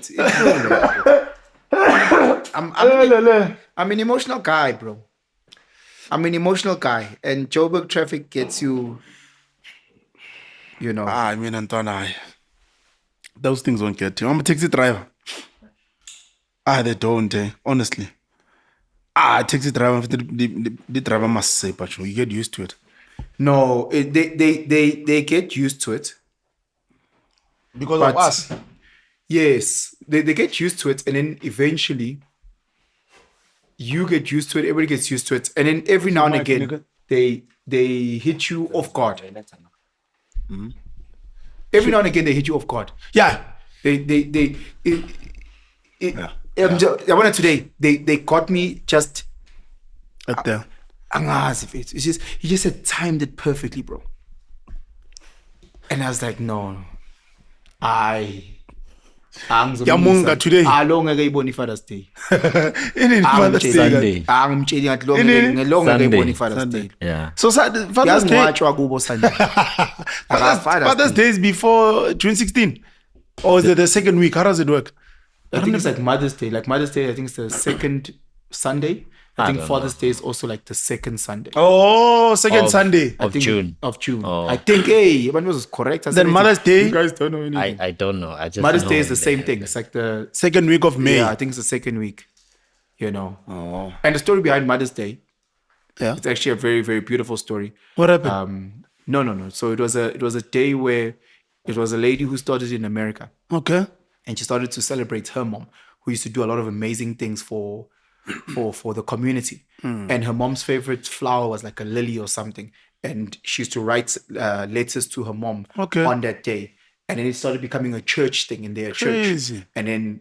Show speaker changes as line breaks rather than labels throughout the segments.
It's really bad. I'm an emotional guy, bro. I'm an emotional guy, and Joburg traffic gets you, you know.
I mean, Antona, those things won't get you. I'm a taxi driver. They don't, honestly. Taxi driver, the driver must say, but you get used to it.
No, they get used to it.
Because of us?
Yes, they get used to it, and then eventually you get used to it, everybody gets used to it, and then every now and again they hit you off guard. Mm-hmm. Every now and again they hit you off guard.
Yeah.
I wanted today. They caught me just
at there.
It's just he just had timed it perfectly, bro. And I was like, no.
Yamunga today.
Long ago iboni Father's Day.
Father's Day.
Father's Day.
Yeah.
So Father's Day. Father's Day is before June 16. Or is it the second week? How does it work?
I think it's like Mother's Day. Like Mother's Day, I think it's the second Sunday. I think Father's Day is also like the second Sunday.
Oh, second Sunday
of June.
Of June. Oh. I think, everyone was correct.
Then Mother's Day.
You guys don't know anything.
I don't know. I just
Mother's Day is the same thing. It's like the
second week of May.
Yeah, I think it's the second week. Oh. And the story behind Mother's Day.
Yeah.
It's actually a very, very beautiful story.
What happened?
No. So it was a day where it was a lady who started in America.
Okay.
And she started to celebrate her mom, who used to do a lot of amazing things for the community. And her mom's favorite flower was like a lily or something. And she used to write letters to her mom on that day. And then it started becoming a church thing in their church. And then,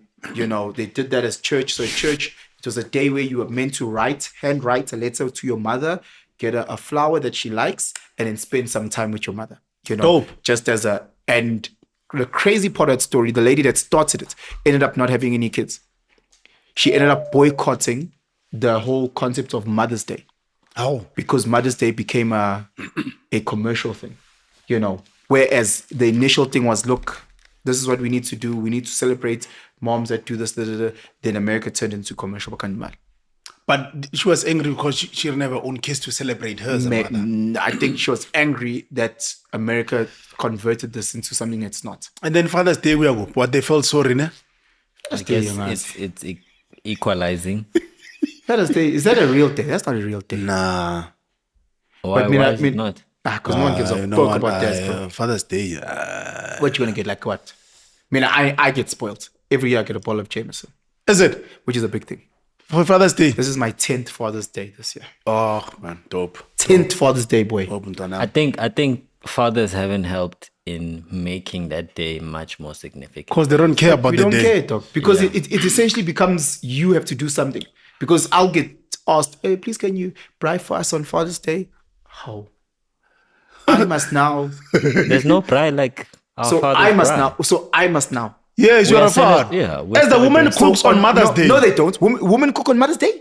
they did that as church. So at church, it was a day where you were meant to handwrite a letter to your mother, get a flower that she likes, and then spend some time with your mother.
Dope.
Just as and the crazy part of that story, the lady that started it ended up not having any kids. She ended up boycotting the whole concept of Mother's Day.
Oh.
Because Mother's Day became a commercial thing, Whereas the initial thing was, look, this is what we need to do. We need to celebrate moms that do this. Then America turned into commercial.
But she was angry because she didn't have her own kids to celebrate her as a mother.
I think she was angry that America converted this into something it's not.
And then Father's Day, what they felt sorry, ne?
I guess it's equalizing.
Father's Day, is that a real day? That's not a real day.
Nah.
Why is it not?
Because no one gives a fuck about that, bro.
Father's Day.
What you gonna get? Like what? I get spoiled. Every year I get a bottle of Jameson.
Is it?
Which is a big thing.
For Father's Day?
This is my 10th Father's Day this year.
Oh, man, dope.
10th Father's Day, boy.
I think fathers haven't helped in making that day much more significant.
Because they don't care about the day.
We don't care, dog. Because it essentially becomes you have to do something. Because I'll get asked, hey, please can you bribe for us on Father's Day? How? I must now.
There's no pride like our father's
I must now.
Yes, you're a father. As the woman cooks on Mother's Day.
No, they don't. Women cook on Mother's Day?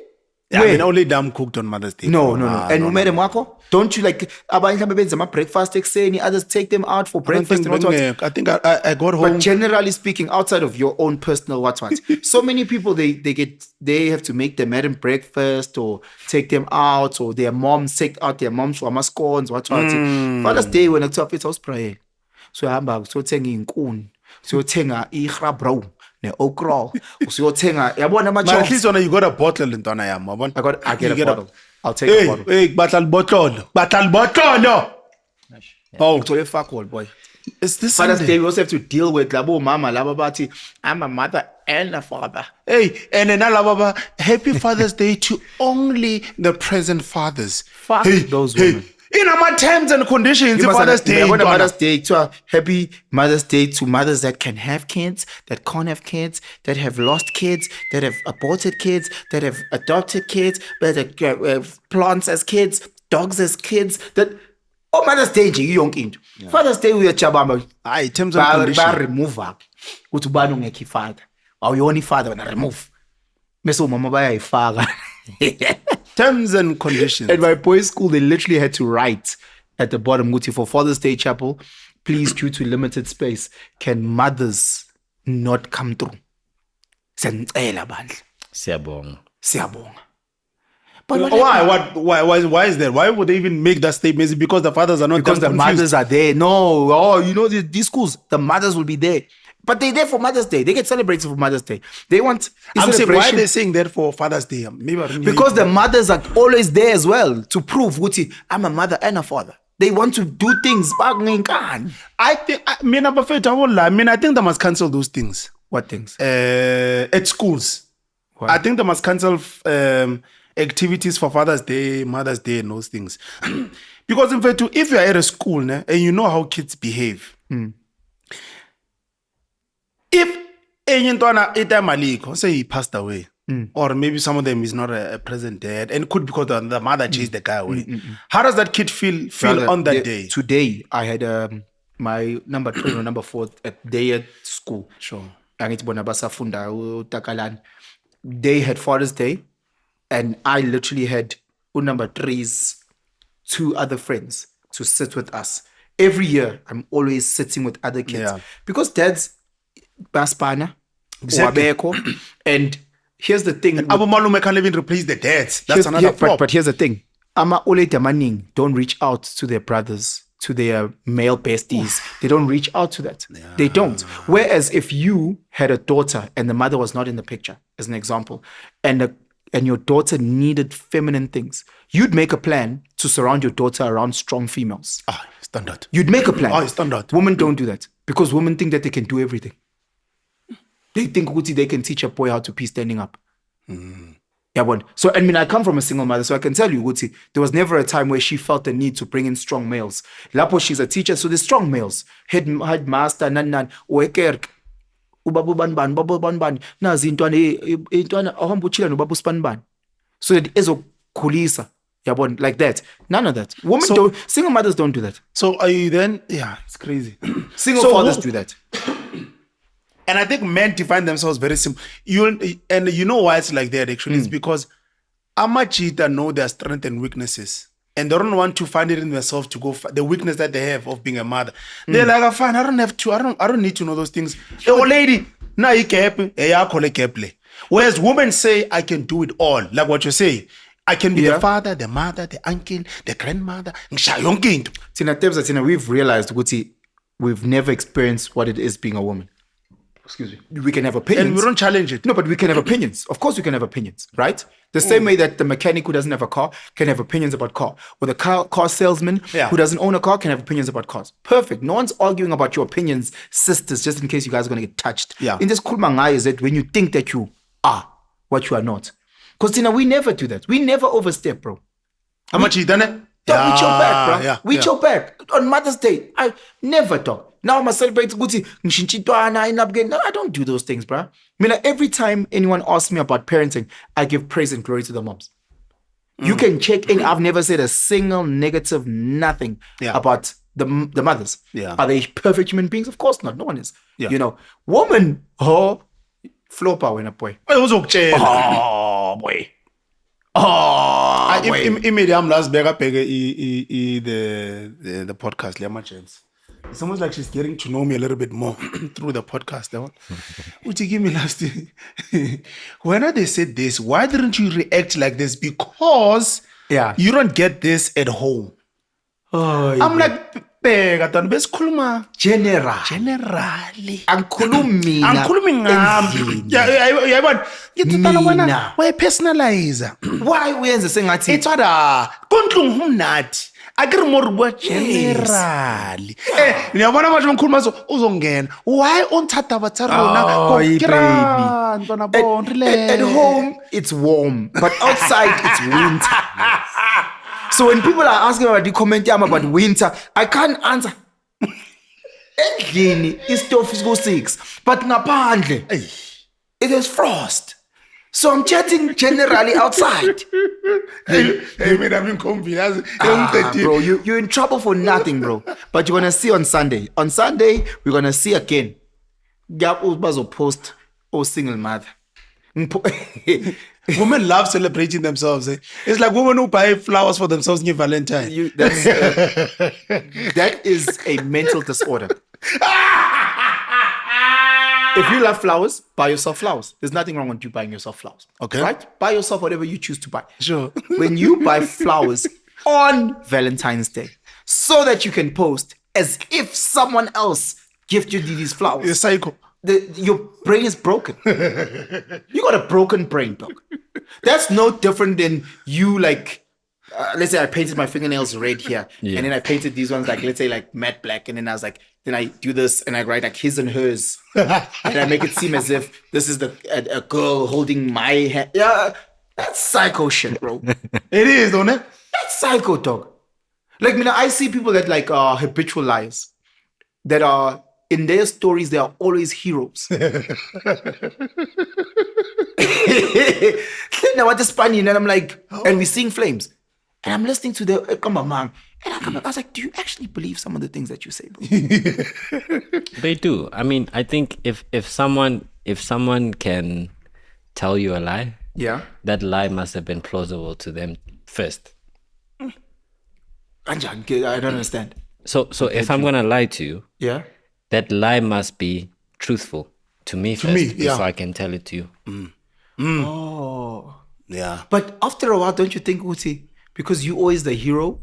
Yeah, only them cooked on Mother's Day.
No. And Madam Wako, don't you like breakfast, others take them out for breakfast?
I think I got home.
But generally speaking, outside of your own personal what, so many people they have to make their madam breakfast or take them out, or their moms take out their moms for scones, what. Father's Day when it's house prayer. So I'm back, so taking inkun. So tenga bro ne okra. So tenga yabona
But at least you got a bottle in Tona yam.
I get a bottle. I'll take a bottle.
Hey, battle bottle.
Oh, so you fuck all, boy.
Is this
Father's Day? We also have to deal with labo mama lababati. I'm a mother and a father.
Hey, and then baba. Happy Father's Day to only the present fathers.
Fuck those women.
In our terms and conditions, Father's Day.
Mother's Day to a happy Mother's Day to mothers that can have kids, that can't have kids, that have lost kids, that have aborted kids, that have adopted kids, that have plants as kids, dogs as kids. That Mother's Day, you young into. Father's Day, we are chabamba.
In terms of conditions,
remove up. Utubanu ngeki father. Or you only father when I remove. Meso mama baya father.
Terms and conditions.
At my boys' school, they literally had to write at the bottom, Guti, for Father's Day Chapel, please, due to limited space, can mothers not come through? Siyanicela bandla.
Siyabonga.
Siyabonga. But
Why is that? Why would they even make that statement? Is it because the fathers are not
because the
them confused?
mothers are there. No, these schools, the mothers will be there. But they're there for Mother's Day. They get celebrated for Mother's Day. They want
I'm saying, why are
celebration
they saying that for Father's Day? Maybe I didn't
because
hear
the mothers are always there as well to prove, Guti, I'm a mother and a father. They want to do things.
I think, I think they must cancel those things.
What things?
At schools.
Why?
I think they must cancel activities for Father's Day, Mother's Day, and those things. Because in fact, if you are at a school and you know how kids behave, if say he passed away, or maybe some of them is not a present dad, and it could because the mother chased the guy away. How does that kid feel on that day?
Today, I had my number 3 or number 4 day at school.
Sure.
They had Father's Day, and I literally had number 3's 2 other friends to sit with us. Every year, I'm always sitting with other kids because dads baspana, wabeko, and here's the thing.
Abu Malume can't even replace the dads. That's another problem.
But here's the thing. Ama ole damaning don't reach out to their brothers, to their male besties. They don't reach out to that. They don't. Whereas if you had a daughter and the mother was not in the picture, as an example, and your daughter needed feminine things, you'd make a plan to surround your daughter around strong females.
Standard.
You'd make a plan.
Standard.
Women don't do that because women think that they can do everything. They think they can teach a boy how to pee standing up. Yeah, so I come from a single mother, so I can tell you, Guti, there was never a time where she felt the need to bring in strong males. Lapo, she's a teacher, so there's strong males. Headmaster, nan, wekerk, ubabubanban, babubanban, nazi intwana, ohambu chila no babu spanban. So that ezo kulisa. Yeah, like that. None of that. Single mothers don't do that.
So are you then? Yeah, it's crazy.
Single fathers do that.
And I think men define themselves very simple. And you know why it's like that actually? It's because Amachita know their strengths and weaknesses. And they don't want to find it in themselves to go the weakness that they have of being a mother. They're like, fine, I don't need to know those things. Hey, old lady, now you can whereas women say I can do it all. Like what you say. I can be the father, the mother, the uncle, the grandmother.
Tina, we've realized, Guti, we've never experienced what it is being a woman. Excuse me. We can have opinions.
And we don't challenge it.
No, but we can have opinions. Of course we can have opinions, right? The same way that the mechanic who doesn't have a car can have opinions about car. Or the car salesman who doesn't own a car can have opinions about cars. Perfect. No one's arguing about your opinions, sisters, just in case you guys are going to get touched.
Yeah.
In this kulmangai is that when you think that you are what you are not. Because, Tina, we never do that. We never overstep, bro.
How much you done it?
Talk with your back, bro.
We
your back. On Mother's Day, I never talk. Now I'm celebrating Guti. No, I don't do those things, bro. I mean, every time anyone asks me about parenting, I give praise and glory to the moms. You can check in. I've never said a single negative nothing about the mothers.
Yeah.
Are they perfect human beings? Of course not. No one is. Yeah. You know, woman, flopper when a boy. Boy.
Immediately, last bega the podcast, AMAGENTS. It's almost like she's getting to know me a little bit more through the podcast. Would you give me last? When they said this, why didn't you react like this? Because you don't get this at home. I'm like, besikhuluma generally
angikhulumi
yabona ngithanda wena wayepersonalize
why uyenze sengathi
itswada konhlungu humnathi akiri more bua generally niyabona manje mkhuluma uzongena why onthatha batsarona kokira ntwana bondrile
at home it's warm but outside it's winter. So when people are asking about the comment about winter, I can't answer. Endlini istove is go 6, but ngaphandle it is frost. So I'm chatting generally outside. Bro, you're in trouble for nothing, bro. But you're gonna see on Sunday. On Sunday, we're gonna see again. Gap Bazo post single mother.
Women love celebrating themselves. It's like women who buy flowers for themselves in Valentine.
That is a mental disorder. If you love flowers, buy yourself flowers. There's nothing wrong with you buying yourself flowers.
Okay.
Right? Buy yourself whatever you choose to buy.
Sure.
When you buy flowers on Valentine's Day, so that you can post as if someone else gifted you these flowers.
You're psycho.
Your brain is broken. You got a broken brain, dog. That's no different than you like. Let's say I painted my fingernails red here,
Yeah.
and then I painted these ones like, let's say, like matte black, and then I was like, then I do this and I write like his and hers, and I make it seem as if this is a girl holding my hand. Yeah, that's psycho shit, bro.
It is, don't it?
That's psycho, dog. Like, I see people that like are habitual liars, that are in their stories they are always heroes. Now what is funny, and I'm like, and we're seeing flames. And I'm listening to the come on, man. And I was like, do you actually believe some of the things that you say, bro?
They do. I mean, I think if someone can tell you a lie,
Yeah.
that lie must have been plausible to them first.
I don't understand.
So if I'm gonna lie to you,
Yeah.
that lie must be truthful to me first
me, yeah.
before I can tell it to you.
Oh.
Yeah.
But after a while, don't you think, Uti, because you always the hero,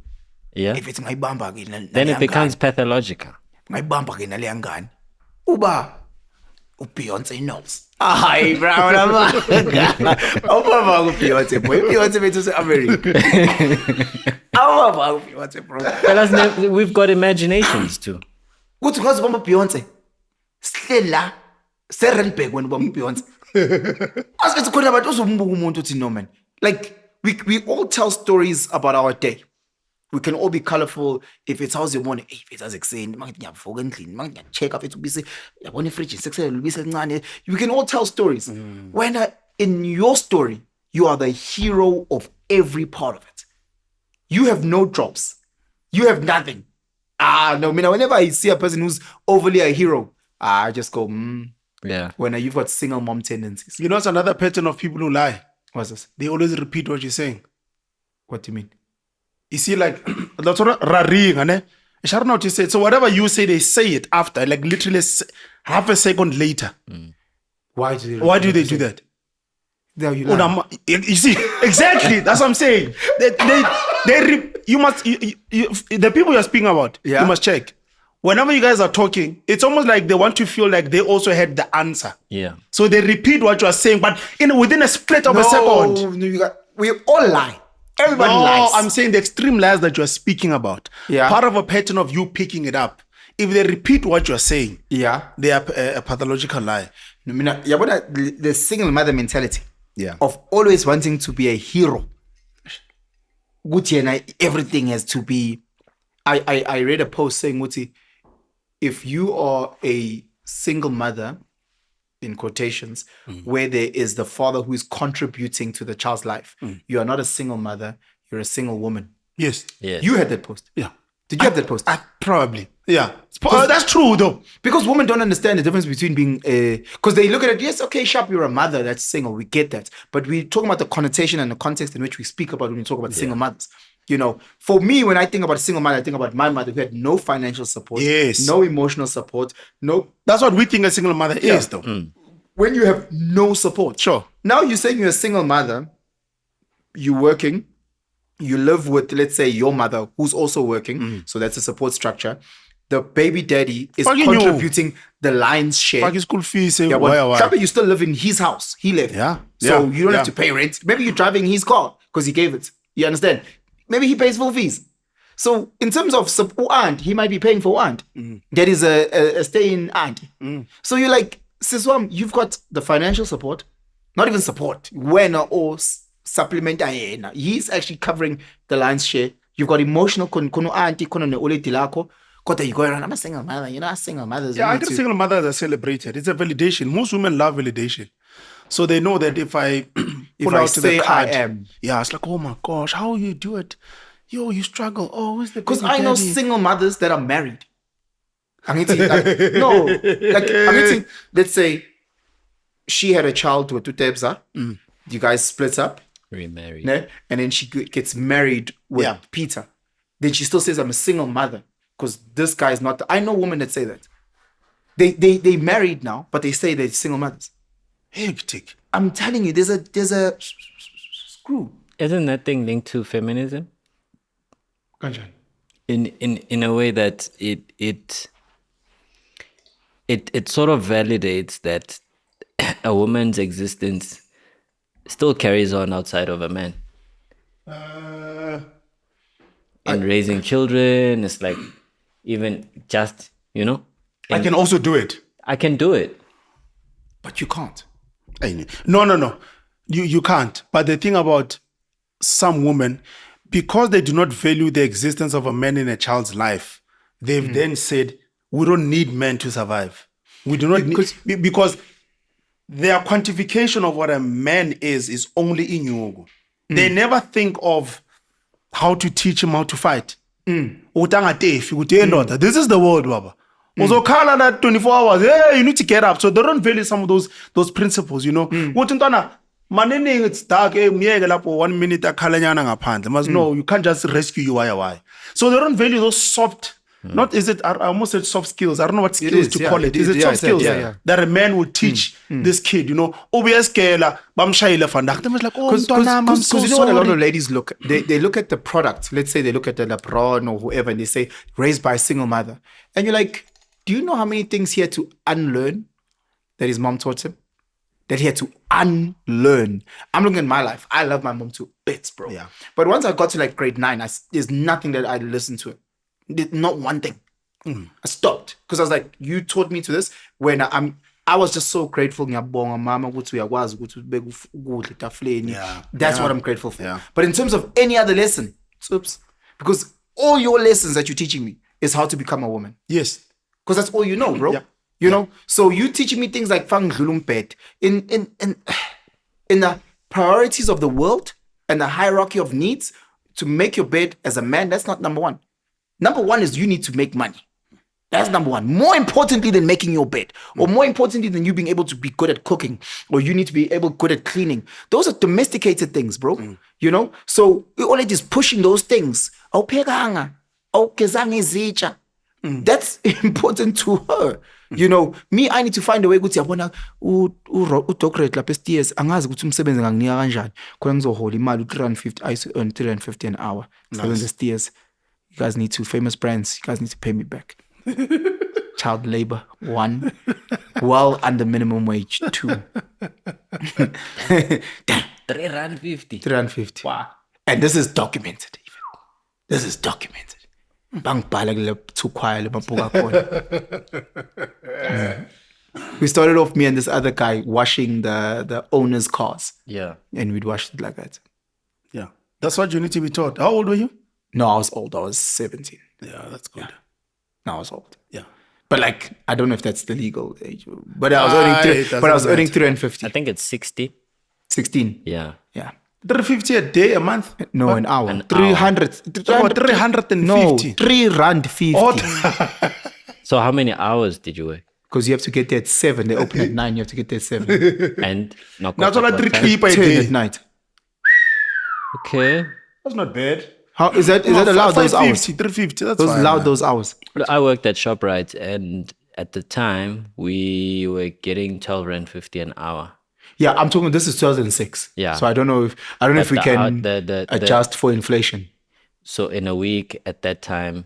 Yeah.
if it's my bamba,
Then it becomes pathological.
my bamba kinaliangan. Uba. Beyonce knows. Hi, bro. Beyonce, boy. Beyonce made to America. Beyonce, bro.
We've got imaginations too.
Kuthi ngazi bamba Beyonce. Sihlela serenbek when bamba Beyonce. Asibethi khona abantu uzombuka umuntu uthi no man. Like we all tell stories about our day. We can all be colorful. If it's how's your morning, if it's ekuseni, mangithi ngiyavuka endlini, mangithi ngiyacheck up ubisi, yabona ifridge sekusele ubisi elincane. We can all tell stories. When in your story, you are the hero of every part of it. You have no drops. You have nothing. No, whenever I see a person who's overly a hero, I just go,
Yeah.
when you've got single mom tendencies.
You know, it's another pattern of people who lie.
What's this?
They always repeat what you're saying.
What do you mean?
You see, like, that's what raring, and I don't know what you said. So whatever you say, they say it after, like literally half a second later.
Why do
they do that?
There you
Oh,
lie.
you see, exactly. That's what I'm saying. You must, the people you're speaking about,
Yeah.
you must check. Whenever you guys are talking, it's almost like they want to feel like they also had the answer.
Yeah.
So they repeat what you are saying, but within a split of a second.
We all lie. Everybody lies.
I'm saying the extreme lies that you're speaking about.
Yeah.
Part of a pattern of you picking it up. If they repeat what you're saying,
Yeah.
they are a pathological lie.
The single mother mentality.
Yeah.
Of always wanting to be a hero. Guti and everything has to be. I read a post saying, Guti, if you are a single mother, in quotations, where there is the father who is contributing to the child's life, you are not a single mother, you're a single woman.
Yes.
Yes.
You had that post.
Yeah.
Did you have that post?
Probably. Yeah. That's true, though.
Because women don't understand the difference between being because they look at it, yes, okay, sharp, you're a mother that's single, we get that. But we're talking about the connotation and the context in which we speak about when we talk about single mothers. You know, for me, when I think about a single mother, I think about my mother who had no financial support,
Yes.
no emotional support, no.
That's what we think a single mother is, though.
When you have no support.
Sure.
Now you're saying you're a single mother, you're working, you live with, let's say, your mother who's also working. So that's a support structure. The baby daddy is
Fucking
contributing the lion's share.
Fuck his school fees.
Yeah,
why?
Shabba, you still live in his house. He left.
Yeah.
So
Yeah.
you don't have
Yeah.
to pay rent. Maybe you're driving his car because he gave it. You understand? Maybe he pays full fees. So in terms of aunt, he might be paying for aunt. That is a staying aunt. So you're like, Siswam, you've got the financial support, not even support, when or supplement. He's actually covering the lion's share. You've got emotional auntie, you go around, I'm a single mother, you're not a single mother.
Yeah, I think single mothers are celebrated. It's a validation. Most women love validation. So they know that if I pull
I
out
say
the card,
I am.
yeah, it's like, oh my gosh, how you do it? Yo, you struggle. Oh, where's the
Because
baby
I know
daddy?
single mothers that are married. Let's say she had a child with two Tebza. You guys split up,
Remarried.
ne? And then she gets married with
Yeah.
Peter. Then she still says, I'm a single mother because this guy is not. I know women that say that. They married now, but they say they're single mothers.
Hectic.
I'm telling you, there's a screw.
Isn't that thing linked to feminism?
Kanjani?
In a way that it sort of validates that a woman's existence still carries on outside of a man. And raising children, it's like even just,
I can also do it.
I can do it.
But you can't.
No. You can't. But the thing about some women, because they do not value the existence of a man in a child's life, they've then said, we don't need men to survive. We do not need, because their quantification of what a man is only inyugu. They never think of how to teach him how to fight. This is the world, Baba. Uzokhala that 24 hours. Hey, you need to get up. So they don't value some of those principles, Manene, it's dark. 1 minute no, you can't just rescue you. Why? So they don't value those soft. Not is it? I almost said soft skills. I don't know what skills to call it. Is it soft skills that a man will teach this kid? OBS kela bamshayile fanda. Them is like, oh,
Because you know what a lot of ladies look. They look at the product. Let's say they look at the LeBron or whoever, and they say raised by a single mother, and you're like, do you know how many things he had to unlearn that his mom taught him? That he had to unlearn. I'm looking at my life. I love my mom to bits, bro. Yeah. But once I got to like grade 9, there's nothing that I listened to. Not one thing. I stopped because I was like, you taught me to this. When I was just so grateful. That's what I'm grateful for.
Yeah.
But in terms of any other lesson, oops, because all your lessons that you're teaching me is how to become a woman.
Yes.
Because that's all you know, bro.
Yeah.
You know? So you teaching me things like fang dlulumpet in the priorities of the world and the hierarchy of needs to make your bed as a man, that's not number one. Number one is you need to make money. That's number one. More importantly than making your bed, or more importantly than you being able to be good at cooking, or you need to be good at cleaning. Those are domesticated things, bro. You know? So we're only just pushing those things. That's important to her. You know, me, I need to find a way ukuthi yabona udoctorate lapha STS angazi ukuthi umsebenzi nganginika kanjani. Khona ngizohola imali u350, I earn 350 an hour. Sebenza STS. You guys need 2 famous brands. You guys need to pay me back. Child labor, 1. Well under minimum wage, 2. Damn.
350.
350. Wow. And this is documented. This is documented. We started off, me and this other guy, washing the owner's cars.
Yeah.
And we'd wash it like that.
Yeah. That's what you need to be taught. How old were you?
No, I was old. I was 17.
Yeah, that's good.
Yeah. No, I was old.
Yeah.
But like, I don't know if that's the legal age. But I was earning 350.
I think it's 60.
16.
Yeah.
Yeah.
350 a day, a month?
No,
What?
an hour.
An
300.
350.
No, 3 rand 50.
So how many hours did you work?
Because you have to get there at 7. They open at 9. You have to get there at 7.
And knock
That's
off
all
at
I
what time?
3 per
10
day.
at night.
Okay.
That's not bad.
How is that allowed, those hours?
350, that's
Those
fine.
allowed
man.
those hours.
I worked at ShopRite, and at the time we were getting 12 Rand 50 an hour.
Yeah, I'm talking. This is 2006.
Yeah.
So I don't know if we can adjust for inflation.
So in a week at that time,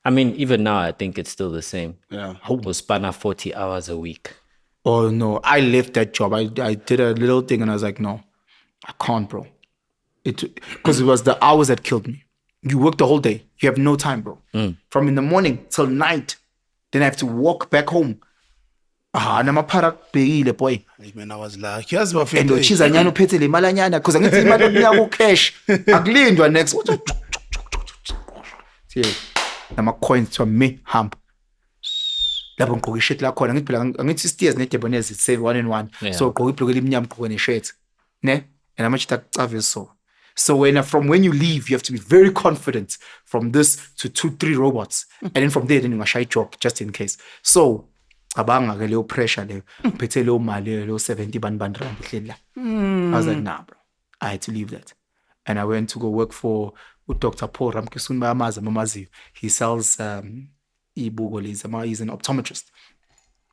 I mean, even now I think it's still the same.
Yeah.
We'll span out 40 hours a week.
Oh no, I left that job. I did a little thing and I was like, no, I can't, bro. Because it was the hours that killed me. You work the whole day. You have no time, bro. From in the morning till night. Then I have to walk back home. And I'm a parak boy.
Man, I was like, here's my
And
friend.
uchiza nyana uphethe le mali anyana because angithi imali okunika cash. Akulindwa next. See, nama coins to me hump. Lapho ngigqoka ishirt la khona ngithi phela angithi steers neDebonese it's 1 in 1.
Yeah.
So ugqoka ibhloko elimnyama ugqoka neshirt. Ne? And I'm actually cave so. So when you leave, you have to be very confident from this to 2-3 robots. And then from there, then you must shy job just in case. So, abanga ke leyo pressure leyo. Phethe leyo mali leyo 70 rand ihleli la. I was like, nah, bro. I had to leave that. And I went to go work for Dr. Paul Ramkisuni Mamazi. He sells ibugo lezi. He's an optometrist.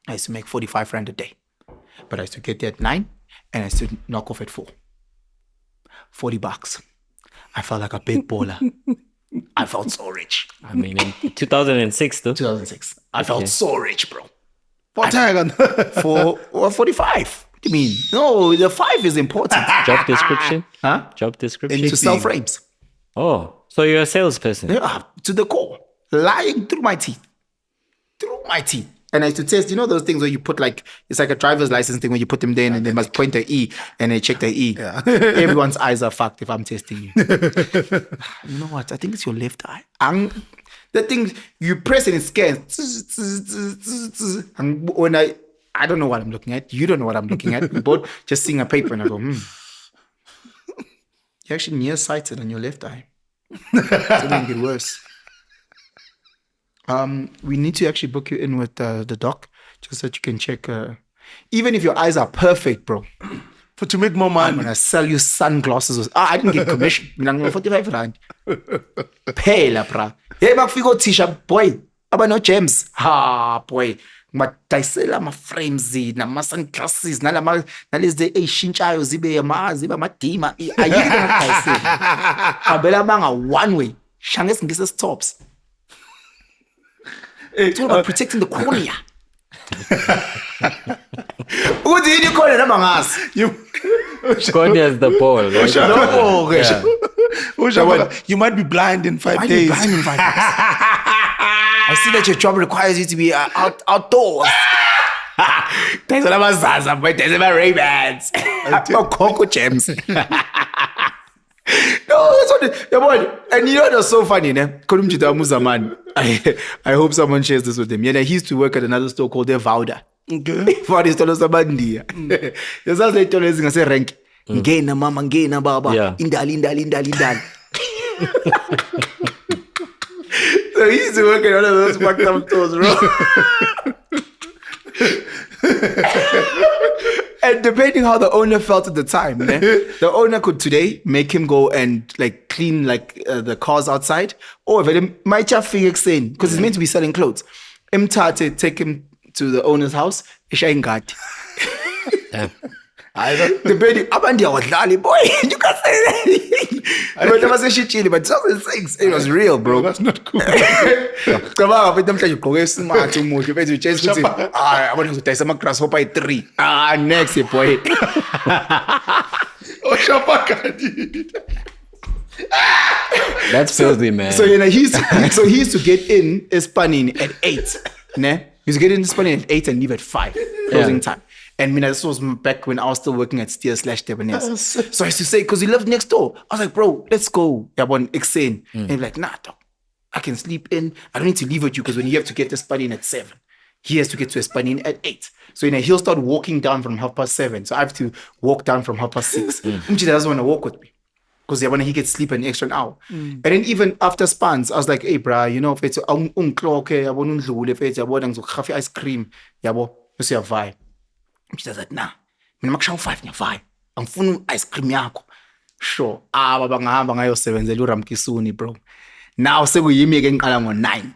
I used to make 45 rand a day. But I used to get there at 9 and I used to knock off at 4. $40. I felt like a big baller. I felt so rich.
I mean, in 2006, though.
2006. I felt so rich, bro.
What time?
For 45. What do you mean? No, the 5 is important.
Job description?
Huh?
Job description?
To sell frames.
Oh, so you're a salesperson?
Yeah, to the core. Lying through my teeth. Through my teeth. And I used to test, you know those things where you put like, it's like a driver's license thing where you put them there and they must point the E and they check the E. Yeah. Everyone's eyes are fucked if I'm testing you. You know what? I think it's your left eye. The thing, you press and it scans. And when I don't know what I'm looking at. You don't know what I'm looking at. We both just seeing a paper and I go, You're actually nearsighted on your left eye. It's going to get worse. We need to actually book you in with the doc just so that you can check. Even if your eyes are perfect, bro.
To make more money.
I'm going to sell you sunglasses. I didn't get commission. I'm 45 rand. Phela, bra. Hey, makufika othisha, boy. Aba no gems. Ha, boy. Ngimadayisela ama-frames nama-sunglasses nalezi ey'shintshayo zibe amadima. Ayikho ngakudayisela. Abela manga one way. Shangesi ngise tops. It's all about protecting the cornea. What did you call it?
Cornea is the ball. Right?
You might be blind in 5 days.
I see that your job requires you to be outdoors. There's a lot of Zaza, but there's a Ray-Bans. Coco gems. No, that's what and you know what's so funny, ne? I hope someone shares this with him. Yeah, he used to work at another store called Vauda.
Okay.
Vauda store sabandia. There's also a store say rank. Ngena mama, ngena baba. Indali. So he used to work at one of those fucked up stores, bro. And depending how the owner felt at the time, the owner could today make him go and like clean like the cars outside, or if it might just fix in because he's meant to be selling clothes. Take him to the owner's house. Depending, boy, you can't say that. But 2006, it was real, bro.
That's not cool.
I want to taste some grasshopper at 3. Next, boy.
That's filthy, man.
So he used to get in spanning at 8. Ne? He used to get in spanning at 8 and leave at 5. Closing time. And this was back when I was still working at Steer/Debonair. So I used to say, because he lived next door. I was like, bro, let's go. Yeah, one exane. And he's like, nah, dog. I can sleep in. I don't need to leave with you because when you have to get to spanning at 7, he has to get to a spanning at 8. So he'll start walking down from 7:30. So I have to walk down from 6:30. He doesn't want to walk with me. Because when he gets sleep an extra hour. And then even after spans, I was like, hey, bro, you know, if it's unclock, I want to ice cream. Yabo, you see a vibe. She said, nah, mina makushawa 5 ngiya-5 angifuni ice cream yakho. Sure, baba ngahamba ngayosebenzela uRamkisuni, bro. Now sekuyimi ke ngiqala ngo-9.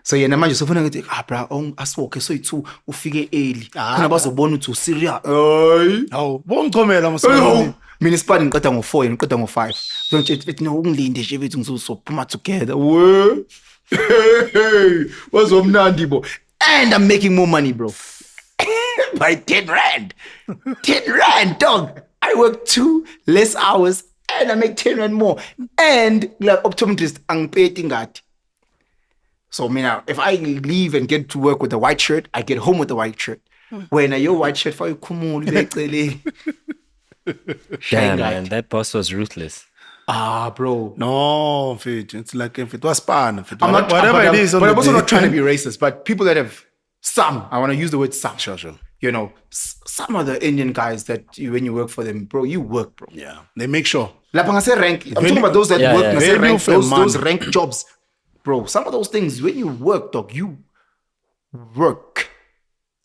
So yena manje sofuna ngithi bra asiwokhe soyi-2 ufike early khona bazobona ukuthi userious.
Hawu bongichomela msana.
Mina isipani ngiqeda ngo-4 ngiqeda ngo-5. So ngithi no ungilinde nje bethu ngizophuma together. Wazomnandi bo. And I'm making more money, bro. By 10 rand. 10 rand, dog. I work 2 less hours and I make 10 rand more. And like optometrist, ang paying that. So if I leave and get to work with a white shirt, I get home with a white shirt. When your white shirt for you,
Damn, man, that boss was ruthless.
Bro.
No, it's like if it was pan. If it
I'm not,
whatever it is.
But I'm also not trying to be racist. But people that have I want to use the word some.
Sure.
You know, some of the Indian guys that when you work for them, bro, you work, bro.
Yeah, they make sure.
Like I'm talking about those that work.
Yeah.
Those rank jobs, bro. Some of those things, when you work, dog, you work.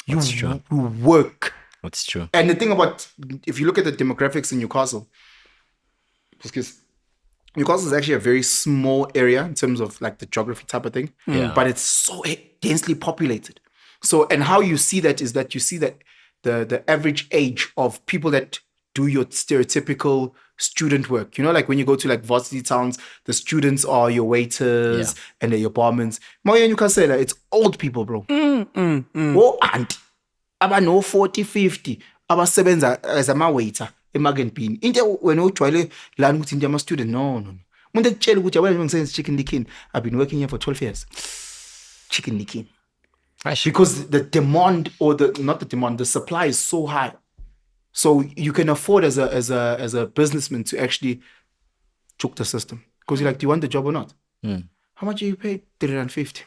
That's true.
You work.
That's true.
And the thing about, if you look at the demographics in Newcastle, because Newcastle is actually a very small area in terms of like the geography type of thing, but it's so densely populated. So, and how you see that is that you see that the average age of people that do your stereotypical student work, you know, like when you go to like varsity towns, the students are your waiters and they're your barmans. Moya Newcastle, it's old people, bro. Oh, auntie. Aba no 40, 50. Abasebenza as a waiter emagen bean. Into when utshwale lana ukuthi into ama student no. Umuntu ekutshela ukuthi yabona ngisenza chicken licken. I've been working here for 12 years. Chicken licken. Because the demand or not the demand, the supply is so high. So you can afford as a businessman to actually choke the system. Because you're like, do you want the job or not? How much are you paid? 350.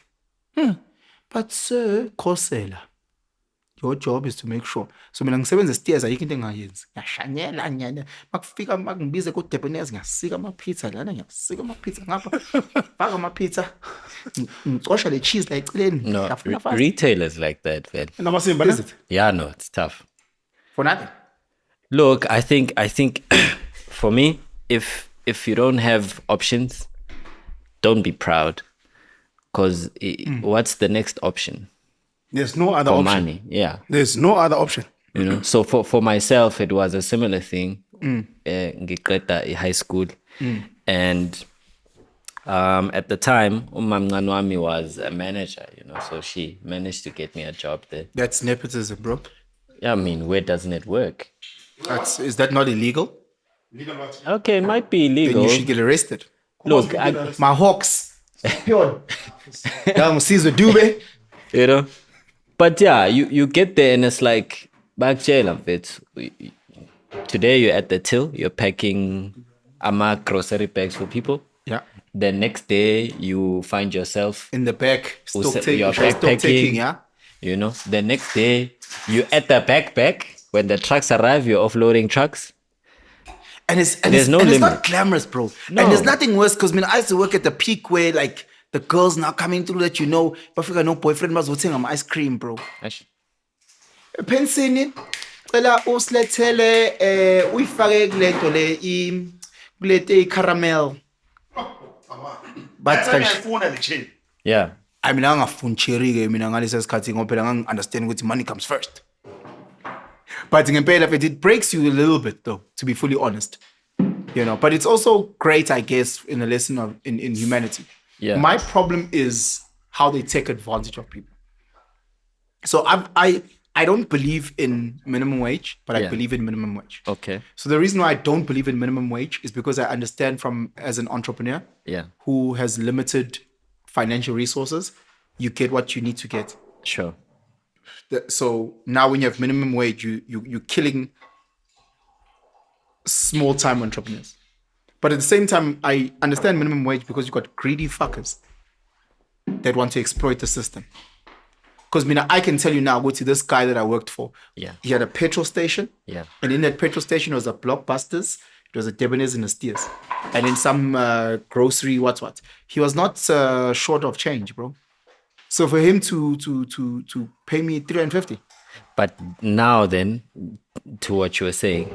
But sir, Kosela, your job is to make sure. So mina ngisebenza stairs ayikho into engayenzi. Ngiyashanyela nyana. Makufika makungibize ku Debenez ngiyasika ama pizza lana ngiyasika ama pizza ngapha. Faka ama pizza. Ngicosha le cheese la eceleni.
No, retailers like that, man.
Is it?
Yeah, no, it's tough.
For nothing.
Look, I think for me, if you don't have options, don't be proud. Because what's the next option?
There's no other
For
option.
money, yeah.
There's no other option.
You know, so for myself, it was a similar thing. Ngiqeda high school, and at the time, umamncane wami was a manager. You know, so she managed to get me a job there.
That's nepotism, bro.
Yeah, I mean, where doesn't it work?
Is that not illegal?
Okay, it might be
Then
illegal.
you should get arrested.
Look,
My Hawks. Pure. Down Caesar Dube.
you know, but yeah, you get there and it's like back jail of it. Today you're at the till, you're packing grocery bags for people.
Yeah.
The next day you find yourself
In the back. Still
you're backpacking.
taking, yeah.
You know, the next day you at the backpack. When the trucks arrive, you're offloading trucks.
And it's
There's no
it's
limit.
not glamorous, bro.
No.
And there's nothing worse because I used to work at the peak where like the girls now coming through that if Africa no boyfriend was watching on ice cream, bro. Penson cela usilethele uyifake kulento le kulete caramel. But
Yeah.
I mean angafuni cherry ke mina ngalesa sikhathi ngoba phela understand ukuthi money comes first. But ngempela it breaks you a little bit though, to be fully honest. You know, but it's also great, I guess, in a lesson of in humanity.
Yeah.
My problem is how they take advantage of people. So I don't believe in minimum wage, but I believe in minimum wage.
Okay.
So the reason why I don't believe in minimum wage is because I understand as an entrepreneur who has limited financial resources, you get what you need to get.
Sure.
So now when you have minimum wage, you're killing small time entrepreneurs. But at the same time, I understand minimum wage because you've got greedy fuckers that want to exploit the system. Because I can tell you now, go to this guy that I worked for.
Yeah.
He had a petrol station.
Yeah.
And in that petrol station was a Blockbusters, it was a Debenez and a Steers. And in some grocery, what. He was not short of change, bro. So for him to pay me 350.
But now then, to what you were saying,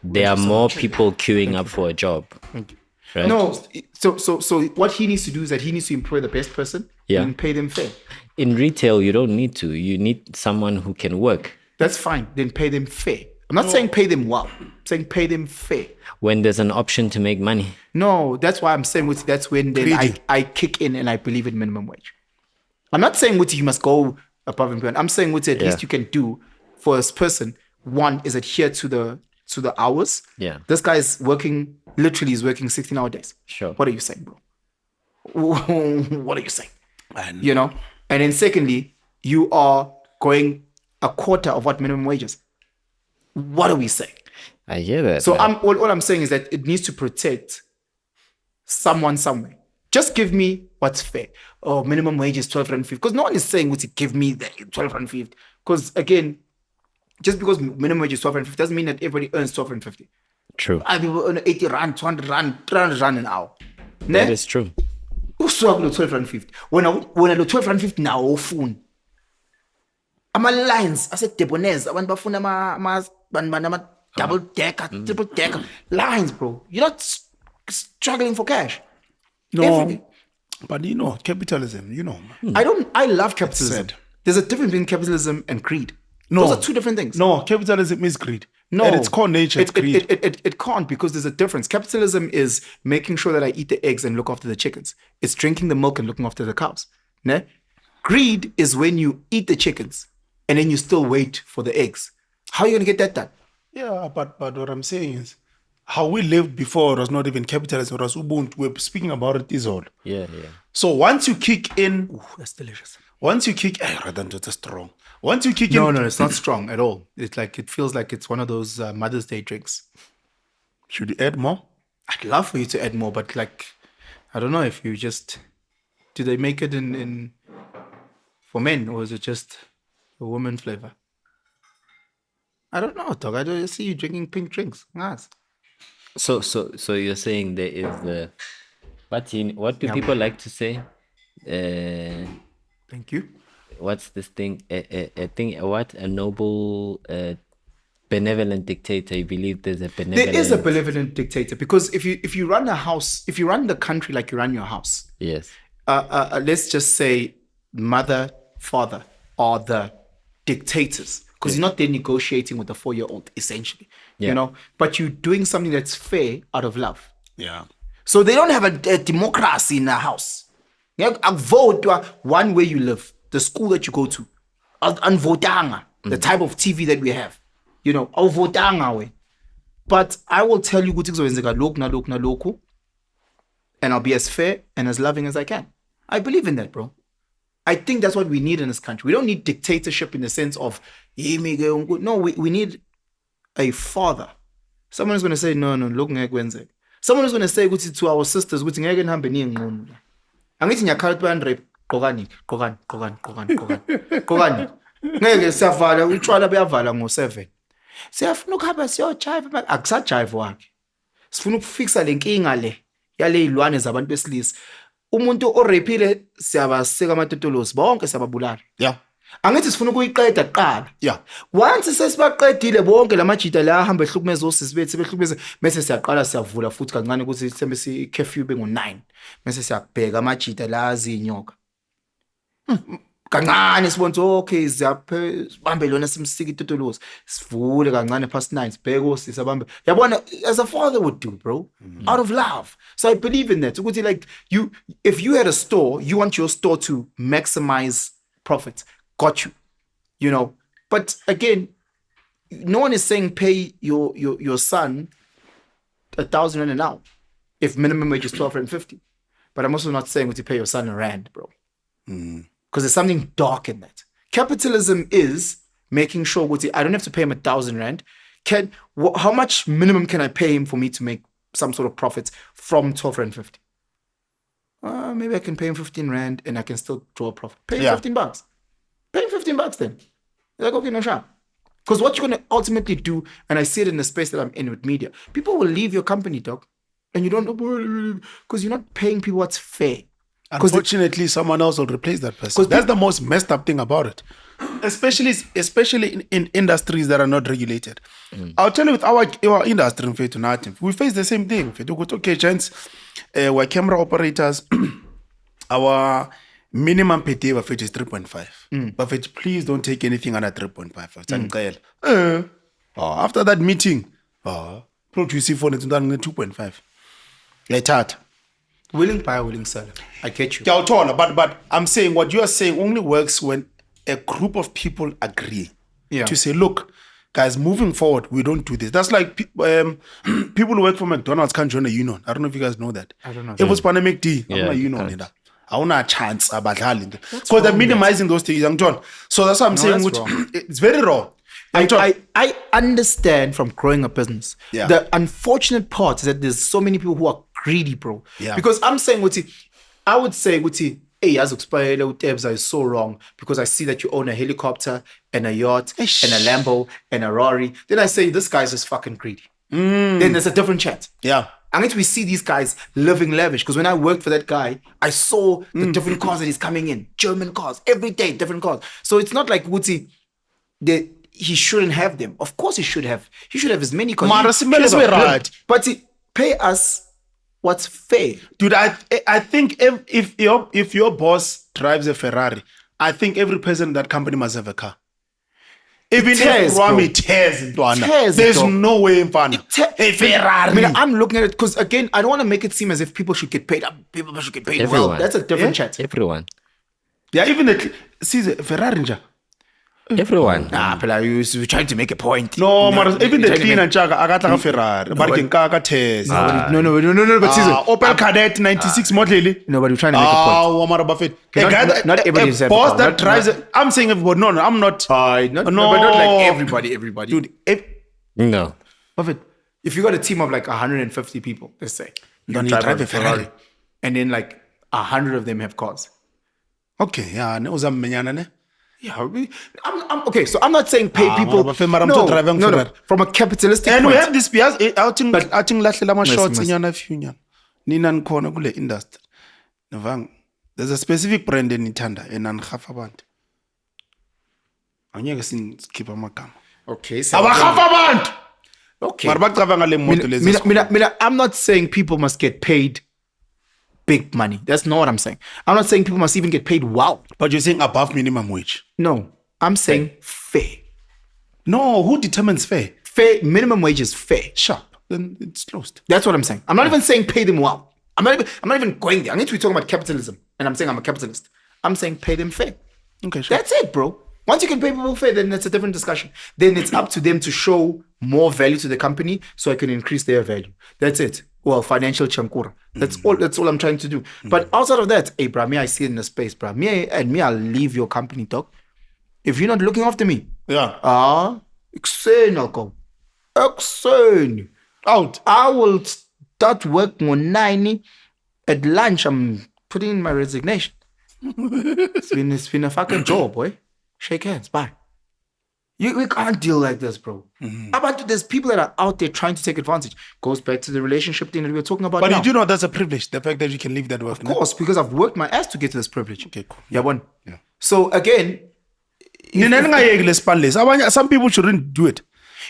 there are more people queuing up for a job. Right?
No, so what he needs to do is that he needs to employ the best person and pay them fair.
In retail, you don't need to. You need someone who can work.
That's fine. Then pay them fair. I'm not saying pay them well. I'm saying pay them fair.
When there's an option to make money.
No, that's why I'm saying that's when then I kick in and I believe in minimum wage. I'm not saying you must go above and beyond. I'm saying at least you can do for this person. One is adhere to the hours.
Yeah.
This guy is working 16-hour days.
Sure.
What are you saying, bro? What are you saying? You know? And then secondly, you are going a quarter of what minimum wage is. What are we saying?
I hear that.
So all I'm saying is that it needs to protect someone somewhere. Just give me what's fair. Oh, minimum wage is 12.50. Because no one is saying, give me the 12.50. Because again, just because minimum wage is 12.50 doesn't mean that everybody earns 12.50.
True.
Other people earn 80 rand, 200 rand, 300 rand an hour.
That is true.
Uswakula 12.50. When I do 12.50 now, ofun. Ama-lines ase-Debonez, abantu bafuna ama double decker, triple decker lines, bro. You're not struggling for cash.
No, but capitalism,
I love capitalism. There's a difference between capitalism and greed.
No.
Those are two different things.
No, capitalism is greed.
No.
At its core nature, it's greed.
It can't, because there's a difference. Capitalism is making sure that I eat the eggs and look after the chickens. It's drinking the milk and looking after the cows. Ne? Greed is when you eat the chickens and then you still wait for the eggs. How are you going to get that done?
Yeah, but what I'm saying is, how we lived before was not even capitalism, it was Ubuntu. We're speaking about it is all.
Yeah.
So once you kick in,
Ooh, that's delicious.
once you kick, rather than just strong. Once you kick
No,
in,
it's not strong at all. It's like, it feels like it's one of those Mother's Day drinks.
should you add more?
I'd love for you to add more, but like, I don't know if you just, do they make it in for men, or is it just a woman flavor? I don't know, dog. I don't see you drinking pink drinks. Nice.
So you're saying there is what do people like to say?
Thank you.
What's this thing? A thing? What? A noble, benevolent dictator. You believe there's a benevolent?
There is a benevolent dictator, because if you run a house, if you run the country like you run your house,
Yes.
let's just say mother, father are the dictators, because you're not there negotiating with the 4-year-old, essentially.
Yeah.
You know, but you're doing something that's fair out of love.
Yeah.
So they don't have a democracy in the house. A vote one way you live, the school that you go to, unvotanga, the type of TV that we have, you know, votanga way. But I will tell you, and I'll be as fair and as loving as I can. I believe in that, bro. I think that's what we need in this country. We don't need dictatorship in the sense of, no, we need a father. Someone is going to say, no, look, someone is going to say to our sisters, angithi ngiyakhala ukuthi rape qokani ngeke siyavala utshwala buyavala ngo7 siyafuna ukuhamba siyojive akusajive wakhe sifuna ukufixa lenkinga le yale izilwane zabantu besilisa umuntu orapile siyabasika amatotolozi bonke siyababulala
Yeah.
angithi sifuna ukuyiqeda kuqala
Yeah.
once sesibaqedile bonke lamajita la ahamba ehlukumeza osisi bethu behlukumeza bese siyaqala siyavula futhi kancane ukuthi sembe si curfew bengo9 bese siyabheka amajita la azinyoka kancane sibona okay sibambe lona simsika itotolozi sivule kancane past 9 sibheke osisi abambe yabona as a father would do, bro, out of love. So I believe in that ukuthi like if you had a store, you want your store to maximize profit. Got you, you know. But again, no one is saying pay your son 1,000 rand an hour if minimum wage is 12.50. But I'm also not saying what you pay your son a rand, bro, because there's something dark in that. Capitalism is making sure what I don't have to pay him 1,000 rand. How much minimum can I pay him for me to make some sort of profits from 12.50? Maybe I can pay him 15 rand and I can still draw a profit. Pay him $15. Pay him $15 then. You're like, okay, no shop. Because what you're going to ultimately do, and I see it in the space that I'm in with media, people will leave your company, dog. And you don't know, because you're not paying people what's fair.
Unfortunately, someone else will replace that person. That's the most messed up thing about it. Especially in industries that are not regulated. I'll tell you with our industry, in fact, we face the same thing. Okay, gents, we're camera operators. Our minimum pay day is 3.5. But please don't take anything under 3.5. After that meeting, produce phone it's done 2.5. Let
Willing buyer, willing seller. I get you.
But I'm saying what you are saying only works when a group of people agree to say, look, guys, moving forward, we don't do this. That's like people who work for McDonald's can't join a union. I don't know if you guys know that.
I don't know.
If it was pandemic D, I'm a union. I want a chance because they're minimizing those things, young John. So that's what I'm saying. It's very raw.
I understand from growing a business.
Yeah.
The unfortunate part is that there's so many people who are greedy, bro.
Yeah.
Because I'm saying, I would say, hey, as Utebza is so wrong because I see that you own a helicopter and a yacht and a Lambo and a Rari. Then I say, this guy's just fucking greedy. Then there's a different chat.
Yeah.
And we see these guys living lavish. Because when I worked for that guy, I saw the different cars that he's coming in. German cars. Every day, different cars. So it's not like Woodsy, he shouldn't have them. Of course he should have. He should have as many cars.
Right.
But pay us what's fair.
Dude, I think if your boss drives a Ferrari, I think every person in that company must have a car. Even
tears,
if Rami
bro.
tears ntwana,
Tears,
there's
dog.
no way mfana. A Ferrari.
I'm looking at it because again, I don't want to make it seem as if people should get paid. People should get paid well.
Everyone.
That's a different chat.
Everyone.
Yeah, even see the Ferrari nja.
Everyone.
Nah, but you're trying to make a point.
No, but even the
trying to
cleaner
make-
nja akatla Ferrari. But can ka Tesla.
No, but Caesar,
Opel Kadett 96 model.
no, but you're trying to make a point.
Omar Buffett. A
Not-
guy that,
not everybody is
a
have
boss
a car.
that
Not-
drives. I'm saying everybody. No, I'm not.
No, but not like everybody.
Dude,
No.
Buffett.
If you got a team of like 150 people, let's say,
Then you drive a Ferrari.
and then like 100 of them have cars.
Okay, yeah, ne uzamenyana ne.
Yeah, I'm okay. So I'm not saying pay people.
mara mara mtu driving Ferrari.
From a capitalistic
And
point.
we have this bias outing lahlela ama shots
Yes.
inyana few nyana. Nina nikhona kule industry. Nevang. There's a specific brand enithanda enanihafa abantu. Angeke sikhipha amagama.
Okay, so
Abahafa abantu.
okay.
Mara bacabanga le moto lezi.
I'm not saying people must get paid big money. That's not what I'm saying. I'm not saying people must even get paid well.
But you're saying above minimum wage.
No, I'm saying fair.
No, who determines fair?
Fair minimum wage is fair.
Sharp. Then it's closed.
That's what I'm saying. I'm not even saying pay them well. I'm not even going there. I need to be talking about capitalism, and I'm saying I'm a capitalist. I'm saying pay them fair.
Okay, sure.
That's it, bro. Once you can pay people fair, then that's a different discussion. Then it's up to them to show more value to the company so I can increase their value. That's it. Well, financial chankura. That's all I'm trying to do. But outside of that, hey, bro, me, I see it in the space, bro. Me, I'll leave your company, dog. If you're not looking after me,
Yeah.
exen, I'll go. Exen.
Out.
I will start working on 9. At lunch, I'm putting in my resignation. It's been a fucking job, boy. Shake hands. Bye. We can't deal like this, bro. There's people that are out there trying to take advantage. Goes back to the relationship thing that we were talking about
But
now.
you do know that's a privilege, the fact that you can live that way.
Of course, because I've worked my ass to get to this privilege.
Okay, cool.
Yeah, one.
Yeah.
So again,
Some people shouldn't do it.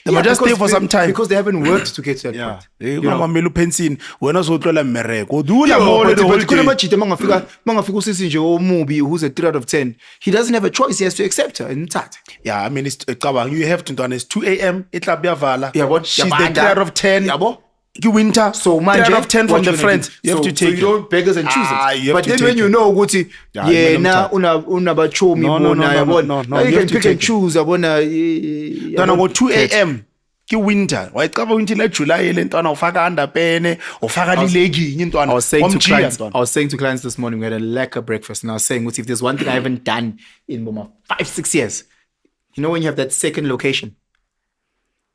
They might just stay for some time.
because they haven't worked to get to that
Yeah.
point.
You know, Penson, when I saw mmereko. Do
Yeah,
more
but
the whole
kuna
day.
machita mangafika usisi nje omubi who's a 3 out of 10. He doesn't have a choice. He has to accept her and that.
Yeah, I mean, you have to do it's 2 a.m. Itlab yavala.
Yeah, what?
She's the 3 out of 10.
Yeah, what?
You winter.
So
3 out of 10 from
what
the
you gonna
friends.
do?
You have
So-
to
so
take
you don't beggars and choosers.
you have
But
to
then
take
when you
it.
know ukuthi
Yeah,
yena
you
unabachomi
No,
bona yabona.
no,
You
you
can
have to
pick and
take it.
choose yabona.
Ntwana ngo 2 a.m. Ki winter. Wayicaba winter le July le ntwana ufaka underpene, ufaka lileginye ntwana.
I was saying to
Wamjiya,
clients,
ntwana.
I was saying to clients this morning, we had a lekker breakfast, and I was saying, if there's one thing I haven't done in Boma 5-6 years, you know when you have that second location.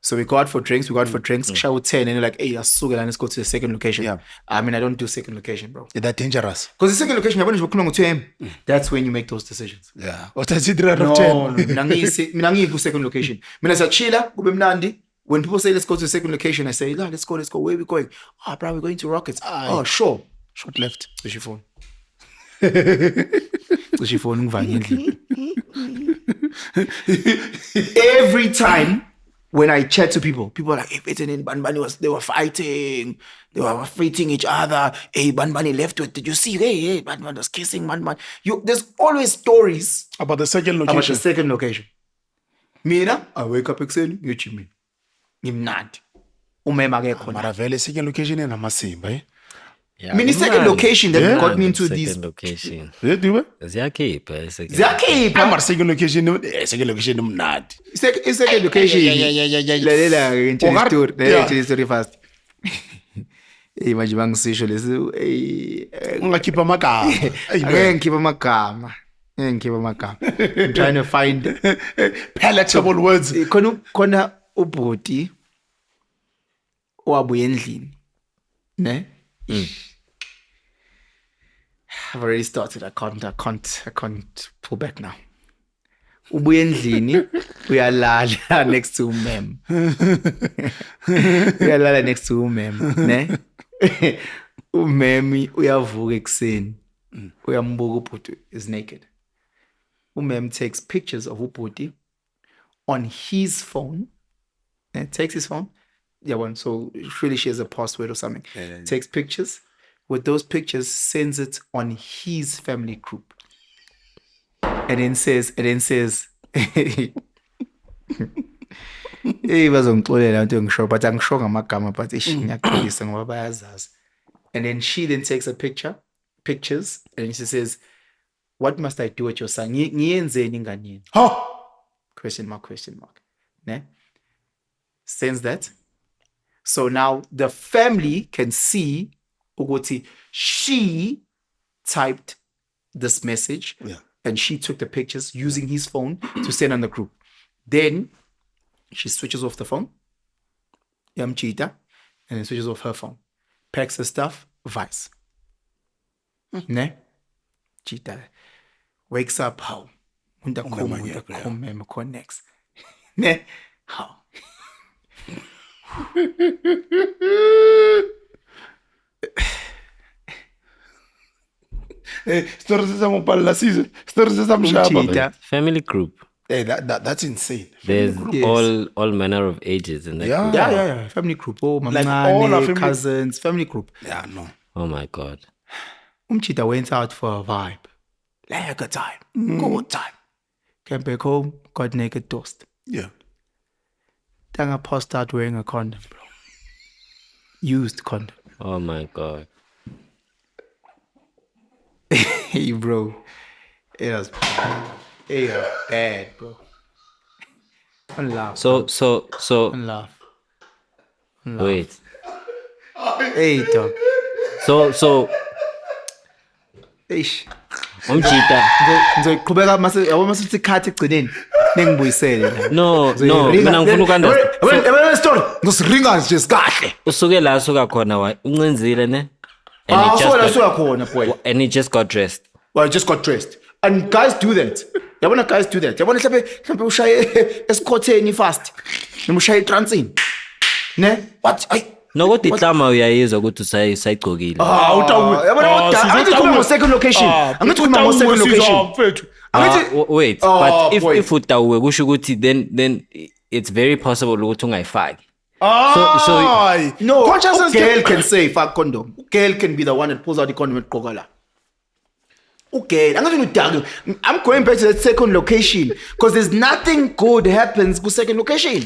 So we go out for drinks, shower 10, and you're like, hey, let's go to the second location.
Yeah.
I mean, I don't do second location, bro.
Is that dangerous?
Because the second location, you're 2 a.m. That's when you make those decisions.
Yeah. What is it 3 out of
No,
10?
mina ngiyi second location. Mina siyachila kube mnandi. When people say let's go to the second location, I say, let's go. Where are we going? Oh, bro, we're going to Rockets. Oh, sure.
Short left.
Where's your phone? Where's your phone? Every time when I chat to people are like, hey, Penson and Banbani they were fighting. They were fighting each other. Hey, Banbani left with, did you see? Hey, Banbani was kissing Banbani. There's always stories
About the second
about the
location.
second location. Mina, I wake up ekuseni ngiyojimini. Ngimnandi. Umema ke khona.
Mara vele second location enamasimba, eh?
Yeah,
Mini second location that
Yeah.
got me into
second
these.
location.
Ziyakhipha.
Ziyakhipha second.
Ziyakhipha.
Mara second location mnandi.
Second location. Lalela ke ngitshela
Ungar-
story.
Yeah.
Lalela ngitshela story fast. Hey manje bangisisho lesi
Ungakhipha amagama.
Ake ngikhipha amagama. I'm trying to find
Palatable words.
khona ubhuti owabuya endlini. Ne? I've already started. I can't pull back now. Ubuya endlini uyalala next to mem. Uyalala next to mem, ne? Umemi uyavuka ekuseni. Uyambuka ubhuti is naked. Umem takes pictures of ubhuti on his phone. And takes his phone. Yeah, one. So surely she has a password or something.
Yeah.
Takes pictures. With those pictures, sends it on his family group. and then says, hey, bazongixolela into engisho, but angisho ngamagama, but ngiyaxolisa ngoba bayazazi. And then she then takes pictures, and she says, what must I do with your son? Ngiyenzeni ingane yenu?
Oh,
Question mark. Ne? Sends that. So now the family can see ukuthi she typed this message and she took the pictures using his phone to send on the group. Then she switches off the phone, Cheetah, and then switches off her phone. Packs her stuff, vice. Ne? Cheetah. Wakes up, how? Next. Ne? How?
stories samopalla season. Stories samshaba.
Cheetah.
Family group.
Hey, that's insane.
There's
Yes.
all manner of ages in that
Yeah.
group.
Yeah. Family group. Oh,
Like
mamncane,
all our family-
cousins, family group.
Yeah, no.
Oh my God.
Cheetah went out for a vibe. Like a time. Good time. Came back home, got naked toast.
Yeah.
Tanga passed out wearing a condom, bro. Used condom.
Oh my God.
Hey, bro. It was bad, bro. Don't laugh.
So
Don't laugh.
wait.
Hey, dog.
So
Eish.
Umchita.
Ngizoqhubeka masithi ikhathi egcineni ningibuyisele la.
No, mina ngifuna ukanda.
Yabona story ngisiringa nje kahle.
Usuke la suka khona wa uncinzile ne?
Suka khona boy.
And he just got dressed.
Well, I just got dressed. And guys do that. Yabona guys do that. Yabona mhlawumbe ushaye esikhotheni fast. Noma ushaye transini. Ne? What?
Nokuthi ihlama uyayizwa ukuthi usayigcokile.
Angithi khuluma ngo-second location.
Wait, but if utawuwe kusho ukuthi then it's very possible ukuthi ungayifaki. So
No,
Consciousness
girl can say fuck condom. Girl can be the one that pulls out the condom and qoqa la. Okay, I'm going back to that second location because there's nothing good happens ku second location.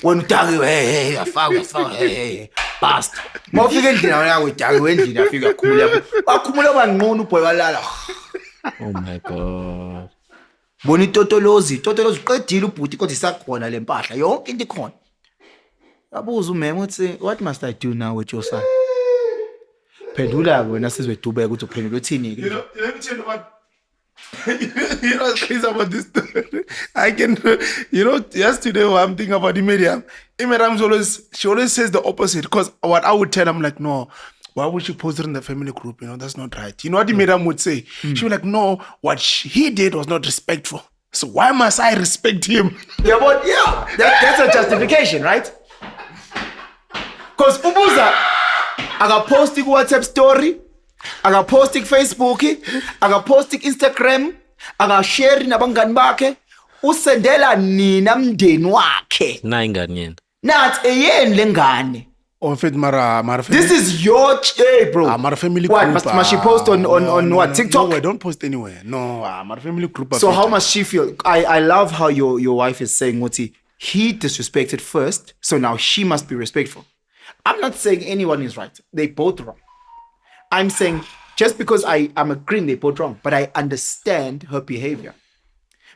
When you hey, afaka, hey, bast. Mawufika endlini wena udaki wendlini afika akhumula bangqono boy walala.
Oh my God.
Bona itotolozi uqedile ubhuti kodwa isakhona lempahla yonke into ikhona. Yabuza umema uthi what must I do now with your son? Phendula wena sizwe dubeka ukuthi uphendula uthini ke.
Let me tell you what. You know what's crazy about this story? I can, yesterday when I'm thinking about Miriam she always says the opposite. Because what I would tell her, I'm like, no, why would she post it in the family group? That's not right. You know what Miriam would say? She would like, no, what he did was not respectful. So why must I respect him?
Yeah, but that's a justification, right? Because ubuza akaposti ku WhatsApp story, akaposti ku Facebook, akaposti ku Instagram, akashare nabangani bakhe, usendela nina mndeni wakhe.
Na ingane yena.
Nathi eyeni lengane.
Oh, fit mara
This is your bro.
Mara family
what,
group.
Must she post on what, TikTok?
No, don't post anywhere. No, mara family group.
So how must she feel? I love how your wife is saying, Muti, he disrespected first, so now she must be respectful. I'm not saying anyone is right. They both wrong. I'm saying just because I'm agreeing they both wrong, but I understand her behavior.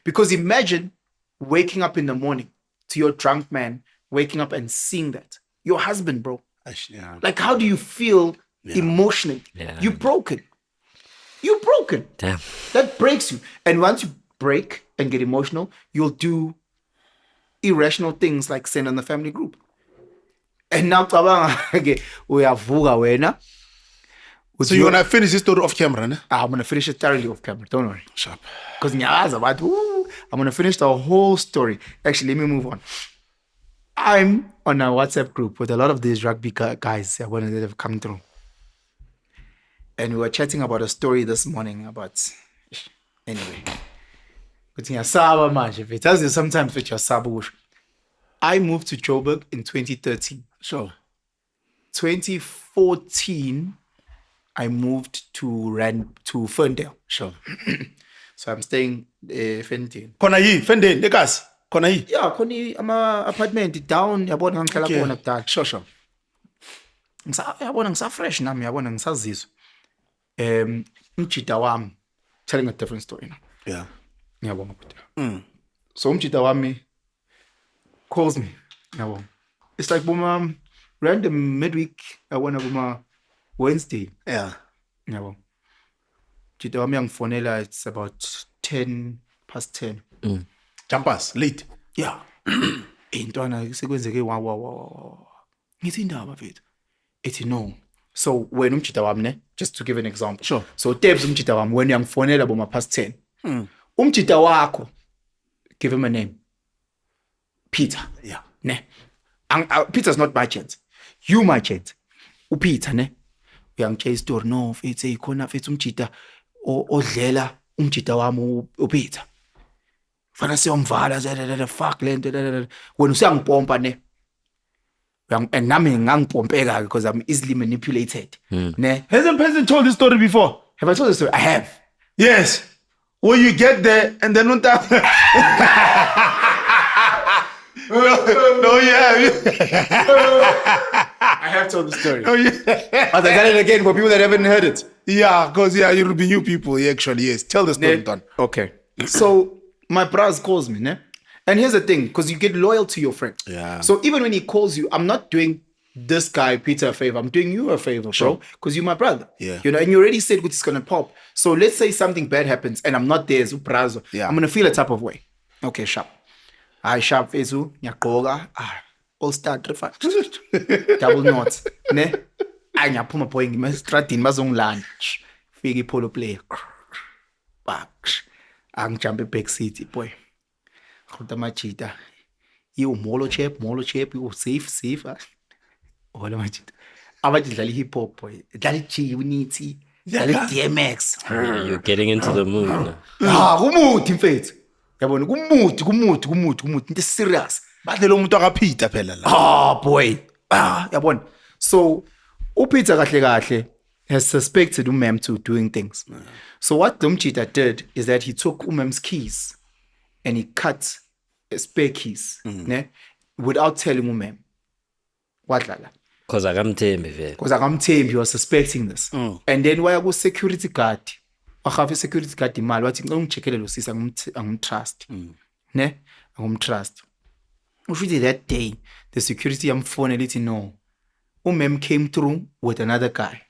Because imagine waking up in the morning to your drunk man, waking up and seeing that. Your husband, bro.
Yeah.
Like, how do you feel emotionally?
Yeah.
You're broken. You're broken.
Damn.
That breaks you. And once you break and get emotional, you'll do irrational things like send on the family group. And now, uyavuka wena.
So you're gonna finish this story off camera, ne?
I'm gonna finish it thoroughly off camera. Don't worry.
Sharp.
Because I'm gonna finish the whole story. Actually, let me move on. I'm on a WhatsApp group with a lot of these rugby guys that have come through. And we were chatting about a story this morning about... Anyway. If it tells you sometimes with your sabush. I moved to Joburg in 2013.
Sure.
2014, I moved to Ferndale.
Sure.
So I'm staying Fenton.
Khona yi, Fendeni, eKasi. Khona yi.
Yeah, khona ama-apartment down, yabona ngihlala khona kudala.
Sure.
Yabona ngisa-fresh nami, yabona ngisazizwa. Umjida wami, telling a different story now.
Yeah.
Ngiyabonga bhuti. So umjida wami calls me. Ngiyabonga. It's like buma random midweek, yabona buma Wednesday.
Yeah.
Ngiyabonga. Umjida wami yangifonela, it's about 10:10.
Jumpers, late.
Yeah. Intwana sekwenzeke wa. Ngithi indaba mfethu. Ethi no. So when umjida wami ne, just to give an example.
Sure.
So Debs umjida wami when yangifonela boma past 10. Umjida wakho, give him a name. Peter.
Yeah.
Ne. Peter's not my chance. You my chance. Peter ne. Uyangitshela story no mfethu ikhona mfethu umjida odlela umjida wami uPeter. Fana siyomvala fuck lento wena usiyangipompa ne. And nami ngangipompeka because I'm easily manipulated. Ne?
Hasn't Penson told this story before?
Have I told this story? I have.
Yes. When you get there and then no, you have.
I have told the story.
No, yeah.
I'll tell it again for people that haven't heard it.
Yeah, because you'll be new people. Yeah, actually, yes. Tell the story, Don.
Okay. So my bros calls me, ne? And here's the thing, because you get loyal to your friend.
Yeah.
So even when he calls you, I'm not doing this guy Peter a favor. I'm doing you a favor, bro, because you're my brother.
Yeah.
You know, and you already said what is gonna pop. So let's say something bad happens and I'm not there as ubrazo.
Yeah.
I'm gonna feel a type of way. Okay, sharp. I sharp fezu, nyakoga, all star double knot. Ne? I nyaphuma boy ngimestradini bazongilanda. Fika polo player. Angijump back seat boy. Khota machita. You Mlotshwa, you safe. Hola machita. Abadlala hip hop boy. Dlala G-Unity. Dlala DMX.
You're getting into the mood now.
Kumuthi mfethu. Yabona kumuthi. Into serious.
Badlela umuntu akaPeter phela la.
Boy. Yabona. So uPeter kahle has suspected umem to doing things. So what Dumchita did is that he took umem's keys and he cut spare keys, ne, without telling umem. What lala?
Because akamthembi vele.
Because akamthembi, he was suspecting this. And then why was security guard? Wakhafe security guard imali wathi ngicela ungicheckele lo sisi angimtrust. Ne? Angimtrust. Usually that day the security yamfonela lithi no. Umem came through with another guy.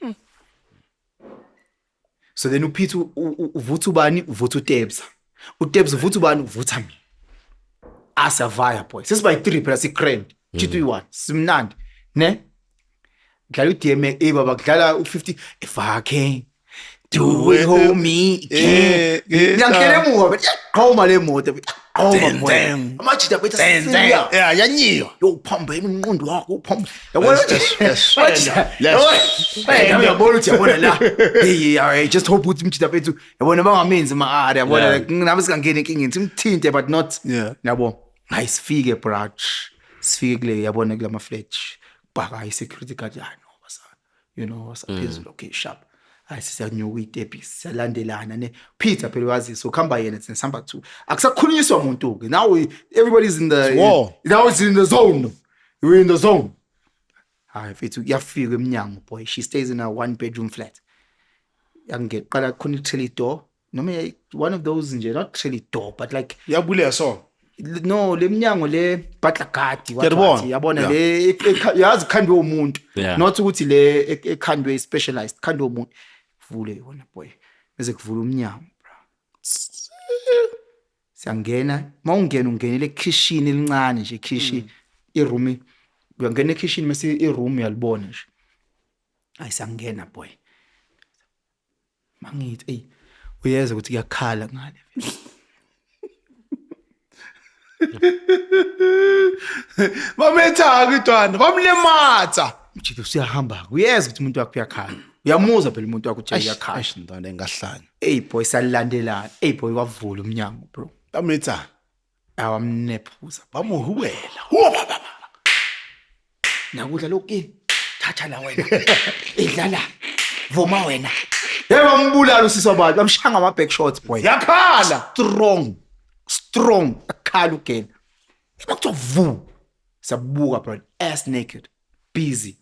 So then uPeter uvutha ubani uvutha uTebs. uTebs uvutha ubani uvutha mina. Asavaya boy. Sesiba yi3 phela sikrend. G21 simnandi. Ne? Dlala uDMA baba kudlala u50 if I can do it homie. Ngiyangena emuva but yaqhoma le moto. Qhoma amajita bethu siya.
Yeah, yanyiwa.
Yo phamba ingqondo wakho uphamba. Yabona yabona uthi yabona la. Hey, just hope ukuthi umjita bethu yabona bangamenzi ma-ara yabona nabe singangena enkingeni simthinte but not.
Yeah.
Yabo. Hayi sifike branch. Sifike kule yabona kula ma-flat. Baka security guard no wasa. You know wasa phezulu okay sharp. Hayi sisanyuka itepisi siyalandelana ne Peter phela wazi so khamba yena sihamba 2 akusakhulunyiswa umuntu ke now everybody's in the
war.
Now it's in the zone. We're in the zone. Hayi mfethu yafika eminyango boy, she stays in a 1-bedroom flat. Yangeqala khona i door noma one of those nje, not trelly door but like
Yabule so.
no le minyango le butler guard
Ngiyabona.
yabona le yazi khandwe umuntu,
Yeah.
not ukuthi le ekhandwe specialized khandwe umuntu vule yona boy bese kuvula umnyango bro. Siyangena mawungena ungenele kitchen elincane nje kitchen iroom uyangena ekitchen mase iroom yalibona nje ayisangena boy mangithi ey uyeza ukuthi kuyakhala ngale
Bametha kutwana, bamlematha.
mjito usiyahamba uyeza ukuthi umuntu wakho uyakhala uyamuzwa phela umuntu wakho uthi uyakhala.
Ash ntwana engahlanya.
Hey boy salilandelana. Hey boy wavula umnyango bro.
Bametha.
Awamnephuza.
Bamuhuwela.
Nakudla lokini. Thatha la wena. Idlala. Vuma wena. Bambulala usisi wabantu, bamshanga ama-back shots, boy.
Yakhala.
Strong. Akhala ugena. Bakuthiwa vu. Sabuka, bro. Ass naked. Busy.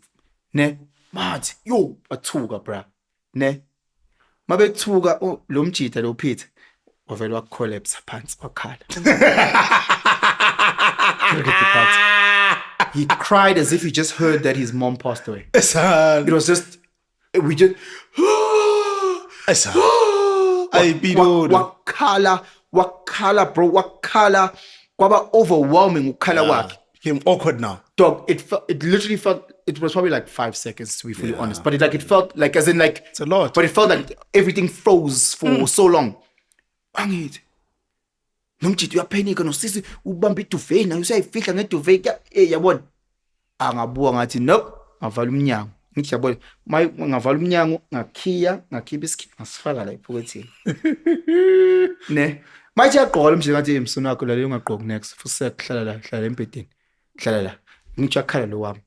Ne? Mathi, yo, bathuka, bro. Ne? Mabethuka, lo mjida lo Peter. Wavele wacollapse phansi wakhala. He cried as if he just heard that his mom passed away. It was just, we just, wakhala, bro, wakhala. Kwaba overwhelming ukhala wakhe.
Became awkward now.
Dog, it literally felt, it was probably like 5 seconds to be fully honest. But it felt like, as in like,
it's a lot.
But it felt like everything froze for so long. Angithi. Nomjidi uyaphanika nosisi ubamba iduve na usayifihla ngeduve yabona. Angabuka ngathi nope, ngavala umnyango. Ngithi yabona, ngavala umnyango, ngakhipha isikhipa ngasifaka la ephokethini. Ne? Manje yaqoqa lo mjidi ngathi msona wakho la ungaqoqi next. Futhi hlala embedeni. Hlala la. Ngithi yakhala lo wami.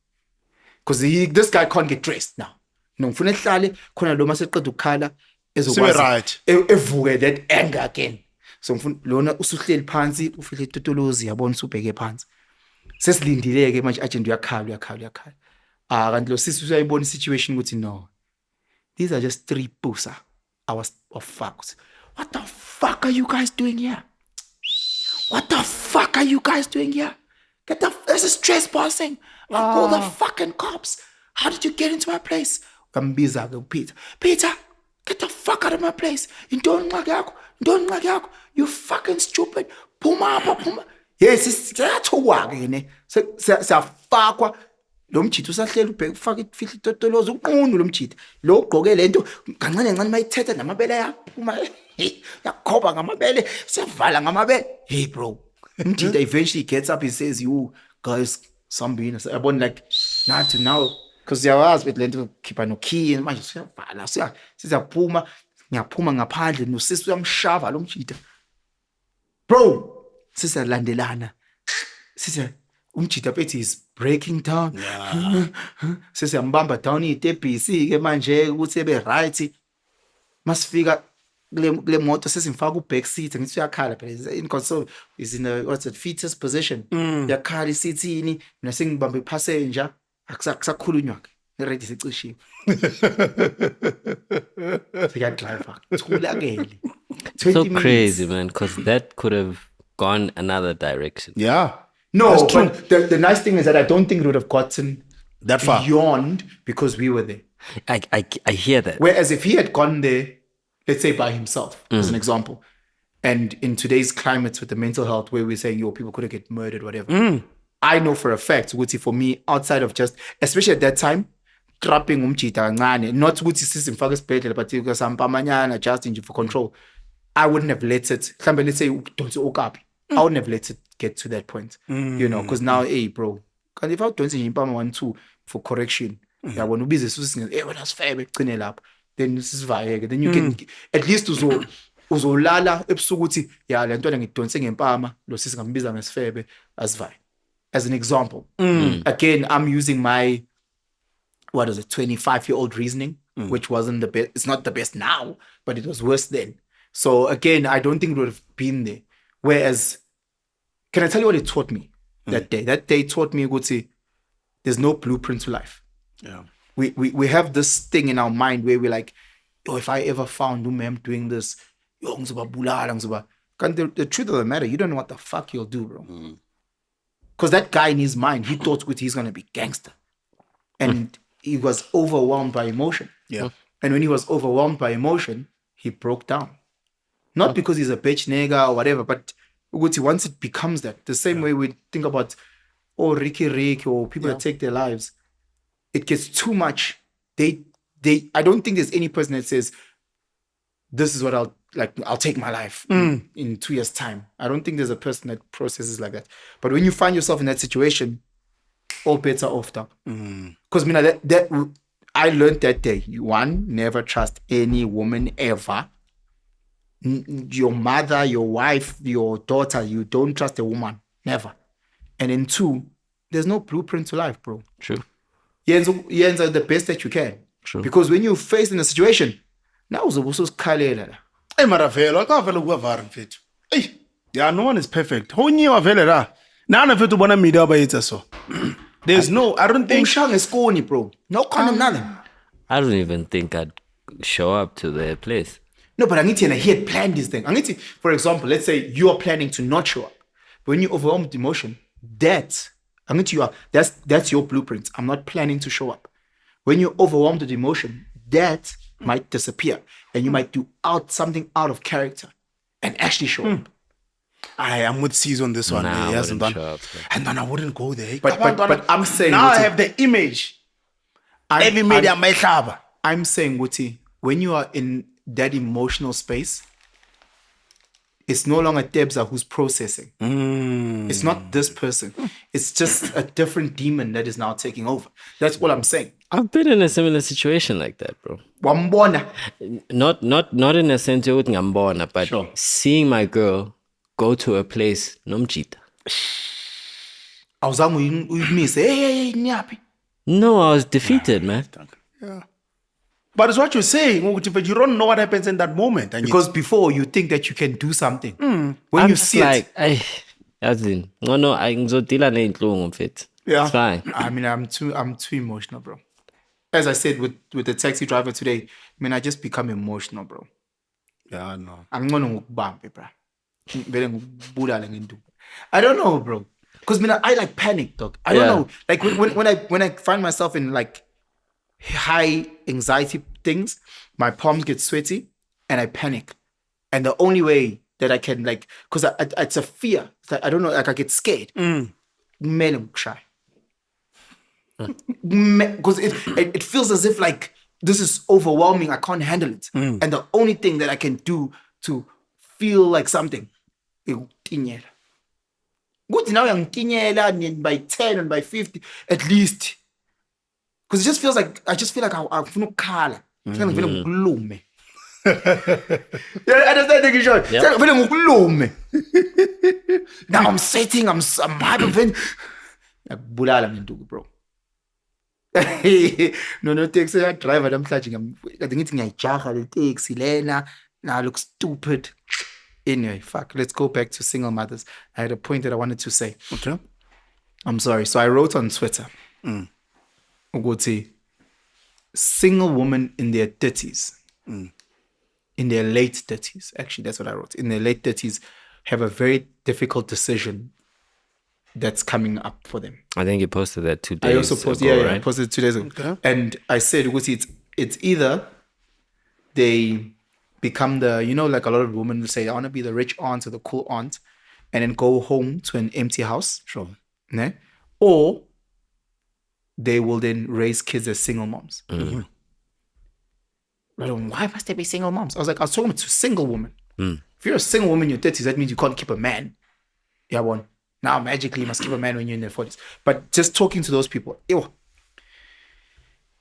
Because this guy can't get dressed now. No, ngifuna ehlale khona lo maseqeda ukukhala ezokwazi evuke that anger again. So ngifuna lona usuhleli phansi ufihle itotolozi yabona usubheke phansi. Sesilindileke manje agent uyakhala. Kanti lo sisi usayibona isituation ukuthi no. These are just 3 pusa hours of fucks. What the fuck are you guys doing here? What the fuck are you guys doing here? This is trespassing. I'll call the fucking cops. How did you get into my place? Kambiza ke Peter, get the fuck out of my place. Don't yakho. You fucking stupid. Phuma. Yes, siyathuka ke ne. Siyafakwa. Lo mjidi usahleli ubheka ufaka ifihla itotolozi uqunu lo mjidi. Lo ugqoke lento kancane mayithetha namabele yaphuma. Yakhoba ngamabele, siyavala ngamabele. Hey bro. Mjidi eventually gets up, he says, "You guys, sambina." So I want like now because siyawazi bethi lento khipha no key manje siyavala siyaphuma ngiyaphuma ngaphandle nosisi uyamshava lo mjida. Bro, sisalandelana. Umjida bethi is breaking down. Sesiyambamba down itebhisi ke manje ukuthi ebe right. Masifika kule moto sesimfaka uback seat ngithi uyakhala phela in console is in a fetus position. Yakhala isithini mina sengibambe passenger akusakhulunywa ke ready sicishiwe. Sika driver thulakele.
So crazy, man, because that could have gone another direction.
Yeah.
No, but the nice thing is that I don't think it would have gotten
that far
beyond because we were there.
I hear that.
Whereas if he had gone there, let's say by himself, as an example, and in today's climate with the mental health where we're saying, people could have get murdered, whatever. I know for a fact, Guti, for me, outside of just, especially at that time, trapping umchita ngane, not Guti system focus better, but sampamanyana just for control. I wouldn't have let it, let's say, I wouldn't have let it get to that point, because now, hey, bro, because if I don't say 1-2 for correction, when you business, when that's fair, then this is viable. Then you can at least uzolala ebusukuthi le nto ngidonse ngempama lo sisi ngambiza ngesifebe asivai. As an example, again, I'm using my 25-year-old reasoning, which wasn't the best. It's not the best now, but it was worse then. So again, I don't think it would have been there. Whereas, can I tell you what it taught me that day? That day taught me, Guti, there's no blueprint to life.
Yeah.
We have this thing in our mind where we're like, if I ever found Umem doing this, the truth of the matter, you don't know what the fuck you'll do, bro. Because that guy in his mind, he thought he's going to be gangster. And he was overwhelmed by emotion.
Yeah.
And when he was overwhelmed by emotion, he broke down. Not because he's a bitch nigga or whatever, but once it becomes that, the same way we think about, Ricky Rick or people that take their lives, it gets too much. I don't think there's any person that says, this is what I'll take my life in 2 years' time. I don't think there's a person that processes like that. But when you find yourself in that situation, all bets are off now. Because I learned that day. One, never trust any woman ever. Your mother, your wife, your daughter, you don't trust a woman. Never. And then 2, there's no blueprint to life, bro.
True.
You answer the best that you can.
True.
Because when you're faced in a situation, Now uzobususikhalela la.
Hey, Maravelo, I can't feel like fit. Hey, yeah, no one is perfect. Who knew a vela? None of it to wanna meet up by it so. There's no, I don't think.
Umshanga iskoni, bro. No condom, nothing.
I don't even think I'd show up to their place.
No, but he had planned this thing. For example, let's say you are planning to not show up. When you overwhelm with emotion, that's your blueprint. I'm not planning to show up. When you're overwhelmed with emotion, that might disappear. And you might do something out of character and actually show up.
I am with C's on this one.
Nah,
He
I
hasn't done.
wouldn't show up,
And then I wouldn't go there.
But I'm saying
now I
Wuti,
have the image. Every media might have.
I'm saying, Wuti, when you are in that emotional space, it's no longer Debza who's processing. It's not this person. It's just a different demon that is now taking over. That's all I'm saying.
I've been in a similar situation like that, bro.
Wambona.
Not in a sense of ngambona, but
Sure.
seeing my girl go to a place nomjita.
Awuzange uyimise. Hey, nyapi.
No, I was defeated, man.
Yeah. But it's what you're saying. But you don't know what happens in that moment. And
Because before you think that you can do something. When
I'm
you
just
see
like,
it.
as in, no, I ngizodila neyinhlungu mfethu.
Yeah.
It's fine.
I mean, I'm too emotional, bro. As I said with the taxi driver today, I just become emotional, bro.
yeah, no.
Angcono ngikubambe, bro. Vele ngikubulale ngenduku. I don't know, bro. Because I like panic, dog. I don't
Yeah.
know. Like when I find myself in like high anxiety things, my palms get sweaty and I panic. And the only way that I can because it's a fear. It's like, I don't know, like I get scared. Kumele ngikushaye. Because it feels as if like this is overwhelming. I can't handle it. And the only thing that I can do to feel like something is ukutinyela. Good now and by 10 and by 50 at least. Because it just feels like I feel no color. Yeah, understand the shot. Now I'm sitting, I'm hyperventilating. Bulala ngenduku, bro. No taxi driver namhlanje I think it's ngiyajaha le taxi lena. Now I look stupid. Anyway, let's go back to single mothers. I had a point that I wanted to say.
Okay.
I'm sorry. So I wrote on Twitter. Ukuthi, single women in their 30s, in their late 30s, actually that's what I wrote, in their late 30s have a very difficult decision that's coming up for them.
I think you posted that 2 days
I also posted,
ago,
I
right?
posted 2 days ago.
Okay.
And I said, it's either they become like a lot of women will say, I want to be the rich aunt or the cool aunt and then go home to an empty house.
Sure.
Ne? Or they will then raise kids as single moms. Why must they be single moms? I was talking to single women. If you're a single woman in your 30s, that means you can't keep a man. Yeah, one. Now magically you must keep a man when you're in your 40s. But just talking to those people, ew.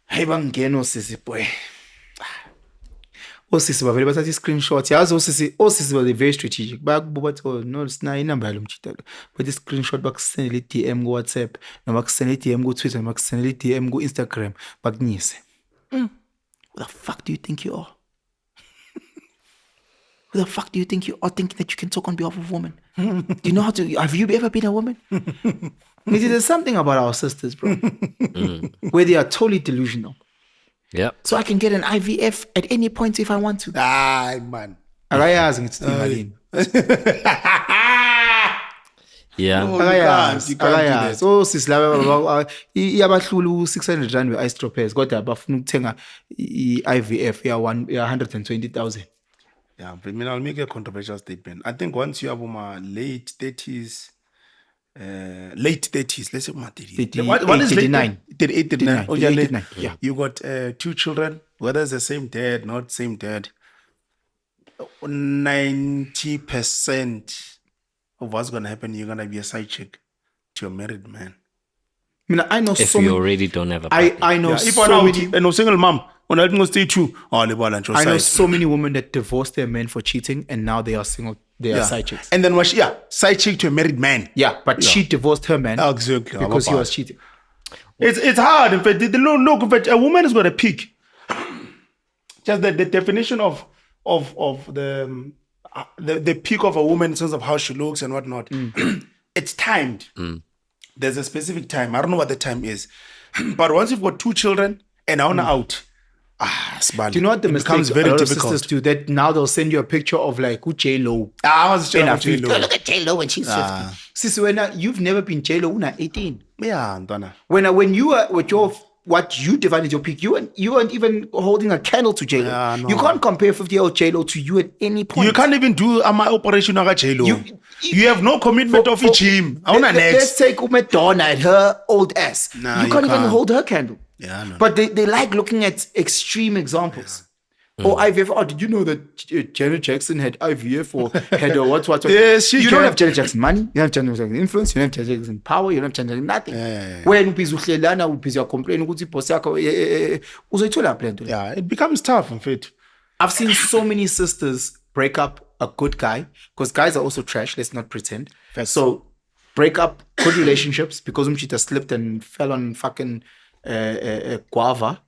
Hey, bangeno sisi boy. Osisi bavele bathatha i-screenshot. Yazi osisi were very strategic. Bayakubuka bathi, oh no, sinayo inamba yalo mjitelo. But i-screenshot bakusendele i-DM ku-WhatsApp, noma bakusendele i-DM ku-Twitter, noma bakusendele i-DM ku-Instagram, bakunyise. Who the fuck do you think you are? Who the fuck do you think you are thinking that you can talk on behalf of women? Do you know have you ever been a woman? There's something about our sisters, bro, where they are totally delusional.
Yeah.
So I can get an IVF at any point if I want to.
Ay, man.
Akayazi ngithi imalini.
Yeah.
You can't do that.
So sisilaba iyabahlula u600 rand we-ice droppers kodwa bafuna ukuthenga i-IVF ya 120,000.
Yeah, but I'll make a controversial statement. I think once you have late 30s, let's say 30s. What is
39?
38, 39. Oh, yeah,
39. Yeah.
You got 2 children, whether it's the same dad, not same dad. 90% of what's going to happen, you're going to be a side chick to a married man.
I know
If
so
you
many.
already don't have a partner.
I know
If
so many.
and no single mom, when I go stay true,
I know so many women that divorced their men for cheating and now they are single. They are side chicks.
And then side chick to a married man.
Yeah, but she divorced her man
Exactly.
because he was cheating.
It's hard. In fact, look, in fact, a woman has got to pick just the definition of the peak of a woman in terms of how she looks and whatnot. It's timed. There's a specific time. I don't know what the time is, but once you've got 2 children and now out,
do you know what the mistake
becomes very
a lot of
difficult.
sisters do? That now they'll send you a picture of like who J-Lo.
I was
And I
just
feel, look at J-Lo when she's 50. Sis, you've never been J-Lo when you're 18.
yeah, Ntwana.
When you were with your what you define as your peak, you weren't even holding a candle to J-Lo.
Yeah, no.
You can't compare 50-year-old J-Lo to you at any point.
You can't even do my operation of J-Lo. You have no commitment of each him. I want
Let's
next.
take Madonna and her old ass.
Nah,
you can't even
can't.
hold her candle.
Yeah, no.
But they like looking at extreme examples. Or IVF. Oh, did you know that Janet Jackson had IVF or had a what?
Yes, she
You
can.
don't have Janet Jackson money. You don't have Janet Jackson influence. You don't have Janet Jackson power. You don't have Janet Jackson nothing. When uphizwa uhlelana complaining ukuthi boss yakho uzoyithola le nto.
Yeah, it becomes tough, in fact.
I've seen so many sisters break up a good guy because guys are also trash. Let's not pretend. So break up good relationships because umchita slipped and fell on fucking guava,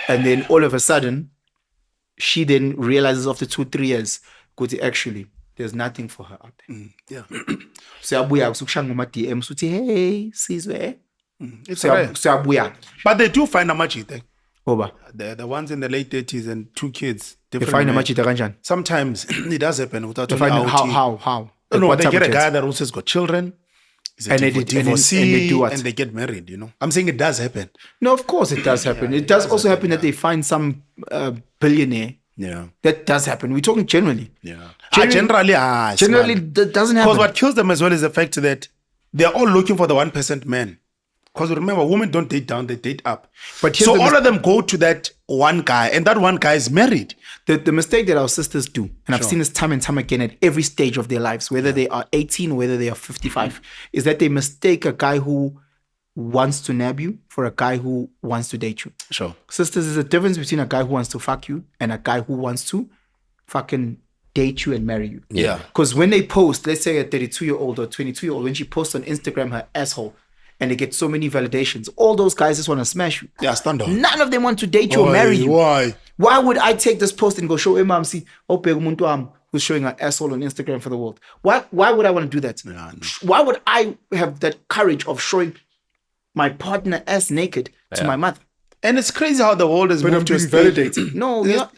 and then all of a sudden, she then realizes after 2-3 years, ukuthi actually there's nothing for her out there.
Yeah,
So abuya kusukushanga ngoma DMs uthi hey sizwe.
it's
So
rare.
abuya.
But they do find a match,
Oba.
the ones in the late 30s and 2 kids.
They
different
find a
men.
machita kanjani?
Sometimes it does happen without
They find how?
No,
What
they
type
get
of
a
chance?
guy that also has got children. He's a
And they did- and then-
divorcee,
and they do what?
and they get married. I'm saying it does happen.
No, of course it does happen. It does also happen that they find some billionaire.
Yeah,
That does happen. We're talking generally.
yeah.
Generally- Generally,
because
that doesn't happen.
what kills them as well is the fact that they're all looking for the 1% man. Because remember, women don't date down; they date up.
But here's
so
the
all of them go to that one guy, and that one guy is married.
The mistake that our sisters do, and I've seen this time and time again at every stage of their lives, whether they are 18 or whether they are 55, is that they mistake a guy who wants to nab you for a guy who wants to date you.
Sure.
Sisters, there's a difference between a guy who wants to fuck you and a guy who wants to fucking date you and marry you.
Yeah.
Because when they post, let's say a 32-year-old or 22-year-old, when she posts on Instagram her asshole and they get so many validations, all those guys just want to smash you.
Yeah, stand on.
None of them want to date you or marry you.
Why?
Why would I take this post and go show Imam see who's showing an asshole on Instagram for the world? Why would I want to do that?
Yeah, no.
Why would I have that courage of showing my partner ass naked to my mother?
And it's crazy how the world has moved to a stage.
No, you're not.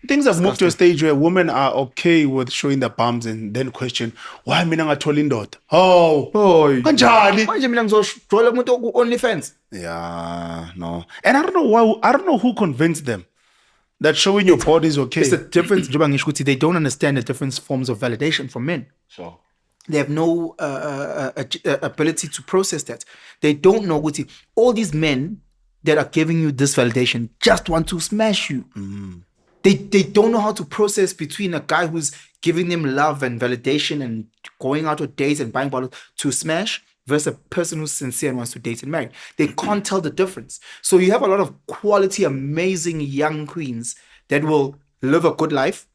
Things have moved to a stage where women are okay with showing their bums and then question, why mina ngathola indoda? Oh, kanjani?
Manje mina ngizojola umuntu ku OnlyFans.
Yeah, no. And I don't know why. I don't know who convinced them that showing your body is okay.
It's the difference. Njengoba ngisho ukuthi they don't understand the different forms of validation from men.
Sure.
They have no ability to process that. They don't know what all these men that are giving you this validation just want to smash you. They don't know how to process between a guy who's giving them love and validation and going out on dates and buying bottles to smash versus a person who's sincere and wants to date and marry. They can't tell the difference. So you have a lot of quality, amazing young queens that will live a good life,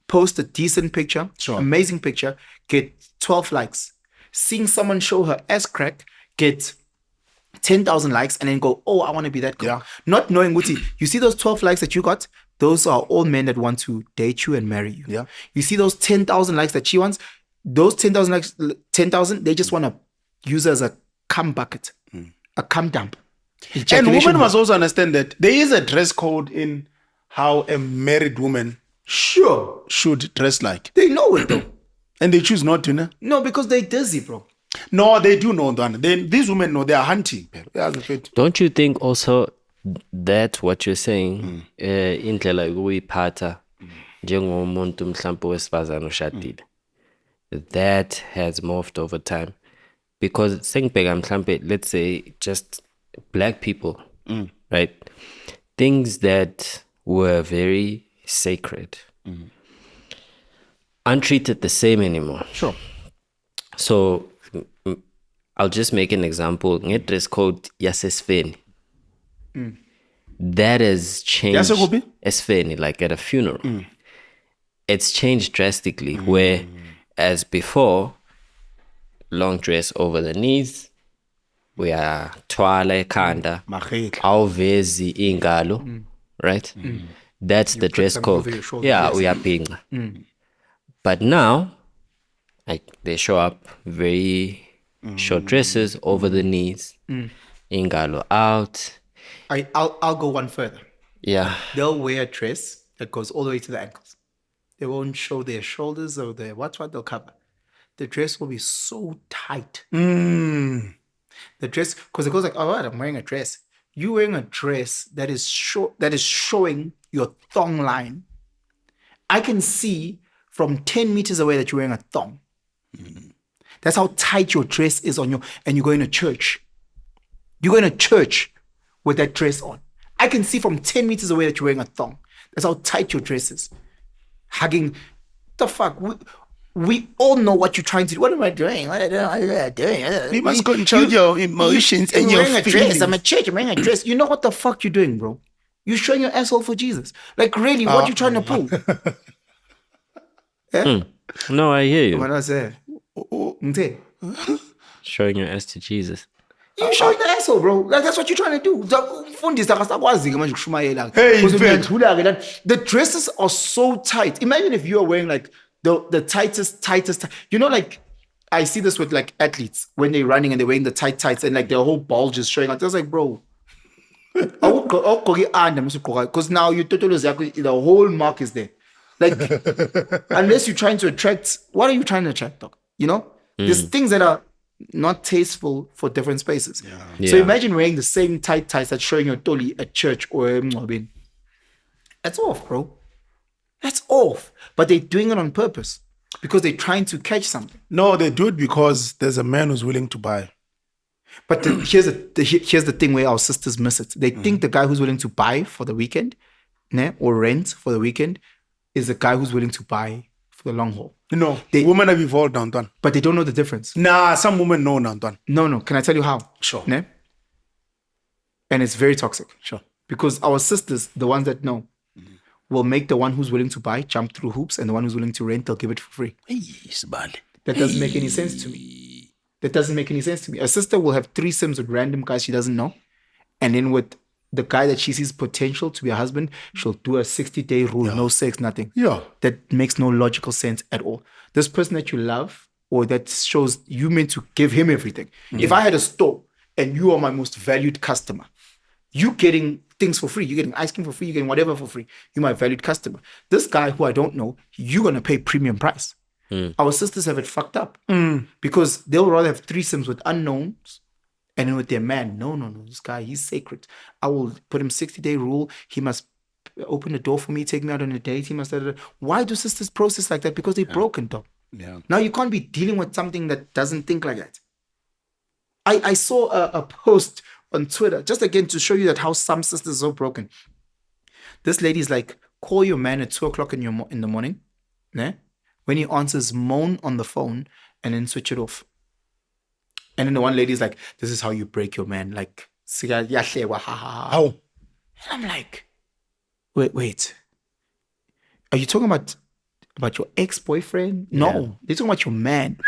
post a decent picture, amazing picture, get 12 likes. Seeing someone show her ass crack, get 10,000 likes and then go, oh, I want to be that girl.
Yeah.
Not knowing what you see those 12 likes that you got, those are all men that want to date you and marry you.
Yeah.
You see those 10,000 likes that she wants, those 10,000 likes, 10,000, they just want to use as a cum bucket, a cum dump.
And
Ejaculation
women must also understand that there is a dress code in how a married woman
Sure.
should dress like.
They know it though.
And they choose not to, no?
No, because they're dizzy, bro.
No, they do know that. These women know they are hunting.
Don't you think also that what you're saying indlela yokuyiphatha njengomuntu mhlawumbe wesifazane oshadile, that has morphed over time? Because sengibheka mhlawumbe, let's say just black people, right? Things that were very sacred aren't treated the same anymore.
Sure.
So I'll just make an example. Dress code yasesfeni. That has changed.
Yasekopi?
Esfeni, like at a funeral. It's changed drastically. Where, as before, long dress over the knees, we are twala kanda, awuvezi ingalo, right? that's the
put
dress
them
code.
over your shoulders,
Yeah,
yes.
we are paying. But now, like they show up very short dresses over the knees, ingalo out.
I'll go one further.
Yeah,
They'll wear a dress that goes all the way to the ankles. They won't show their shoulders or their what they'll cover. The dress will be so tight. The dress, because it goes like, all right, I'm wearing a dress. You're wearing a dress that is showing your thong line. I can see from 10 meters away that you're wearing a thong. That's how tight your dress is on you. And you're going to church. You're going to church with that dress on. I can see from 10 meters away that you're wearing a thong. That's how tight your dress is. Hugging. The fuck? We all know what you're trying to do. What am I doing? What am I doing?
You must control your emotions and your
wearing a
feelings.
dress. I'm a church. I'm wearing a dress. You know what the fuck you're doing, bro? You're showing your asshole for Jesus. Like, really, what you trying to pull?
no, I hear you.
What I say? Ngithe?
Showing your ass to Jesus.
You showing the asshole, bro. Like, that's what you're trying to do.
Hey,
The dresses are so tight. Imagine if you are wearing like the tightest. You know, like I see this with like athletes when they're running and they're wearing the tights and like their whole bulge is showing out. Just like, bro. Because now you totally the whole mark is there. Like, unless you're trying to attract, what are you trying to attract, dog? You know, there's things that are not tasteful for different spaces. So
Yeah.
imagine wearing the same tights that's showing your toli at church or Mngcwabeni. That's off, bro. That's off. But they're doing it on purpose because they're trying to catch something.
No, they do it because there's a man who's willing to buy.
But here's the thing where our sisters miss it. They think the guy who's willing to buy for the weekend, or rent for the weekend, is the guy who's willing to buy for the long haul.
No, women have evolved, Antoine.
But they don't know the difference.
Nah, some women know, Antoine.
No. Can I tell you how?
Sure.
Ne? And it's very toxic.
Sure.
Because our sisters, the ones that know, will make the one who's willing to buy jump through hoops, and the one who's willing to rent, they'll give it for free. That doesn't make any sense to me. A sister will have threesomes with random guys she doesn't know. And then with the guy that she sees potential to be a husband, she'll do a 60-day rule, no sex, nothing.
Yeah.
That makes no logical sense at all. This person that you love, or that shows you meant to give him everything. If I had a store and you are my most valued customer, you getting things for free, you're getting ice cream for free, you're getting whatever for free, you're my valued customer. This guy who I don't know, you're going to pay premium price. Our sisters have it fucked up because they'll rather have threesomes with unknowns and then with their man. No. This guy, he's sacred. I will put him 60-day rule. He must open the door for me, take me out on a date. He must. Why do sisters process like that? Because they're broken, dog.
Yeah.
Now you can't be dealing with something that doesn't think like that. I saw a post on Twitter, just again to show you that how some sisters are so broken. This lady's like, call your man at 2:00 in the morning. Ne? When he answers, moan on the phone and then switch it off. And then the one lady's like, this is how you break your man. Like,
How?
and I'm like, wait. Are you talking about your ex-boyfriend? No, they're talking about your man.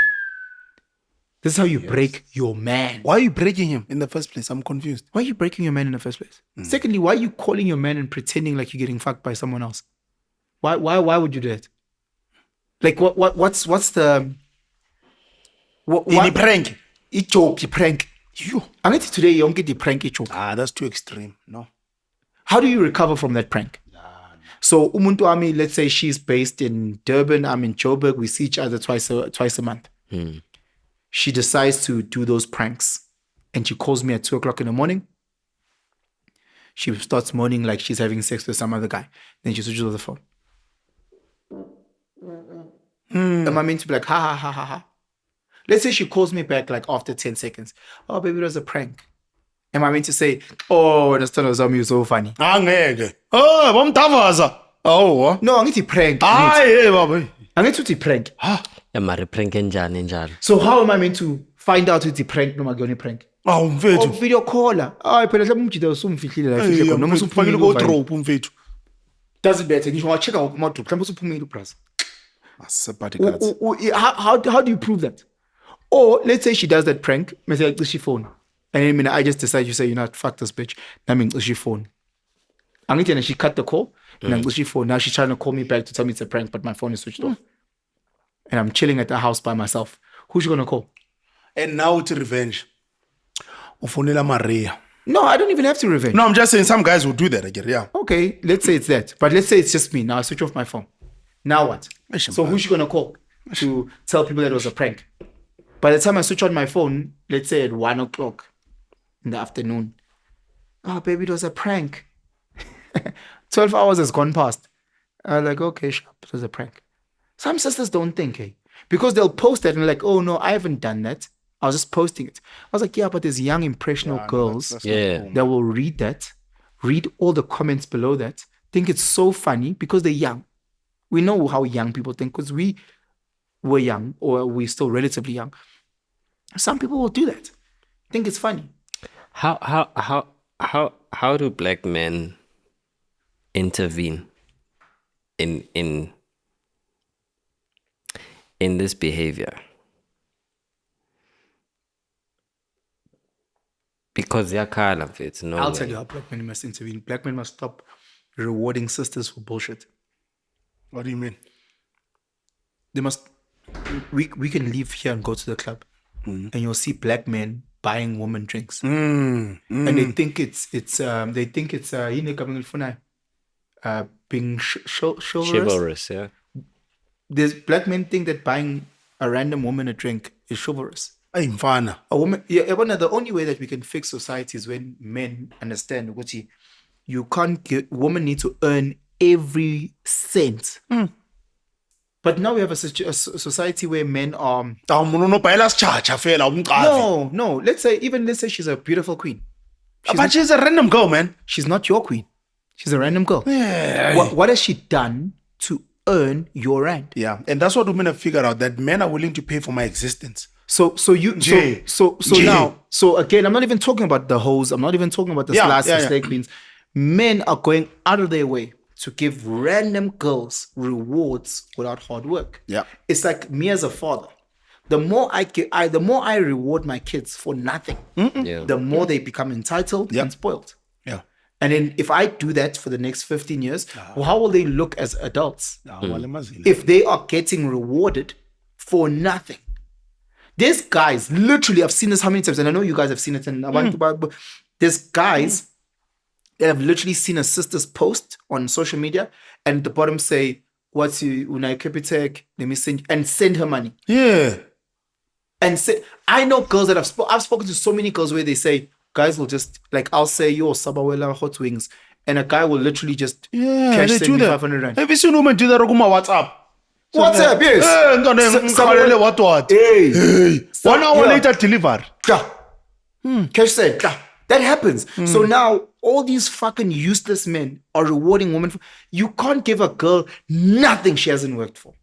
This is how you break your man.
Why are you breaking him in the first place? I'm confused.
Why are you breaking your man in the first place? Secondly, why are you calling your man and pretending like you're getting fucked by someone else? Why would you do that? Like what's the
In prank.
Ichoki prank. You. Angithi today you don't get the prank ichoki.
That's too extreme. No.
How do you recover from that prank? So umuntu wami, let's say she's based in Durban, I'm in Joburg, we see each other twice a month. She decides to do those pranks and she calls me at 2:00 in the morning. She starts moaning like she's having sex with some other guy. Then she switches off the phone. Am I meant to be like, ha? Let's say she calls me back like after 10 seconds. Oh, baby, it was a prank. Am I meant to say, oh, understand you're so funny?
Angeke. Oh, bamdavaza. Oh.
No, angithi prank.
Hayi baba.
Angithi prank.
Mari prank enjani njalo.
So how am I meant to find out it's a prank noma kuyona prank?
Awu mfethu.
Video caller. Hayi phela mhlawumbe umjida usumfihlile la ifihle khona noma
usuphumile
usuphumile
ko drop mfethu.
Doesn't matter. Ngisho wachecka ngokumadrop mhlawumbe usuphumile ubras.
Asiphathe kathi.
How do you prove that? Or let's say she does that prank, mase acisha phone. And then I just decide you say, you know, fuck this bitch. Nami ngisha phone. Angithi she cut the call And I'm literally for now she's trying to call me back to tell me it's a prank, but my phone is switched off. And I'm chilling at the house by myself. Who's you gonna call?
And now it's revenge. Ufonela Maria.
No, I don't even have to revenge.
No, I'm just saying some guys will do that again. Yeah.
Okay, let's say it's that. But let's say it's just me. Now I switch off my phone. Now what? So who's she gonna call to tell people that it was a prank? By the time I switch on my phone, let's say at 1 o'clock in the afternoon, oh baby, it was a prank. 12 hours has gone past. I'm like, okay, sharp, it was a prank. Some sisters don't think, because they'll post that and like, oh no, I haven't done that. I was just posting it. I was like, yeah, but there's young impressionable girls that will read that, read all the comments below that, think it's so funny because they're young. We know how young people think because we were young or we're still relatively young. Some people will do that. Think it's funny.
How do black men intervene in this behavior? Because they're kind of it's no.
I'll tell you how black men must intervene. Black men must stop rewarding sisters for bullshit.
What do you mean?
They must. We can leave here and go to the club, and you'll see black men buying women drinks, and they think it's being chivalrous.
Yeah.
There's black men think that buying a random woman a drink is chivalrous.
Hey, mfana.
A woman, the only way that we can fix society is when men understand what you can't get. Women need to earn every cent. But now we have a society where men are. No. Let's say she's a beautiful queen.
But she's a random girl, man.
She's not your queen. She's a random girl.
Yeah.
What has she done to earn your rand?
Yeah, and that's what women have figured out, that men are willing to pay for my existence.
So again, I'm not even talking about the hoes. I'm not even talking about the slay queens. Men are going out of their way to give random girls rewards without hard work.
Yeah,
it's like me as a father. The more the more I reward my kids for nothing, the more they become entitled and spoiled.
Yeah.
And then if I do that for the next 15 years, how will they look as adults? If they are getting rewarded for nothing. There's guys, literally, I've seen this how many times, and I know you guys have seen it, and there's guys that have literally seen a sister's post on social media, and at the bottom say, what's you, Unai Capitek, let me send her money.
Yeah.
And I know girls that I've spoken to so many girls where they say, guys will just, like, I'll say, yo, Sabawela Hot Wings, and a guy will literally just cash send me 500 rand.
Have you seen women do that on WhatsApp?
WhatsApp, yes.
What? Hey. 1 hour later, deliver.
Cash send. That happens. So now, all these fucking useless men are rewarding women. You can't give a girl nothing she hasn't worked for.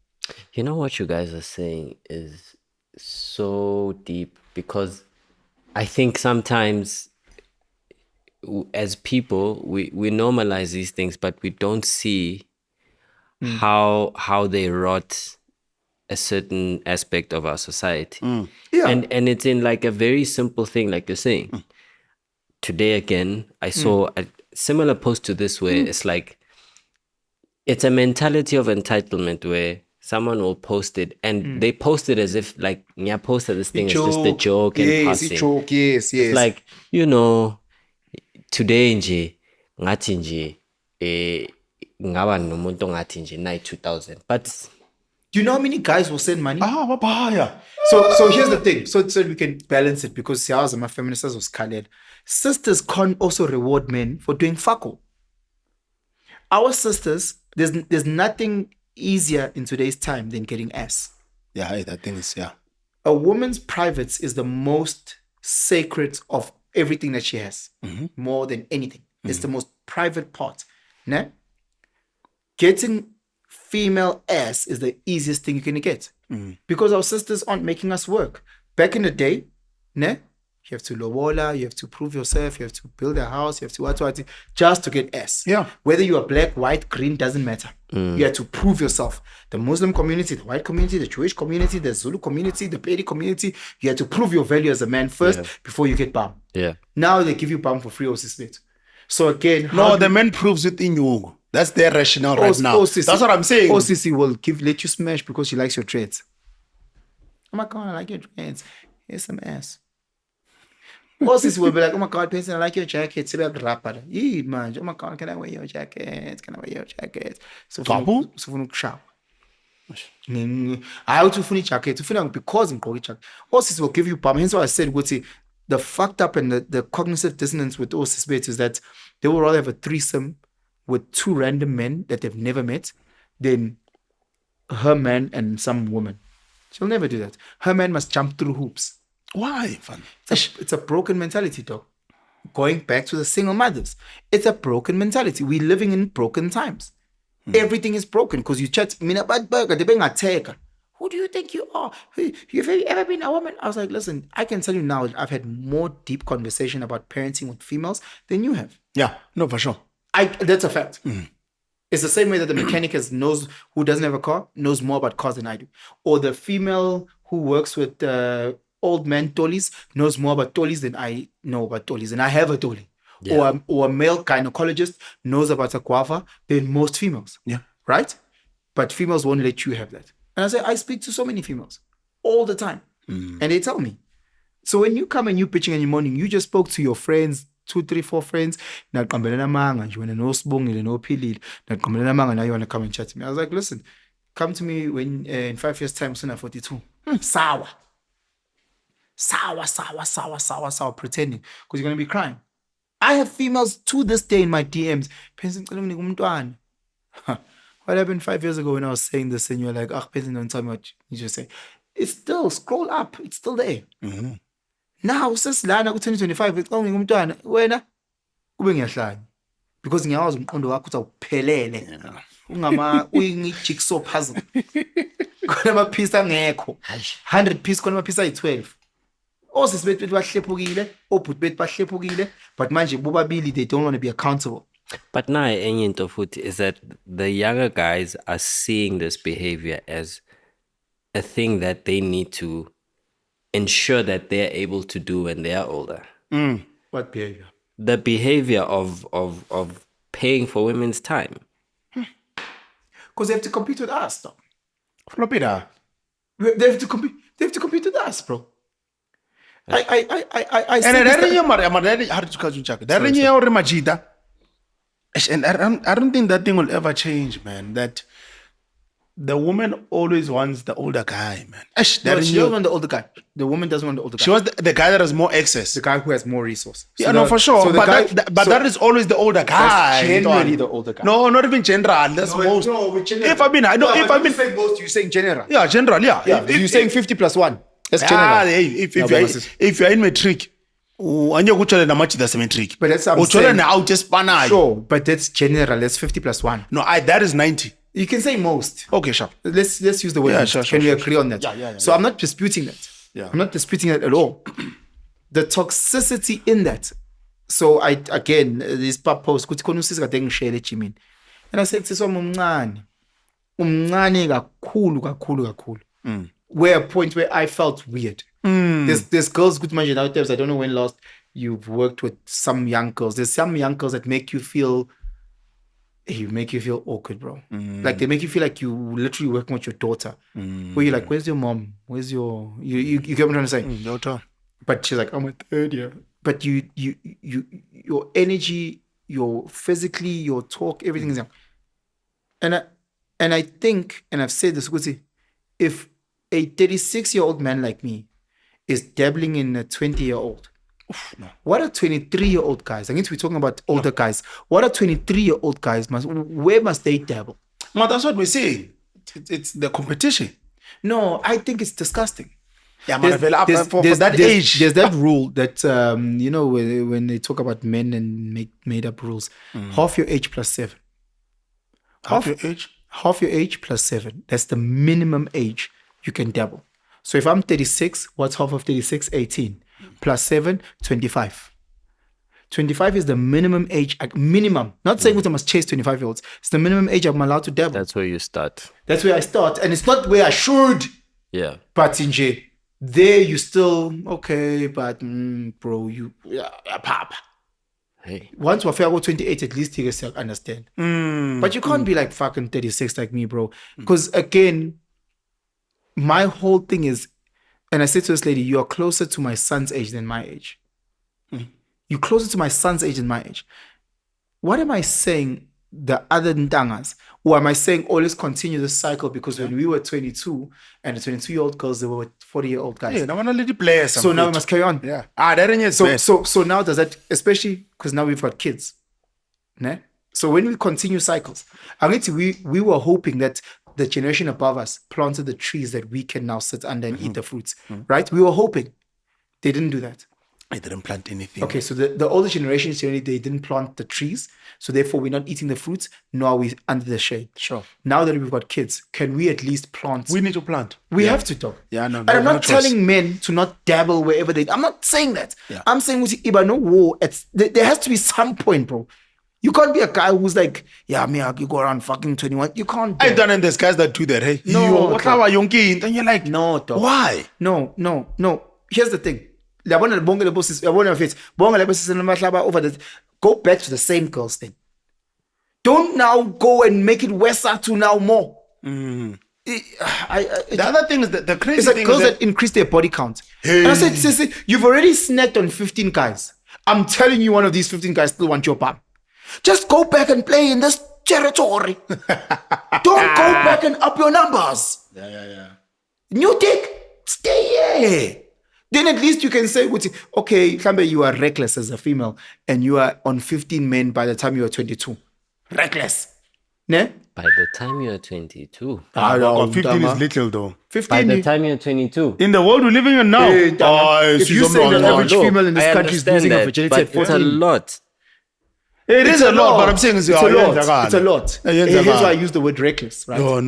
You know what you guys are saying is so deep, because I think sometimes as people, we normalize these things, but we don't see how they rot a certain aspect of our society.
Yeah.
And it's in like a very simple thing, like you're saying. Today again, I saw a similar post to this where it's like, it's a mentality of entitlement where someone will post it and they post it as if like, Nya posted this thing, it's just a joke and passing.
Yes.
It's like, today nje, ngathi nje, ngaba nomuntu ngathi nje, 2,000. But
do you know how many guys will send money?
Papaya.
So here's the thing. So we can balance it, because siyazi my feminists was khaled. Sisters can't also reward men for doing fuck all. Our sisters, there's nothing easier in today's time than getting ass.
Yeah, that thing is, yeah.
A woman's privates is the most sacred of everything that she has, more than anything. It's the most private part. Né? Getting female ass is the easiest thing you can get, because our sisters aren't making us work. Back in the day, né? You have to lobola, you have to prove yourself, you have to build a house, you have to what, just to get ass.
Yeah.
Whether you are black, white, green, doesn't matter. You have to prove yourself. The Muslim community, the white community, the Jewish community, the Zulu community, the Pedi community, you have to prove your value as a man first before you get bam.
yeah.
Now they give you bam for free or sis. So again,
No, the man proves it in you. That's their rationale right now. That's what I'm saying.
OCC will let you smash because she likes your traits. Oh my God, I like your traits. Here's some ass. OCC will be like, oh my God, Penson, I like your jacket. So like rapper. Yeah, man. Oh my God, can I wear your jacket? Can I wear your jacket? So for shower. I want to finish jacket. To finish because in jacket. OCC will give you palm. Hence why I said, the fucked up and the cognitive dissonance with OCC is that they will rather have a threesome with two random men that they've never met than her man and some woman. She'll never do that. Her man must jump through hoops.
Why, fam?
It's a broken mentality, dog. Going back to the single mothers. It's a broken mentality. We're living in broken times. Everything is broken because you chat, mina bad burger, they bring a taker. Who do you think you are? Have you ever been a woman? I was like, listen, I can tell you now, I've had more deep conversation about parenting with females than you have.
Yeah, no, for sure.
That's a fact. It's the same way that the mechanic who doesn't have a car knows more about cars than I do. Or the female who works with old man tollies knows more about tollies than I know about tollies. And I have a tolly. Yeah. Or a male gynecologist knows about a guava than most females.
Yeah.
Right? But females won't let you have that. And I say, I speak to so many females all the time. And they tell me. So when you come and you pitching in the morning, you just spoke to your friends, 2, 3, 4 friends. Now you want to come and chat to me. I was like, listen, come to me when in 5 years' time, soon at 42. Sour, pretending. Because you're going to be crying. I have females to this day in my DMs. What happened 5 years ago when I was saying this and you're like, Penson, don't tell me what you just say. It's still, scroll up. It's still there. Mm-hmm. Now, since 2025, it's only wena ube ngiyahlanya because ngiyawazi umqondo wakho uzawuphelele uyingi-jigsaw puzzle khona amaphisi angekho 100 piece khona amaphisi ayi-12 osisi bethu bahlephukile obhuti bethu bahlephukile but manje bobabili they don't want to be accountable.
But now enye into futhi is that the younger guys are seeing this behavior as a thing that they need to ensure that they're able to do when they are older.
What behavior?
The behavior of paying for women's time.
Because they have to compete with us, though.
Flopida.
They have to compete. They have to compete with us, bro. I
and I don't think that thing will ever change, man. That the woman always wants the older guy, man.
She doesn't want the older guy. The woman doesn't want the older guy.
She wants the guy that has more access.
The guy who has more resources.
So yeah, no, for sure. So that is always the older guy.
Generally the older guy.
No, not even general. That's most. No,
if you say most, you're saying general.
Yeah, general, yeah.
You're saying 50 plus 1. That's general.
If you're in matric, and you're going to much that's matric.
But that's what I'm saying. Sure, but that's general. That's 50 plus 1.
No, that is 90.
You can say most.
Okay, sure.
Let's use the word. Yeah, sure, Can we agree on that?
Yeah.
So I'm not disputing that.
Yeah.
I'm not disputing that at all. The toxicity in that. So this purpose kuthi khona usisi kade ngishele ejimini. And I said siswa umncane kakhulu. Where a point where I felt weird. There's girls good manje out there. I don't know when last you've worked with some young girls. There's some young girls that make you feel awkward, bro. Like they make you feel like you literally working with your daughter. Where you're like, where's your mom? Where's your you get what I'm trying to say?
Daughter.
But she's like, I'm a third year. But you your energy, your physically, your talk, everything is young. And I think, and I've said this, if a 36-year-old man like me is dabbling in a 20-year-old,
no.
What are 23-year-old guys? I need to be talking about older guys. What are 23-year-old guys? Where must they dabble?
No, that's what we're saying. It's the competition.
No, I think it's disgusting.
Yeah, there's that age.
There's that rule that, when they talk about men and made up rules, half your age plus 7.
Half your age?
Half your age plus 7. That's the minimum age you can dabble. So if I'm 36, what's half of 36? 18. Plus 7, 25. 25 is the minimum age. Minimum. Not saying I must chase 25-year-olds. It's the minimum age I'm allowed to dabble.
That's where you start.
That's where I start. And it's not where I should.
Yeah.
But in J, there you still, okay, but bro, pop.
Hey.
Once we're 28, at least you can understand. But you can't be like fucking 36 like me, bro. Because again, my whole thing is, and I said to this lady, you are closer to my son's age than my age. You're closer to my son's age than my age. What am I saying? The other ntangas, or am I saying always continue the cycle? Because when we were 22 and the 22-year-old girls, they were 40-year-old guys.
Yeah, now we're not letting players.
So now we must carry on.
Yeah. That ain't
So now does that, especially because now we've got kids. Ne? So when we continue cycles, we were hoping that the generation above us planted the trees that we can now sit under and eat the fruits. Right? We were hoping. They didn't do that.
I didn't plant anything.
Okay, so the older generations generally they didn't plant the trees, so therefore we're not eating the fruits, nor are we under the shade.
Sure.
Now that we've got kids, can we at least plant?
We need to plant.
We have to, dog.
Yeah, no.
And I'm not telling men to not dabble wherever they. I'm not saying that.
Yeah.
I'm saying with Iba no war. There has to be some point, bro. You can't be a guy who's like, yeah, me, you go around fucking 21. You can't.
I done, and there's guys that do that. Hey,
No,
what are you young? And you're like,
No, dog.
why?
No. Here's the thing. Go back to the same girls then. Don't now go and make it worse to now more.
The other thing is that the crazy
It's like
thing
girls
is
that increase their body count.
Hey.
And I said, Sissy, you've already snacked on 15 guys. I'm telling you, one of these 15 guys still want your bum. Just go back and play in this territory. Don't go back and up your numbers.
Yeah.
New dick, stay here. Then at least you can say, okay, Klambe, you are reckless as a female and you are on 15 men by the time you are 22. Reckless. Ne?
By the time you're 22.
15 is little though.
15.
By the time you're 22.
In the world we're living in now.
If you say the average female in this
I
country is
understand
losing her
that,
virginity
but
at 14.
it's a lot.
It is a lot, but I'm saying it's
a lot. It's a lot. Here's why I use the word reckless, right?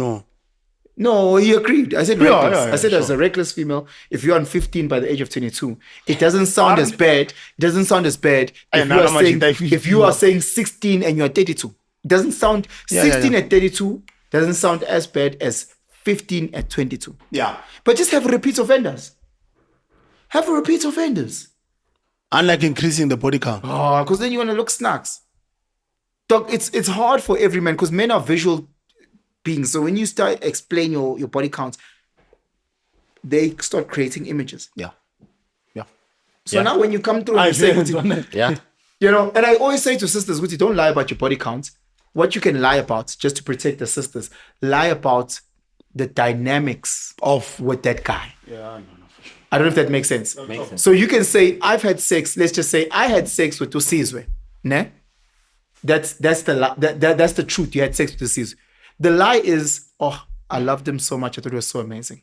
No, he agreed. I said reckless. I said as a reckless female, if you're on 15 by the age of 22, it doesn't sound as bad. It doesn't sound as bad if you are saying 16 and you're 32. It doesn't sound 16 at 32 doesn't sound as bad as 15 at 22.
Yeah.
But just have repeat offenders.
Unlike increasing the body count.
Oh, because then you're gonna look snacks. Dog, it's hard for every man because men are visual beings. So when you start explaining your body count, they start creating images.
Yeah.
So now when you come through and say,
Yeah.
you know, and I always say to sisters, Guti, don't lie about your body count. What you can lie about, just to protect the sisters, lie about the dynamics of with that guy.
Yeah, no, for sure.
I don't know if that makes sense.
Makes sense.
So you can say, I've had sex. Let's just say I had sex with Tusizwe. Ne? That's the truth. You had sex with Tusizwe. The lie is, oh, I loved him so much. I thought he was so amazing.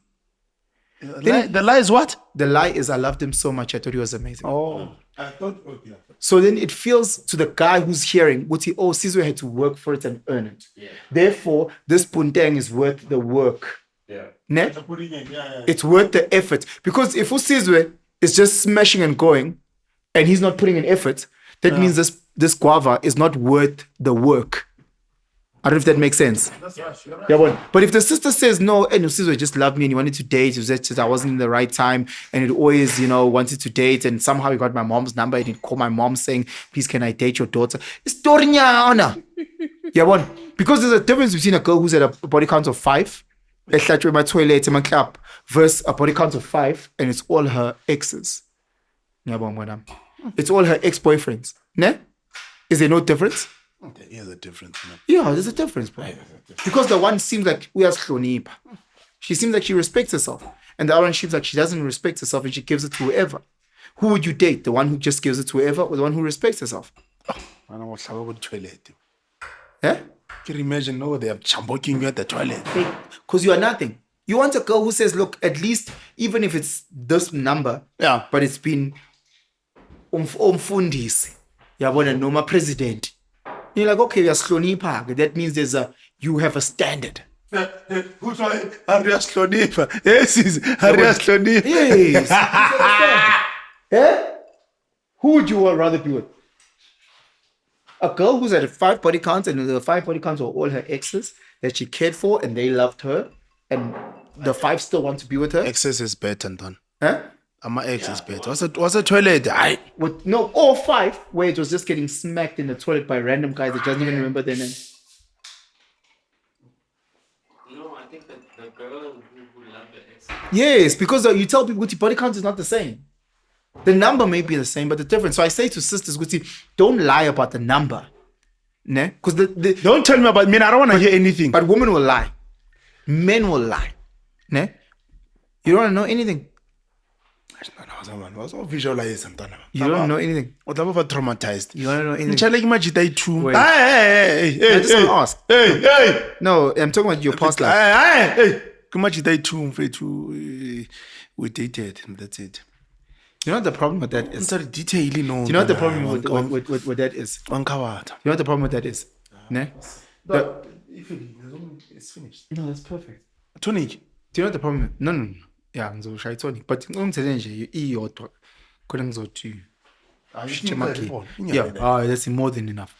The lie is what?
The lie is, I loved him so much. I thought he was amazing.
Oh, I thought, okay.
So then it feels to the guy who's hearing, Sizwe had to work for it and earn it.
Yeah.
Therefore, this puntang is worth the work.
Yeah.
Ne? It's worth the effort. Because if Sizwe is just smashing and going, and he's not putting in effort, that means this guava is not worth the work. I don't know if that makes sense.
That's right, you're right.
Yeah, but if the sister says no, and Sizwe just loved me and he wanted to date, it was just I wasn't in the right time, and it always, wanted to date, and somehow he got my mom's number and he'd call my mom saying, please, can I date your daughter? It's Doriana. Yeah, because there's a difference between a girl who's at a body count of 5, my toilet, my club, versus a body count of 5, and it's all her exes. Yeah, it's all her ex-boyfriends. Ne? Is there no difference?
There is a difference.
Yeah, there's a difference, bro. Because the one seems like we are Shlonipa. She seems like she respects herself. And the other one seems like she doesn't respect herself and she gives it to whoever. Who would you date? The one who just gives it to whoever or the one who respects herself?
I know what to toilet.
Yeah?
Can you imagine they are chamboking you at the toilet?
Because you are nothing. You want a girl who says, look, at least, even if it's this number, but it's been umfundisi. Yabona noma president. You're like, okay, you're Shlonipa. That means you have a standard.
Who's like Arias Slonipa? Yes, is Arias Slonipa.
Yes. Yeah? Who would you rather be with? A girl who's at 5 body counts and the 5 body counts are all her exes that she cared for and they loved her and the 5 still want to be with her?
Excess is better than.
Huh?
Ama-eggs is better. What's a toilet?
No, all 5 where it was just getting smacked in the toilet by random guys that doesn't even remember their name.
No, I think that the girl who loved the ex.
Yes, because you tell people Gucci body count is not the same. The number may be the same, but the difference. So I say to sisters, Gucci, don't lie about the number. Ne? Because
Don't tell me about men. I don't want to hear anything.
but women will lie. Men will lie. Ne? You don't want to know anything.
Visualize
You don't know anything.
What about traumatized?
You want to know anything.
Like imagine too.
Wait.
Hey,
I just want to ask.
Hey.
No, I'm talking about your past life.
Hey. Imagine too. We dated. And that's it.
You know what the problem with that is?
Sorry, detailing. No.
Do you know what the problem with that is?
You
know what the problem with that is? Ne?
It's finished.
No, that's perfect.
Tonic.
Do you know what the problem is? No. Yeah, ngizosha tonic. But ngomthethe nje iyodwa khona ngizothi yeah, that's more than enough.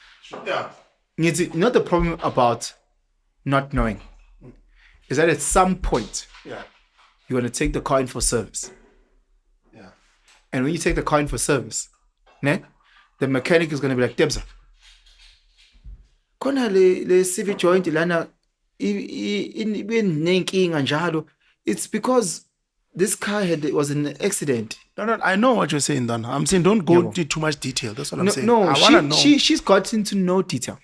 Yeah.
You know what the problem about not knowing is that at some point
Yeah.
you want to take the car in for service.
Yeah.
And when you take the car in for service, ne, the mechanic is going to be like, Debza, khona le CV joint lana inenkinga njalo. It's because this car was in an accident.
No, I know what you're saying, Don. I'm saying don't go into too much detail. That's what I'm saying.
No,
I want to know.
she's gotten to no detail.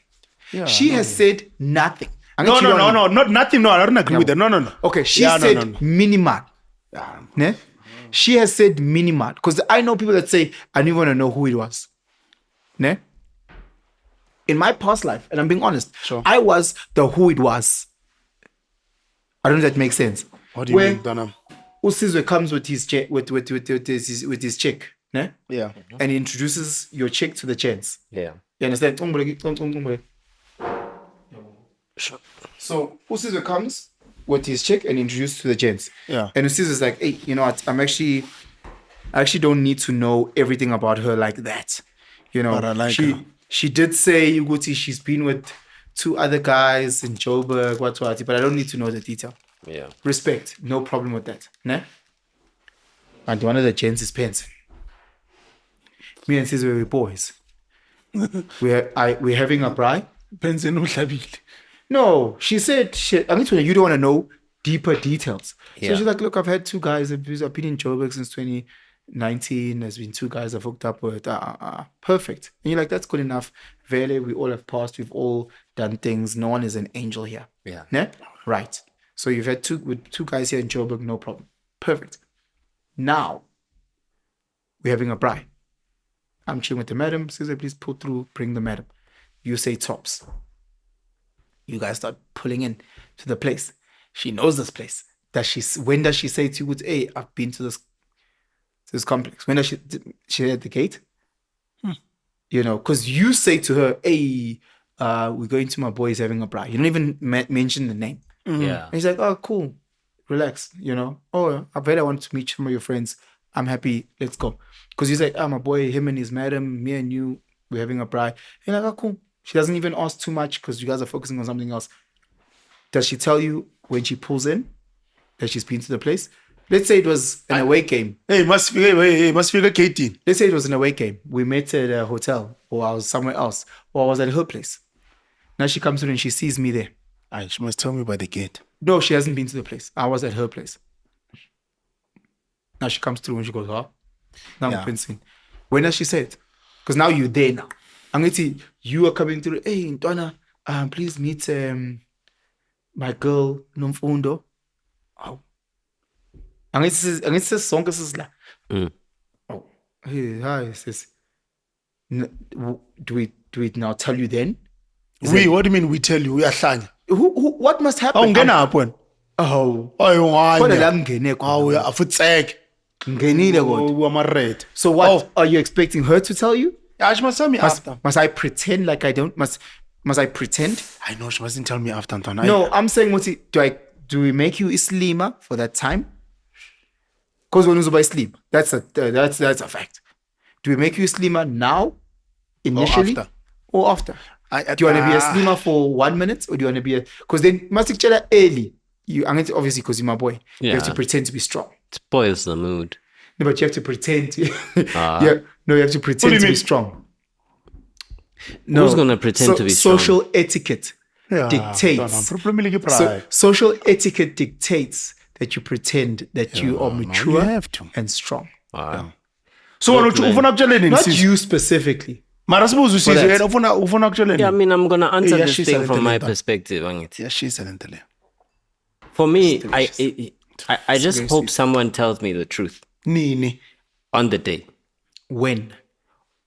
Yeah,
she has said nothing.
No, not nothing. No, I don't agree with that. No.
Okay, she said minimal.
Yeah.
Ne? She has said minimal. Because I know people that say, I don't want to know who it was. Ne? In my past life, and I'm being honest,
Sure.
I was the who it was. I don't know if that makes sense.
What do you mean, Donna?
Usizwe comes with his check, with his check, ne?
Yeah.
And he introduces your check to the chance.
Yeah.
You understand? So Usizwe comes with his check and introduced to the gents.
Yeah.
And Usizwe is like, hey, you know what? I actually don't need to know everything about her like that. You know,
But I like her.
She did say Uguti she's been with 2 other guys in Joburg, but I don't need to know the detail.
Yeah.
Respect, no problem with that. Ne? And one of the gents is Penson. Me and Sizwe were boys. We're having a braai.
Penson uhlabile.
No, she said, I need to know, you don't want to know deeper details.
Yeah.
So she's like, look, I've had 2 guys. I've been in Joburg since 2019. There's been 2 guys I've hooked up with. Perfect. And you're like, that's good enough. Vele, we all have passed. We've all done things. No one is an angel here.
Yeah.
Ne? Right. So you've had 2 guys here in Joburg, no problem. Perfect. Now, we're having a braai. I'm chilling with the madam. Says, please pull through, bring the madam. You say tops. You guys start pulling in to the place. She knows this place. When does she say to you, hey, I've been to this complex? When does she at the gate? You know, because you say to her, hey, we're going to my boys having a braai. You don't even mention the name.
Yeah.
And he's like, oh, cool. Relax, you know. Oh, I bet I want to meet some of your friends. I'm happy. Let's go. Because he's like, my boy, him and his madam, me and you, we're having a braai. And you're like, oh, cool. She doesn't even ask too much because you guys are focusing on something else. Does she tell you when she pulls in that she's been to the place? Let's say it was an away game.
Must figure Katie.
Let's say it was an away game. We met at a hotel or I was somewhere else or I was at her place. Now she comes in and she sees me there.
She must tell me by the gate.
No, she hasn't been to the place. I was at her place. Now she comes through and she goes, huh? Now I'm Penson. When does she say it? Because now you're there now. I'm going to see you are coming through. Hey, Ntwana, please meet my girl, Nomfundo. Oh. I'm going to say song is like, oh, hey, hi, sis. Do we now tell you then?
What do you mean we tell you? We are shang.
What must happen? Oh, so what are you expecting her to tell you?
She must tell me after.
Must I pretend like I don't? Must I pretend?
I know she mustn't tell me after.
No, I'm saying, do we make you Islima for that time? Because when you buy sleep, that's a fact. Do we make you Islima now, initially, or after? Do you want to be a Islima for 1 minute, or do you want to be a? Because then must early. I'm going to obviously because you're my boy. You have to pretend to be strong.
Spoils the mood.
No, but you have to pretend to. Yeah, no, you have to pretend
do you
to be
mean?
strong. No,
Who's gonna pretend to be strong?
social etiquette dictates.
So,
Social etiquette dictates that you pretend that you are mature
have to.
and strong.
So ufuna kutshela nini
Not
sis?
you specifically.
Mara sibuza usizwe
that.
yena ufuna kutshela
Yeah, I
nini?
mean, I'm gonna answer this
iyashisa
thing
le
from
nto
my
lento.
perspective. Angithi.
Iyashisa le nto le.
For me, I just hope someone tells me the truth
Nini?
on the day.
When?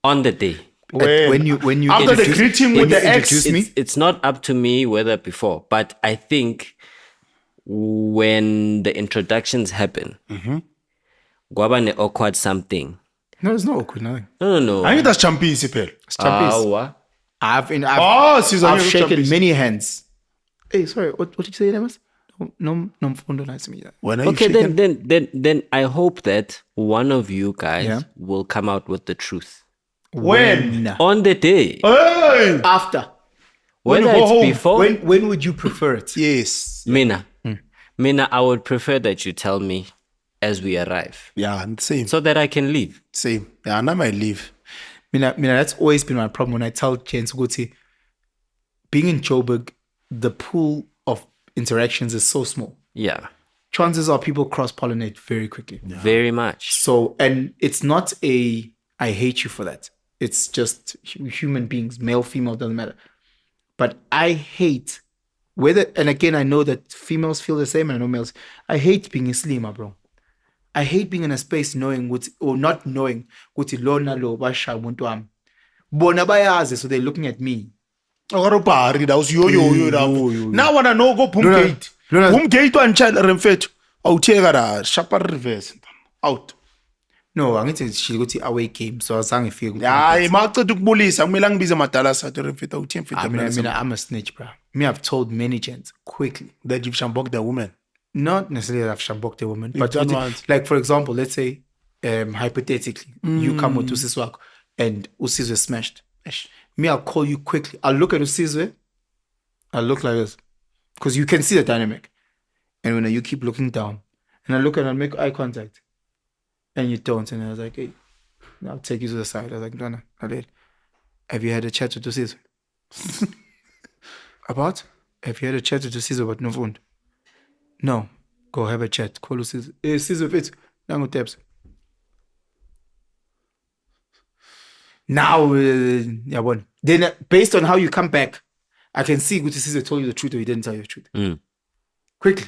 On the day.
When you
After the
introduce-
greeting
when
with
you
the ex.
introduce me,
It's not up to me whether before, but I think when the introductions happen, gwaba ne awkward something.
no, it's not awkward. Nothing.
No.
Angithi asichampisi phela.
It's champis.
Awa.
I've shaken many hands. Hey, sorry. What did you say, Nemas? No, nice to meet you.
When are you
Okay,
shaking?
then I hope that one of you guys
Yeah.
will come out with the truth
When?
on the day.
Hey!
After.
Whether
you go
it's
home,
before,
When would you prefer it?
Yes.
Mina, I would prefer that you tell me as we arrive,
Yeah, same.
so that I can leave.
Same. Yeah, and I might leave.
Mina, that's always been my problem when I tell Jens Guti, being in Joburg, the pool of interactions is so small.
Yeah,
Chances are people cross-pollinate very quickly.
very much.
So, and it's not I hate you for that. It's just human beings, male, female, doesn't matter. But I hate and again, I know that females feel the same and I know males. I hate being a slimmer, bro. I hate being in a space knowing or not knowing what lona lo basha umuntu wami. Bona bayazi, so they're looking at me.
Akarubhari that was yo. Now wanna know go boom
Lona-
gate.
Lona-
Boom gate wanchana remfethu. Awutheka la sharper reverse. Out.
No, angithi she ukuthi away game, so azange feel good.
Hayi maqeda ukubulisa kumele angibize madala sathi remfethu awuthi
I mean, I'm a snitch, bro. Me, I've told many gents quickly.
that you shambok the woman.
Not necessarily that I've shamboked a woman, but
done
with-
what?
like for example, let's say hypothetically, you come with Usiswako and Usizwe smashed. Me, I'll call you quickly. I'll look at Usizwe. I'll look like this because you can see the dynamic. And when you keep looking down, and I look and I make eye contact, and you don't, and I was like, hey, I'll take you to the side. I was like, no, I did. Have you had a chat with Usizwe? About? Have you had a chat with Usizwe about no phone? No. Go have a chat. Call Usizwe. Usizwe fit. Nango taps. Now, yabona. Then based on how you come back, I can see Guti Usizwe told you the truth or he didn't tell you the truth. Quickly.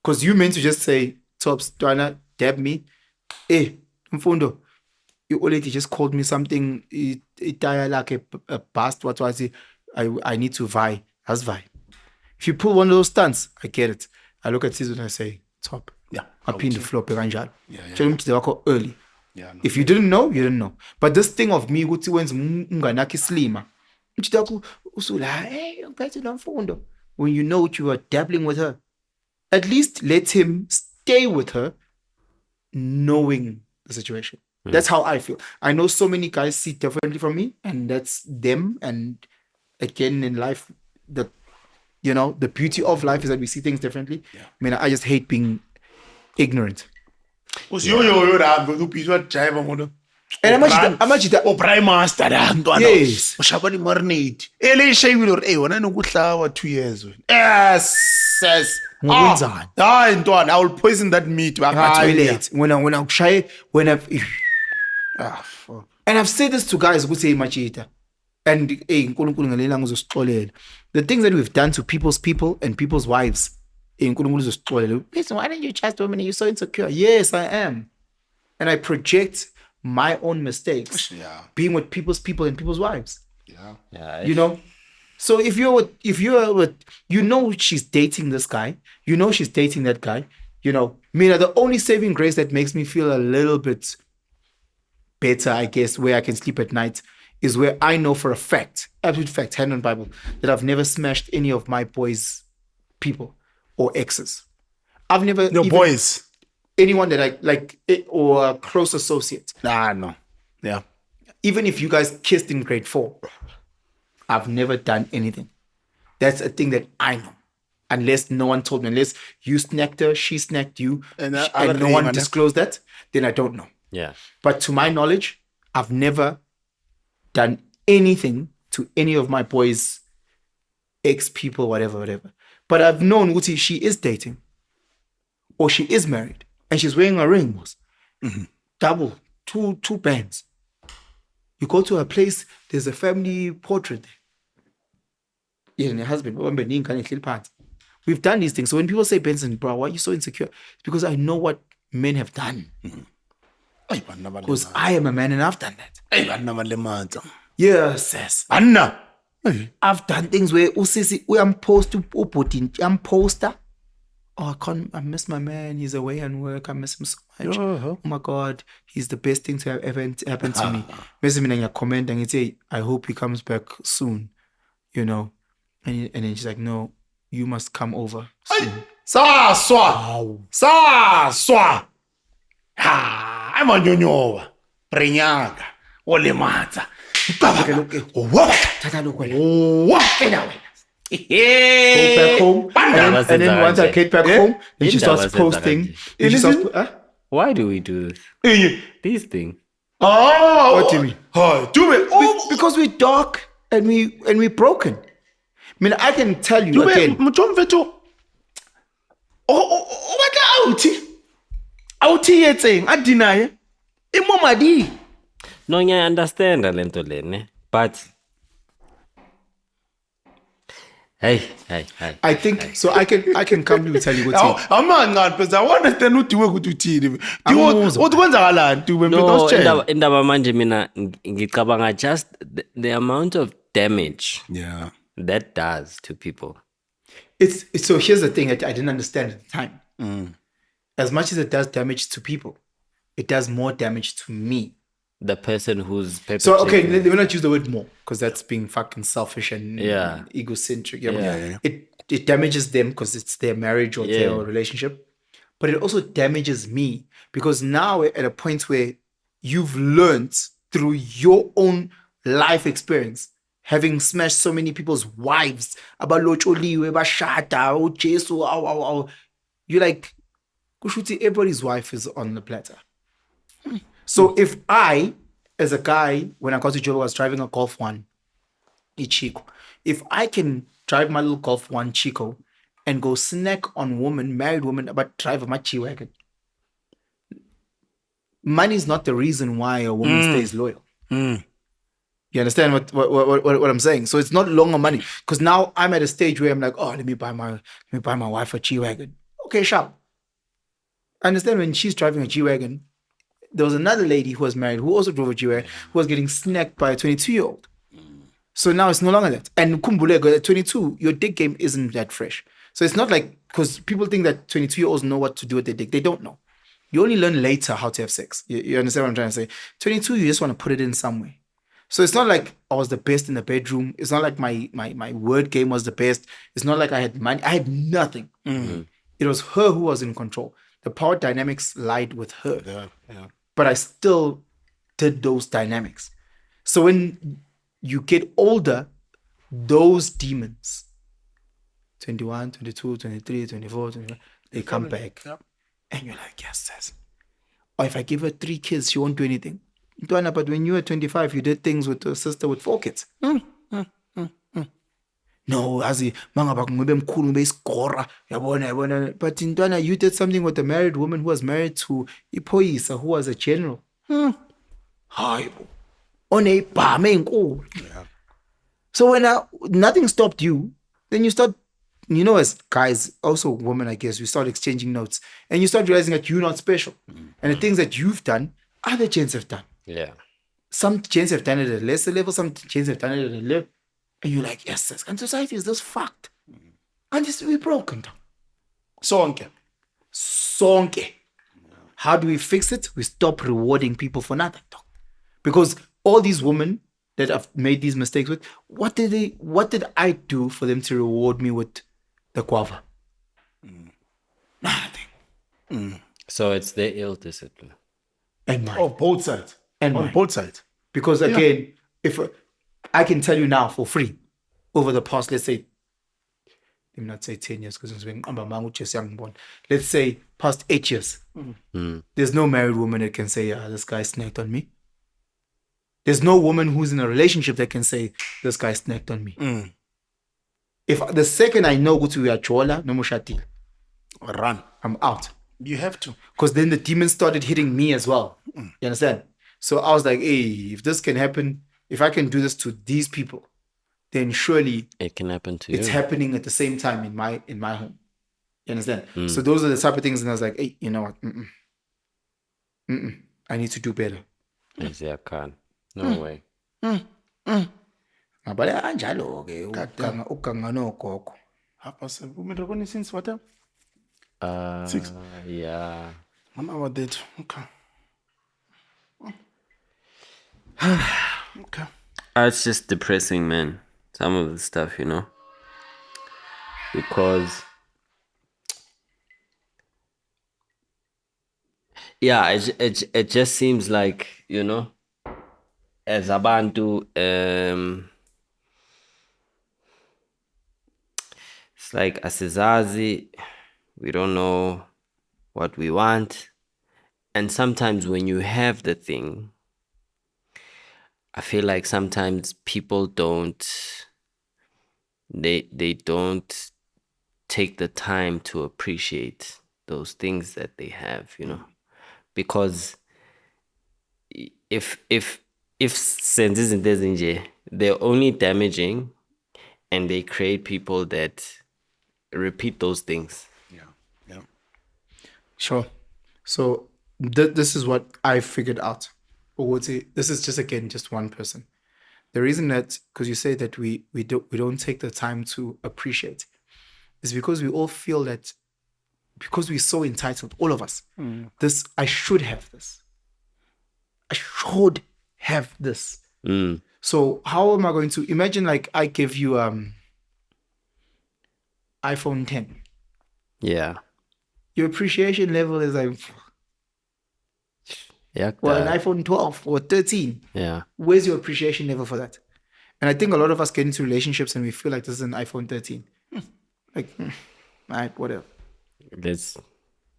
Because you meant to just say, Tops, Dwana, dab me. Mfundo, you already just called me something, it like a past, what was it? I need to vie. That's vie. If you pull one of those stunts, I get it. I look at Sizwe and I say, top.
Yeah.
I pin the floor kanjalo.
Yeah.
Tell him to early.
Yeah, no.
If you didn't know, you didn't know. But this thing of me ukuthi wenza unganakho islima. Mchitako usula, hey, ngiphethe nomfundo. When you know what you are dabbling with her, at least let him stay with her knowing the situation. That's how I feel. I know so many guys see differently from me, and that's them. And again, in life, the beauty of life is that we see things differently. I mean, I just hate being ignorant.
Usiyo la ubizwa driver ngono.
And amajita
O prime master la ntwana.
Yes.
Ushaba ni marinate. Ele shayile or wona nokuhlawa 2 years wena. Yes.
Ngokwenzani?
Hayi ntwana, I will poison that meat.
Toilet. When I've
Fuck.
and I've said this to guys who say machita. And nkulunkulu ngalelanga uzosixolela. The things that we've done to people's people and people's wives. Nkulunkulu uzosixolela. Listen, why don't you trust women? You're so insecure. Yes, I am. And I project my own mistakes.
Yeah.
Being with people's people and people's wives.
Yeah,
You know? So if you're with, you know she's dating this guy, you know she's dating that guy, Mina, the only saving grace that makes me feel a little bit better, I guess, where I can sleep at night is where I know for a fact, absolute fact, hand on Bible, that I've never smashed any of my boys' people or exes. I've never
Boys.
anyone that I like or a close associate.
No. Yeah.
Even if you guys kissed in grade 4, I've never done anything. That's a thing that I know. unless no one told me, unless you snacked her, she snacked you,
And
and no one disclosed that, then I don't know.
Yeah.
But to my knowledge, I've never done anything to any of my boys, ex people, whatever. But I've known Uti, she is dating, or she is married, and she's wearing a ring. Double, two bands. You go to her place, there's a family portrait there. Yeah, and her husband. We've done these things. So when people say, Penson, bro, why are you so insecure? It's because I know what men have done. Because I am a man and I've done that. Yes.
Anna.
I've done things where I'm poster. Oh, I miss my man. He's away on work. I miss him so much. Oh my God, he's the best thing to have ever happened to me. Miss him in your comment and say, I hope he comes back soon. You know, and then she's like, no, you must come over soon.
Saswa. I'm on your Prenyaga. Ole mata.
Go back home, and then once I get back home, then she starts posting.
Why do we do this? These things.
Oh,
What do you mean?
Do it.
Because we're dark and we're broken. I mean, I can tell you again.
No, I understand lento lene, but hey.
I think so. I can come to tell you what.
I'm not because I understand what you work to team. What ones are allowed to
no, indaba manje mina ngicabanga just the amount of damage that does to people.
It's so here's the thing that I didn't understand at the time. As much as it does damage to people, it does more damage to me.
The person who's
so okay, let me not use the word more because that's being fucking selfish and egocentric. It damages them because it's their marriage or their relationship, but it also damages me because now we're at a point where you've learned through your own life experience, having smashed so many people's wives, you're like, kushuti, everybody's wife is on the platter. So if I, as a guy, when I got to Joburg, was driving a Golf 1, Chico. If I can drive my little Golf 1 Chico and go snack on married women, but drive a machi wagon, money is not the reason why a woman stays loyal. You understand what I'm saying? So it's not longer money because now I'm at a stage where I'm like, oh, let me buy my wife a G wagon. Okay, sharp. I understand when she's driving a G wagon. There was another lady who was married who also drove a G-Wagon who was getting snacked by a 22-year-old. So now it's no longer that. And Kumbulego, at 22, your dick game isn't that fresh. So it's not like, because people think that 22-year-olds know what to do with their dick. They don't know. You only learn later how to have sex. You understand what I'm trying to say? 22, you just want to put it in somewhere. So it's not like I was the best in the bedroom. It's not like my word game was the best. It's not like I had money. I had nothing. It was her who was in control. The power dynamics lied with her. But I still did those dynamics. So when you get older, those demons, 21, 22, 23, 24, 25, they come back. And you're like, yes. Or if I give her 3 kids, she won't do anything. But when you were 25, you did things with your sister with 4 kids. No, but Ntwana, you did something with a married woman who was married to Ipoisa, who was a general. So when nothing stopped you, then you start, as guys, also women, I guess, you start exchanging notes and you start realizing that you're not special. And the things that you've done, other gents have done.
Yeah.
Some gents have done it at a lesser level, some gents have done it at a level. And you're like, yes. And society is just fucked. And we're broken. Sonke. How do we fix it? We stop rewarding people for nothing. Because all these women that I've made these mistakes with, what did I do for them to reward me with the guava? Nothing.
So it's their ill discipline.
And mine.
Oh, both sides.
And
on
mine.
both sides.
Because again, if I can tell you now for free, over the past, let's say, let me not say 10 years because let's say past 8 years, there's no married woman that can say, this guy snagged on me. There's no woman who's in a relationship that can say, this guy snagged on me. If the second I know we are chola, no more shati,
Run.
I'm out.
You have to.
Because then the demons started hitting me as well. You understand? So I was like, hey, if this can happen, if I can do this to these people, then surely
It can happen to
it's
you.
happening at the same time in my home. You understand? So those are the type of things, and I was like, hey, you know what? I need to do better.
Yes, I can. No way.
But anjalo-ke, ukuganga nogogo.
Since what time? 6.
Yeah.
I'm about that. Okay. Okay.
It's just depressing, man. Some of the stuff, you know. Because yeah, it just seems like, you know, as abantu it's like asizazi, we don't know what we want. And sometimes when you have the thing, I feel like sometimes people don't take the time to appreciate those things that they have, you know. Because if sense isn't there, they're only damaging, and they create people that repeat those things.
Yeah.
Sure. So this is what I figured out. This is just one person. The reason that, because you say that we don't take the time to appreciate, is because we all feel that because we're so entitled, all of us. I should have this. I should have this. So how am I going to imagine? Like I give you iPhone 10.
Yeah.
Your appreciation level is like,
Yeah.
well, an iPhone 12 or 13.
Yeah.
Where's your appreciation level for that? And I think a lot of us get into relationships and we feel like this is an iPhone 13. Like, all right, whatever.
Let's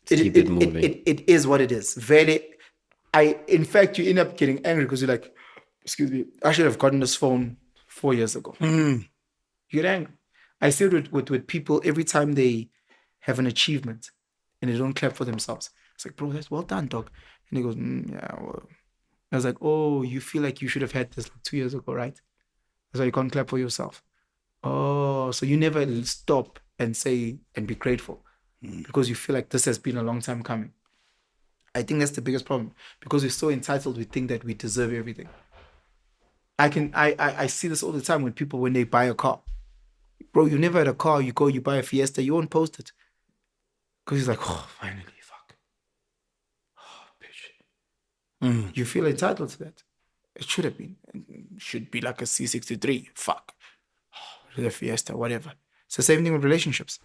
keep it moving.
It is what it is. In fact, you end up getting angry because you're like, excuse me, I should have gotten this phone 4 years ago. You get angry. I see it with people every time they have an achievement and they don't clap for themselves. It's like, bro, that's well done, dog. And he goes, yeah, well. I was like, oh, you feel like you should have had this like 2 years ago, right? That's why you can't clap for yourself. Oh, so you never stop and say and be grateful because you feel like this has been a long time coming. I think that's the biggest problem because we're so entitled. We think that we deserve everything. I see this all the time when people, when they buy a car, bro, you never had a car. You go, you buy a Fiesta, you won't post it because it's like, oh, finally, fuck. Oh, bitch. You feel entitled to that. It should have been. It should be like a C63. Fuck. Oh, the Fiesta, whatever. It's the same thing with relationships.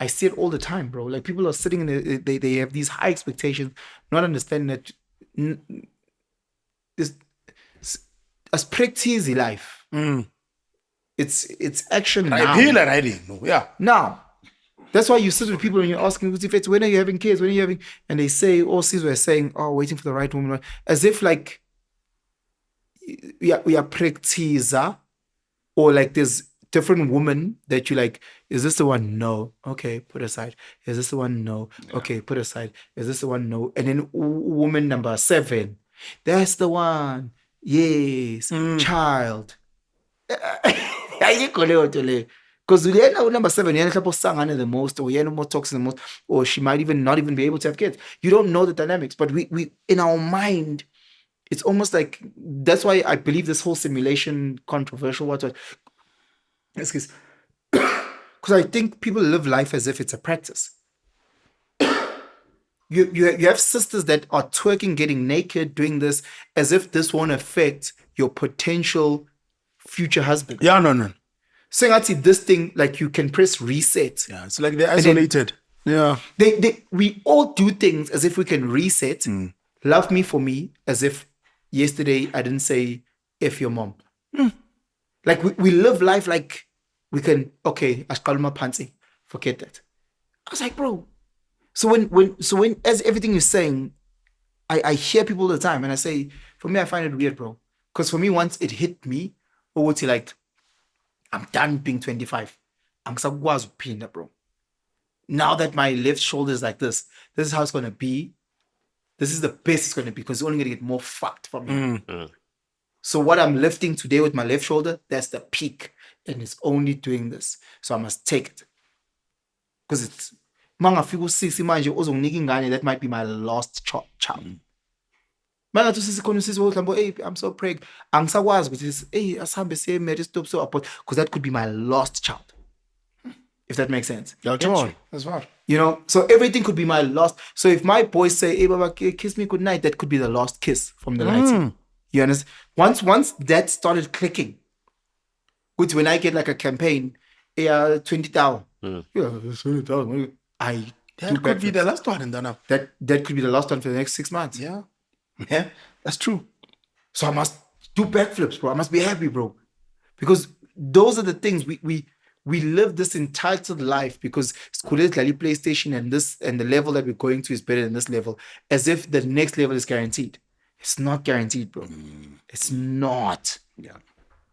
I see it all the time, bro. Like people are sitting in they have these high expectations, not understanding that this as practice life. It's action now.
Yeah.
Now. That's why you sit with people and you're asking, when are you having kids? When are you having? And they say, all Caesar are saying, oh, waiting for the right woman. As if like we are practicer, or like there's different woman that you like, is this the one? No. Okay, put aside. Is this the one? No. Okay, put aside. Is this the one? No. And then woman number 7. That's the one. Yes. Child. Because number 7, the most, or more toxic the most, or she might even not even be able to have kids. You don't know the dynamics, but we in our mind, it's almost like, that's why I believe this whole simulation controversial. Excuse. Because I think people live life as if it's a practice. You have sisters that are twerking, getting naked, doing this, as if this won't affect your potential future husband.
Yeah, no.
Saying actually this thing, like you can press reset.
Yeah, it's like they're isolated. Yeah.
We all do things as if we can reset. Love me for me, as if yesterday I didn't say F your mom. Like we live life like we can, okay, Ashkaluma Pansi, forget that. I was like, bro. So when as everything you're saying, I hear people all the time and I say, for me, I find it weird, bro. Because for me, once it hit me, or what's like, I'm done being 25. I'm pinda, bro. Now that my left shoulder is like this is how it's gonna be. This is the best it's gonna be because it's only gonna get more fucked from here. So what I'm lifting today with my left shoulder, that's the peak. And it's only doing this. So I must take it. Because it's that might be my last child. I'm so preg. Because that could be my last child. If that makes sense.
That's right.
You know, so everything could be my last. So if my boys say, hey, Baba, kiss me good night, that could be the last kiss from the night. You understand? Once that started clicking, which when I get like a campaign, 20,000. Yeah, 20,000.
That could be the last one in Dana.
That could be the last one for the next 6 months.
Yeah, that's true.
So I must do backflips, bro. I must be happy, bro. Because those are the things we live this entitled life because school is like PlayStation and the level that we're going to is better than this level, as if the next level is guaranteed. It's not guaranteed, bro. It's not.
Yeah.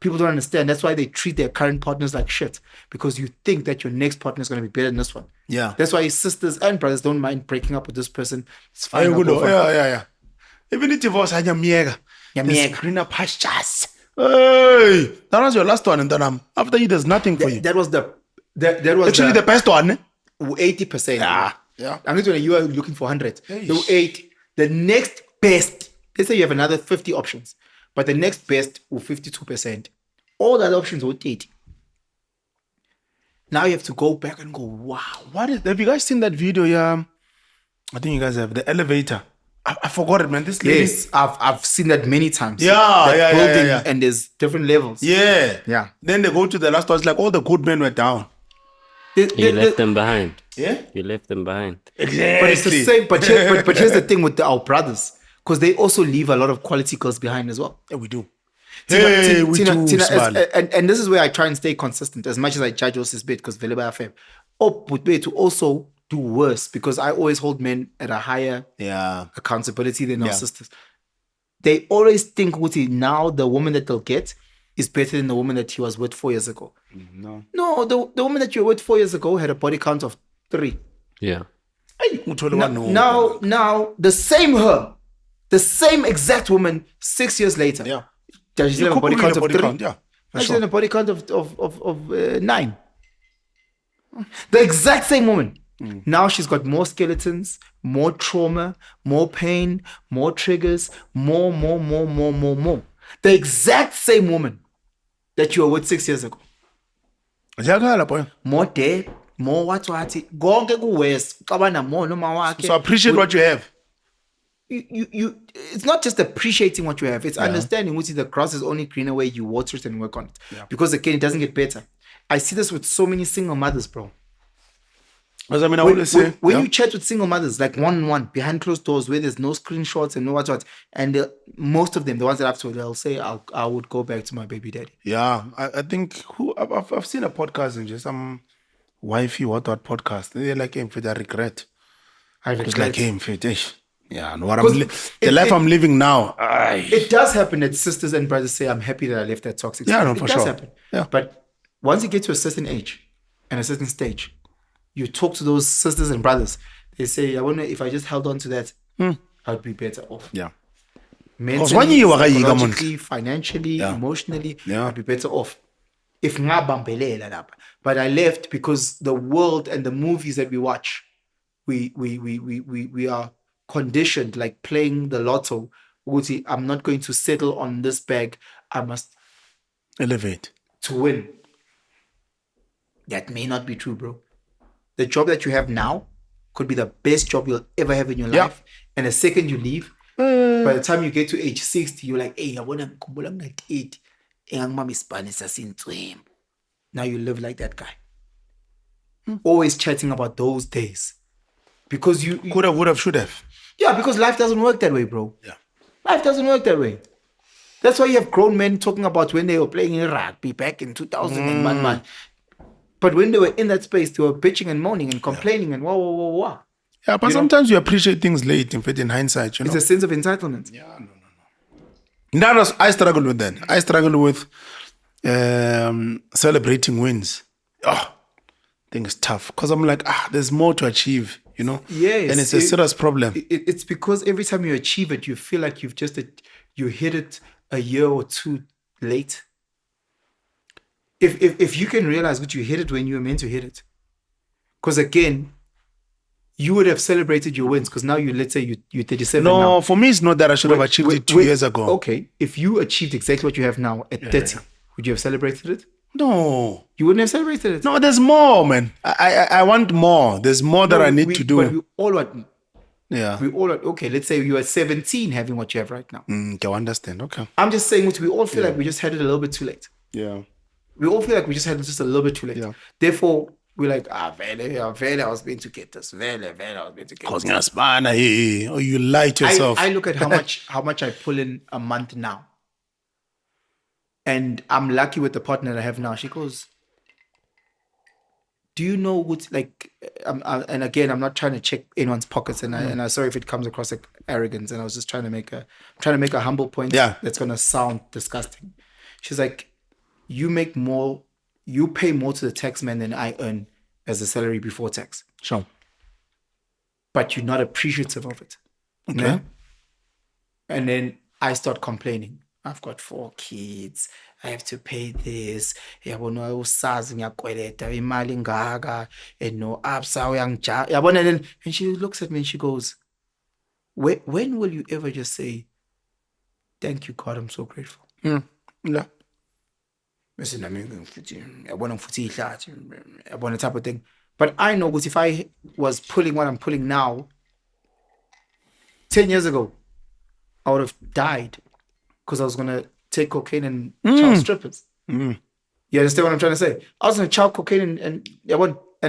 People don't understand. That's why they treat their current partners like shit. Because you think that your next partner is going to be better than this one.
Yeah.
That's why sisters and brothers don't mind breaking up with this person. It's fine.
Yeah. Even if divorce, I am
Yamiega.
greener pastures. Hey, that was your last one, and then after you, there's nothing for you.
That was the
Actually the best one. Eh?
80%.
Yeah.
I'm not you are looking for 100. The 8. The next best. Let's say you have another 50 options, but the next best will 52%. All the other options will 80. Now you have to go back and go, wow.
Have you guys seen that video? Yeah, I think you guys have the elevator. I forgot it, man. This lady.
Yes, I've seen that many times.
Yeah.
Building, and there's different levels.
Yeah. Then they go to the last one. It's like all the good men were down.
You left them behind.
Yeah.
You left them behind.
Exactly.
But it's the same. But here's the thing with our brothers, because they also leave a lot of quality girls behind as well.
Yeah, we do.
Tina, and this is where I try and stay consistent as much as I judge Os's bit because Veleba FM. But to also do worse because I always hold men at a higher accountability than our sisters. They always think now the woman that they'll get is better than the woman that he was with 4 years ago. No, the woman that you were with 4 years ago had a body count of 3.
Yeah.
Now the same exact woman 6 years later.
Yeah.
Does she have a body count of 3?
Yeah.
She's in a body count of 9. The exact same woman. Now she's got more skeletons, more trauma, more pain, more triggers, more. The exact same woman that you were with 6 years ago. More dead, more what.
So appreciate what you have.
You it's not just appreciating what you have, it's understanding which is the grass is only greener where you water it and work on it. Because again, it doesn't get better. I see this with so many single mothers, bro.
As I mean,
when you chat with single mothers, like one behind closed doors where there's no screenshots and no what, and most of them, the ones that I've told, they'll say, I would go back to my baby daddy.
Yeah, I think I've seen a podcast and just some wifey what podcast. They're like, I'm fit, I regret. It's like, I'm fit. Yeah, and the life I'm living now.
It does happen that sisters and brothers say, I'm happy that I left that toxic.
Yeah, no, for sure.
It does happen.
Yeah.
But once you get to a certain age and a certain stage, you talk to those sisters and brothers. They say, I wonder if I just held on to that, I'd be better off.
Yeah.
Mentally, psychologically, financially, emotionally, I'd be better off. If but I left because the world and the movies that we watch, we are conditioned, like playing the lotto. I'm not going to settle on this bag. I must
elevate
to win. That may not be true, bro. The job that you have now could be the best job you'll ever have in your life. And the second you leave, by the time you get to age 60, you're like, hey, I want to 8. Now you live like that guy. Always chatting about those days. Because you
could have, would have, should have.
Yeah, because life doesn't work that way, bro.
Yeah.
Life doesn't work that way. That's why you have grown men talking about when they were playing in rugby back in 2001. But when they were in that space, they were bitching and moaning and complaining and wah.
Yeah, but sometimes you appreciate things late, in fact, in hindsight, you know.
It's a sense of entitlement.
I struggle with that. I struggle with celebrating wins. Oh, I think it's tough because I'm like, there's more to achieve, you know?
Yes.
And it's a serious problem.
It's because every time you achieve it, you feel like you hit it a year or two late. If you can realize that you hit it when you were meant to hit it. Because again, you would have celebrated your wins because now let's say you're 37 now.
No, for me, it's not that I should have achieved it 2 years ago.
Okay, if you achieved exactly what you have now at 30, would you have celebrated it?
No.
You wouldn't have celebrated it.
No, there's more, man. I want more. There's more that I need to do.
But we all want.
Yeah.
We all okay. Let's say you are 17 having what you have right now.
Okay, I understand. Okay.
I'm just saying we all feel like we just had it a little bit too late.
Yeah.
We all feel like we just had it just a little bit too late.
Yeah.
Therefore, we're like, vele, I was meant to get this. Vele, I was meant to get this.
Or you lie to yourself.
I look at how much I pull in a month now. And I'm lucky with the partner that I have now. She goes, do you know what's like, and again, I'm not trying to check anyone's pockets, and I'm sorry if it comes across like arrogance, and I was just trying to make a humble point that's going to sound disgusting. She's like, you pay more to the tax man than I earn as a salary before tax.
Sure.
But you're not appreciative of it.
Okay.
No? And then I start complaining. I've got 4 kids. I have to pay this. Yabona usazi ngiyakweleta imali ngaka and no absa uyangija. Yabona, and she looks at me and she goes, when will you ever just say, thank you, God, I'm so grateful?
Yeah.
Type of thing. But I know because if I was pulling what I'm pulling now, 10 years ago, I would have died because I was gonna take cocaine and chow strippers. You understand what I'm trying to say? I was gonna chow cocaine and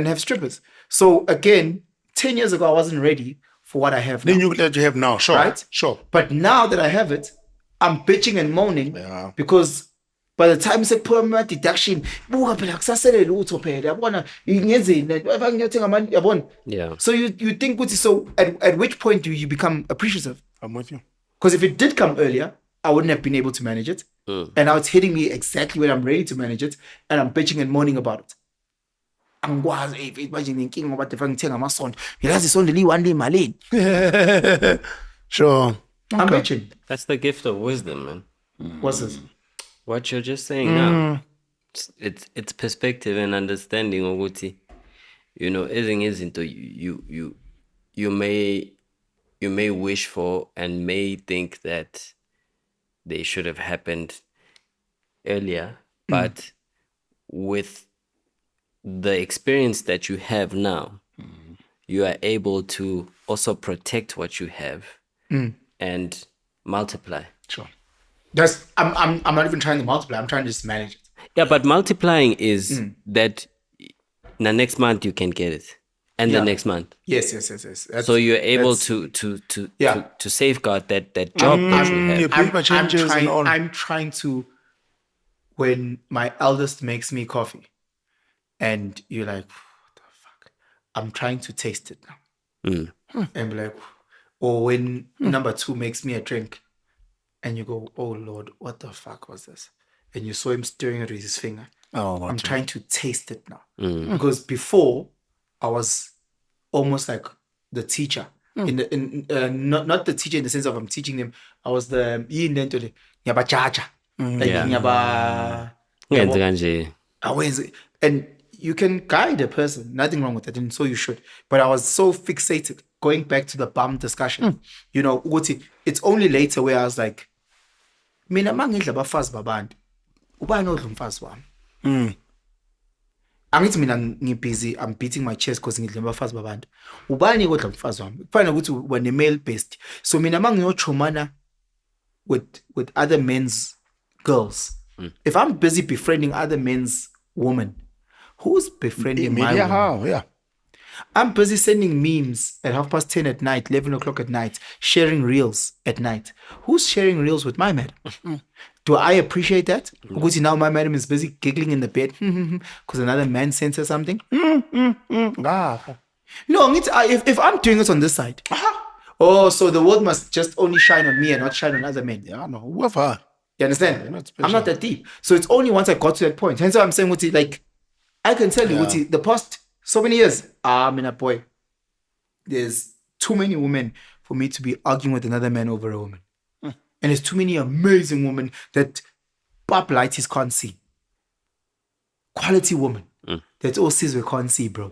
have strippers. So again, 10 years ago, I wasn't ready for what I have now.
Then you that you have now, sure.
Right?
Sure.
But now that I have it, I'm bitching and moaning because by the time say put my deduction,
Yeah.
so you think so at which point do you become appreciative?
I'm with you.
Because if it did come earlier, I wouldn't have been able to manage it. And now it's hitting me exactly when I'm ready to manage it, and I'm bitching and moaning about it.
Sure.
I'm bitching.
That's the gift of wisdom, man.
What's this?
What you're just saying now. It's perspective and understanding of what you know, isn't you may wish for and may think that they should have happened earlier, but with the experience that you have now, you are able to also protect what you have and multiply.
Sure.
I'm not even trying to multiply. I'm trying to just manage it.
Yeah, but multiplying is that the next month you can get it, and the next month.
Yes.
So you're able to safeguard that job that you have.
I'm trying to. When my eldest makes me coffee, and you're like, what the fuck? I'm trying to taste it now, and be like, or when number 2 makes me a drink, and you go, oh Lord, what the fuck was this? And you saw him stirring it with his finger. I'm trying to taste it now. Because before, I was almost like the teacher. Not the teacher in the sense of I'm teaching them. I was the and you can guide a person. Nothing wrong with that, and so you should. But I was so fixated, going back to the bum discussion. You know, it's only later where I was like, mina mangidla abafazi babantu ubani odla umfazi wami angithi mina ngibusy I'm beating my chest because ngidla abafazi babantu ubani odla umfazi wami kufanele ukuthi when male based so mina mangiyochomana with other men's girls if I'm busy befriending other men's women who's befriending my woman?
Yeah.
I'm busy sending memes at 10:30 at night, 11 o'clock at night, sharing reels at night. Who's sharing reels with my madam? Do I appreciate that? Because now my madam is busy giggling in the bed because another man sent her something.
Ngafa.
No, if I'm doing it on this side, oh, so the world must just only shine on me and not shine on other men.
Yeah, no, whoever.
You understand?
not
I'm not that deep. So it's only once I got to that point. Hence why I'm saying, Uti, like, I can tell you, Uti, the past so many years, mina boy, there's too many women for me to be arguing with another man over a woman. And there's too many amazing women that pop lighties can't see. Quality woman that all sees we can't see, bro.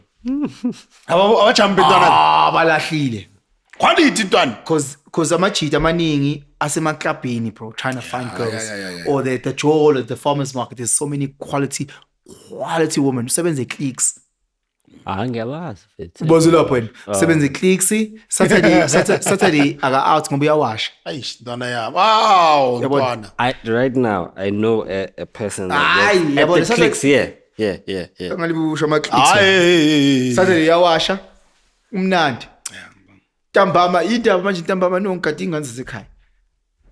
Abachampi ntwana.
Balahlile.
Quality ntwana.
Cause amachita amaningi asemaklabhini, bro, trying to find girls.
Yeah.
Or the Joel at the farmers market. There's so many quality women. Sebenze clicks.
Ngiyabazi mfethu.
Ubozula point. Sebenze clicks. Saturday aga out ngoba uyawasha.
Aish ntwana yami. Wow, ntwana.
Right now I know a person
Aye,
that
yabo,
at the clicks, yeah.
Angalibusha ama clicks.
Aye.
Saturday uyawasha. Umnandi. Ntambama indaba manje ntambama nongadi inganzi zekhaya.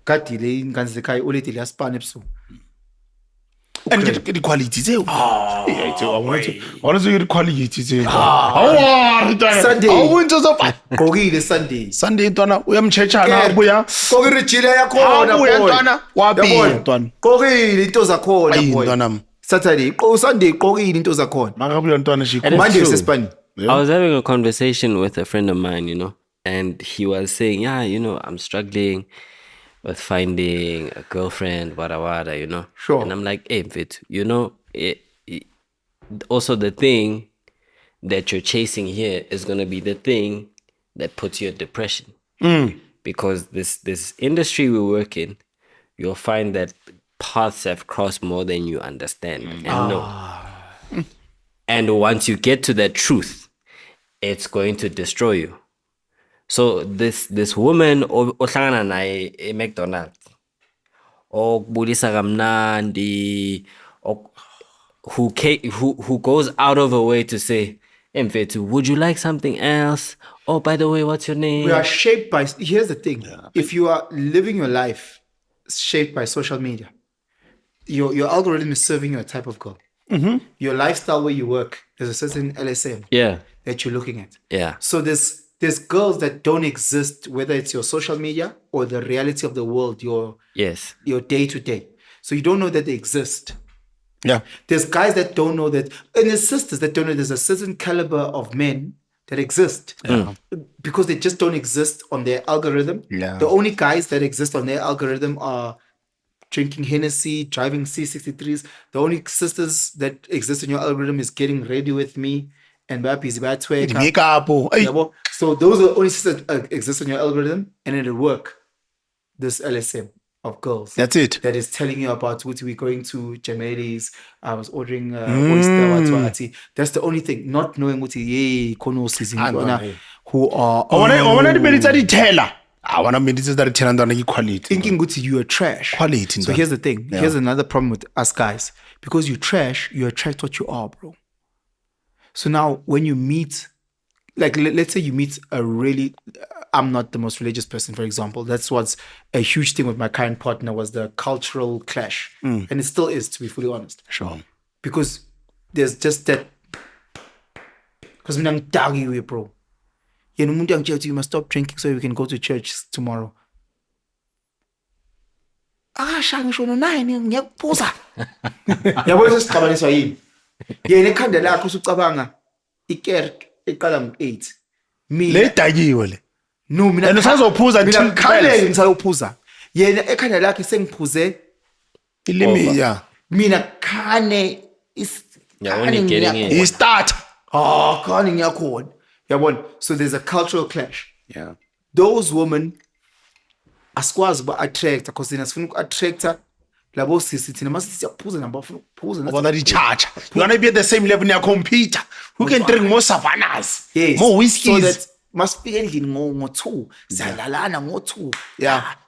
Gadile inganzi zekhaya ulethe yaspana ebusuku.
And get the quality too. I want to get quality too. Sunday.
Gqokile Sunday.
Sunday ntwana uyamchechana abuya.
Gqokile jile yakhona
Abuya ntwana. Wapi ntwana.
Gqokile into zakhona
Ayi
boy.
ntwana.
Saturday, Sunday gqokile into zakhona.
Makabuya ntwana shikho.
And it's
Monday
true.
usespani.
I was having a conversation with a friend of mine, you know, and he was saying, yeah, you know, I'm struggling with finding a girlfriend, wada, you know.
Sure.
And I'm like, hey, Fit, you know, also the thing that you're chasing here is going to be the thing that puts you in depression. Because this industry we work in, you'll find that paths have crossed more than you understand and know. And once you get to that truth, it's going to destroy you. So this woman ohlangana naye eMcDonald's okubulisa kamnandi who goes out of her way to say, "Mfethu, would you like something else? Oh, by the way, what's your name?"
We are shaped by, here's the thing. If you are living your life shaped by social media, your algorithm is serving you a type of girl. Your lifestyle where you work, there's a certain LSM that you're looking at.
Yeah.
So there's girls that don't exist, whether it's your social media or the reality of the world, your day to day. So you don't know that they exist.
Yeah.
There's guys that don't know that, and there's sisters that don't know there's a certain caliber of men that exist because they just don't exist on their algorithm.
Yeah.
The only guys that exist on their algorithm are drinking Hennessy, driving C63s. The only sisters that exist in your algorithm is getting ready with me and busy
Makeup.
So those are the only sisters that exist on your algorithm, and it'll work. This LSM of girls.
That's it.
That is telling you about what we're going to Jameli's. I was ordering oyster. That's the only thing. Not knowing what who are
I want to meditate teller. I want to meditate teller and quality.
thinking what you are trash.
Quality.
So here's the thing.
Yeah.
Here's another problem with us guys. Because you trash, you attract what you are, bro. So now when you meet, like let's say you meet a really, I'm not the most religious person, for example. That's what's a huge thing with my current partner was the cultural clash. And it still is, to be fully honest.
Sure.
Because there's just that, because I'm dog you, bro. You must stop drinking so you can go to church tomorrow. Shangisho nine ngiyakuphuza. Yabo sesiqabaniswa yini? Yena ekhanda lakho usucabanga ikerk eqala ngo8. Mina
Le dayiwe le.
no mina
And usazophuza until
khalele ngisayophuza. Yena ekhanda lakhe sengiphuze
ilimi yeah.
Mina khane is
only getting it.
He start.
khane ngiyakhona. Yabona, so there's a cultural clash.
Yeah.
Those women asikwazi ba attract because thina sifuna uku-attracta labo sisi thina masithi siyaphuza nabo bafuna ukuphuza
About the charge. You want to be at the same level in your computer. Who can drink more savannas?
yes.
More whiskeys.
So that masifika endlini ngo2 siyalalana ngo2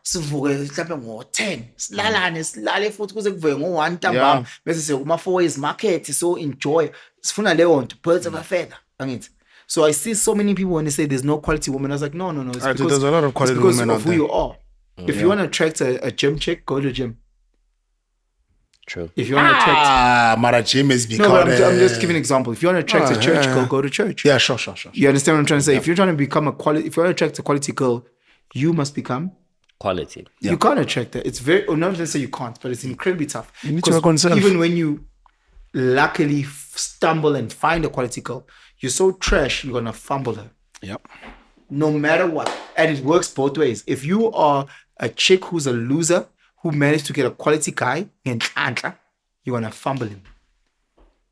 sivuke mhlawumbe ngo10 silale futhi kuze kuvuke ngo1 ntambama bese sekuma 4 years market so enjoy sifuna leyo nto birds of a feather angithi. So I see so many people when they say there's no quality woman. I was like, no. It's because,
there's a lot of quality
it's because
women
of
out
who
there.
you are. If you want to attract a gym chick, go to the gym.
True.
If you want to attract,
Mara James
no, but I'm just giving an example. If you want to attract a church girl, go to church.
Yeah, sure.
You understand what I'm trying to say? If you're trying to become if you want to attract a quality girl, you must become.
Quality.
You can't attract her. It's very. Not to say you can't, but it's incredibly tough.
You need to work on yourself.
Even when you luckily stumble and find a quality girl, you're so trash, you're gonna fumble her.
Yep.
No matter what. And it works both ways. If you are a chick who's a loser who managed to get a quality guy, you're gonna fumble him.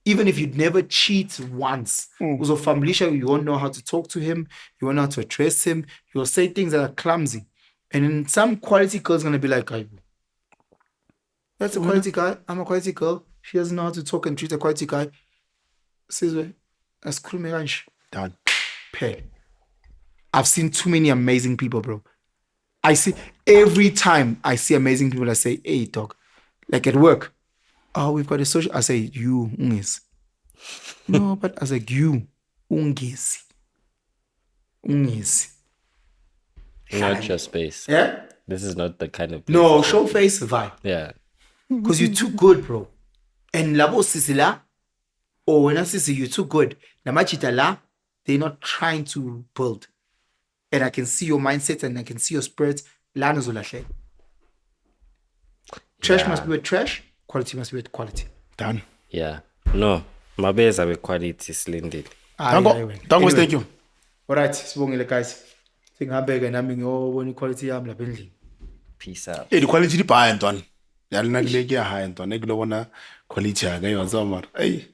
Even if you'd never cheat once, you won't know how to talk to him, you won't know how to address him, you'll say things that are clumsy. And then some quality girl's gonna be like, that's a quality guy, I'm a quality girl. She doesn't know how to talk and treat a quality guy. Says,
Done.
Pay. I've seen too many amazing people, bro. Every time I see amazing people, I say, hey, dog, like at work, we've got a social. I say, you, ungesi. No, but I was like, you, ungesi. Ungesi.
Not your space.
Yeah?
This is not the kind of place.
No, show face vibe.
Yeah.
Because you're too good, bro. And labo sisila, or when I say you're too good, namachita la, they're not trying to build. And I can see your mindset and I can see your spirit. Trash must be with trash. Quality must be with quality.
Done.
Yeah. No. Mabeza with quality slinded.
Thank you.
All right, sibongile guys. Singabeka nami ngiyobona iquality yami lapha endlini.
Peace out.
The quality di high ntwana. Yalina kuleke high ntwana ekulobona quality yake yonke mara. Hey.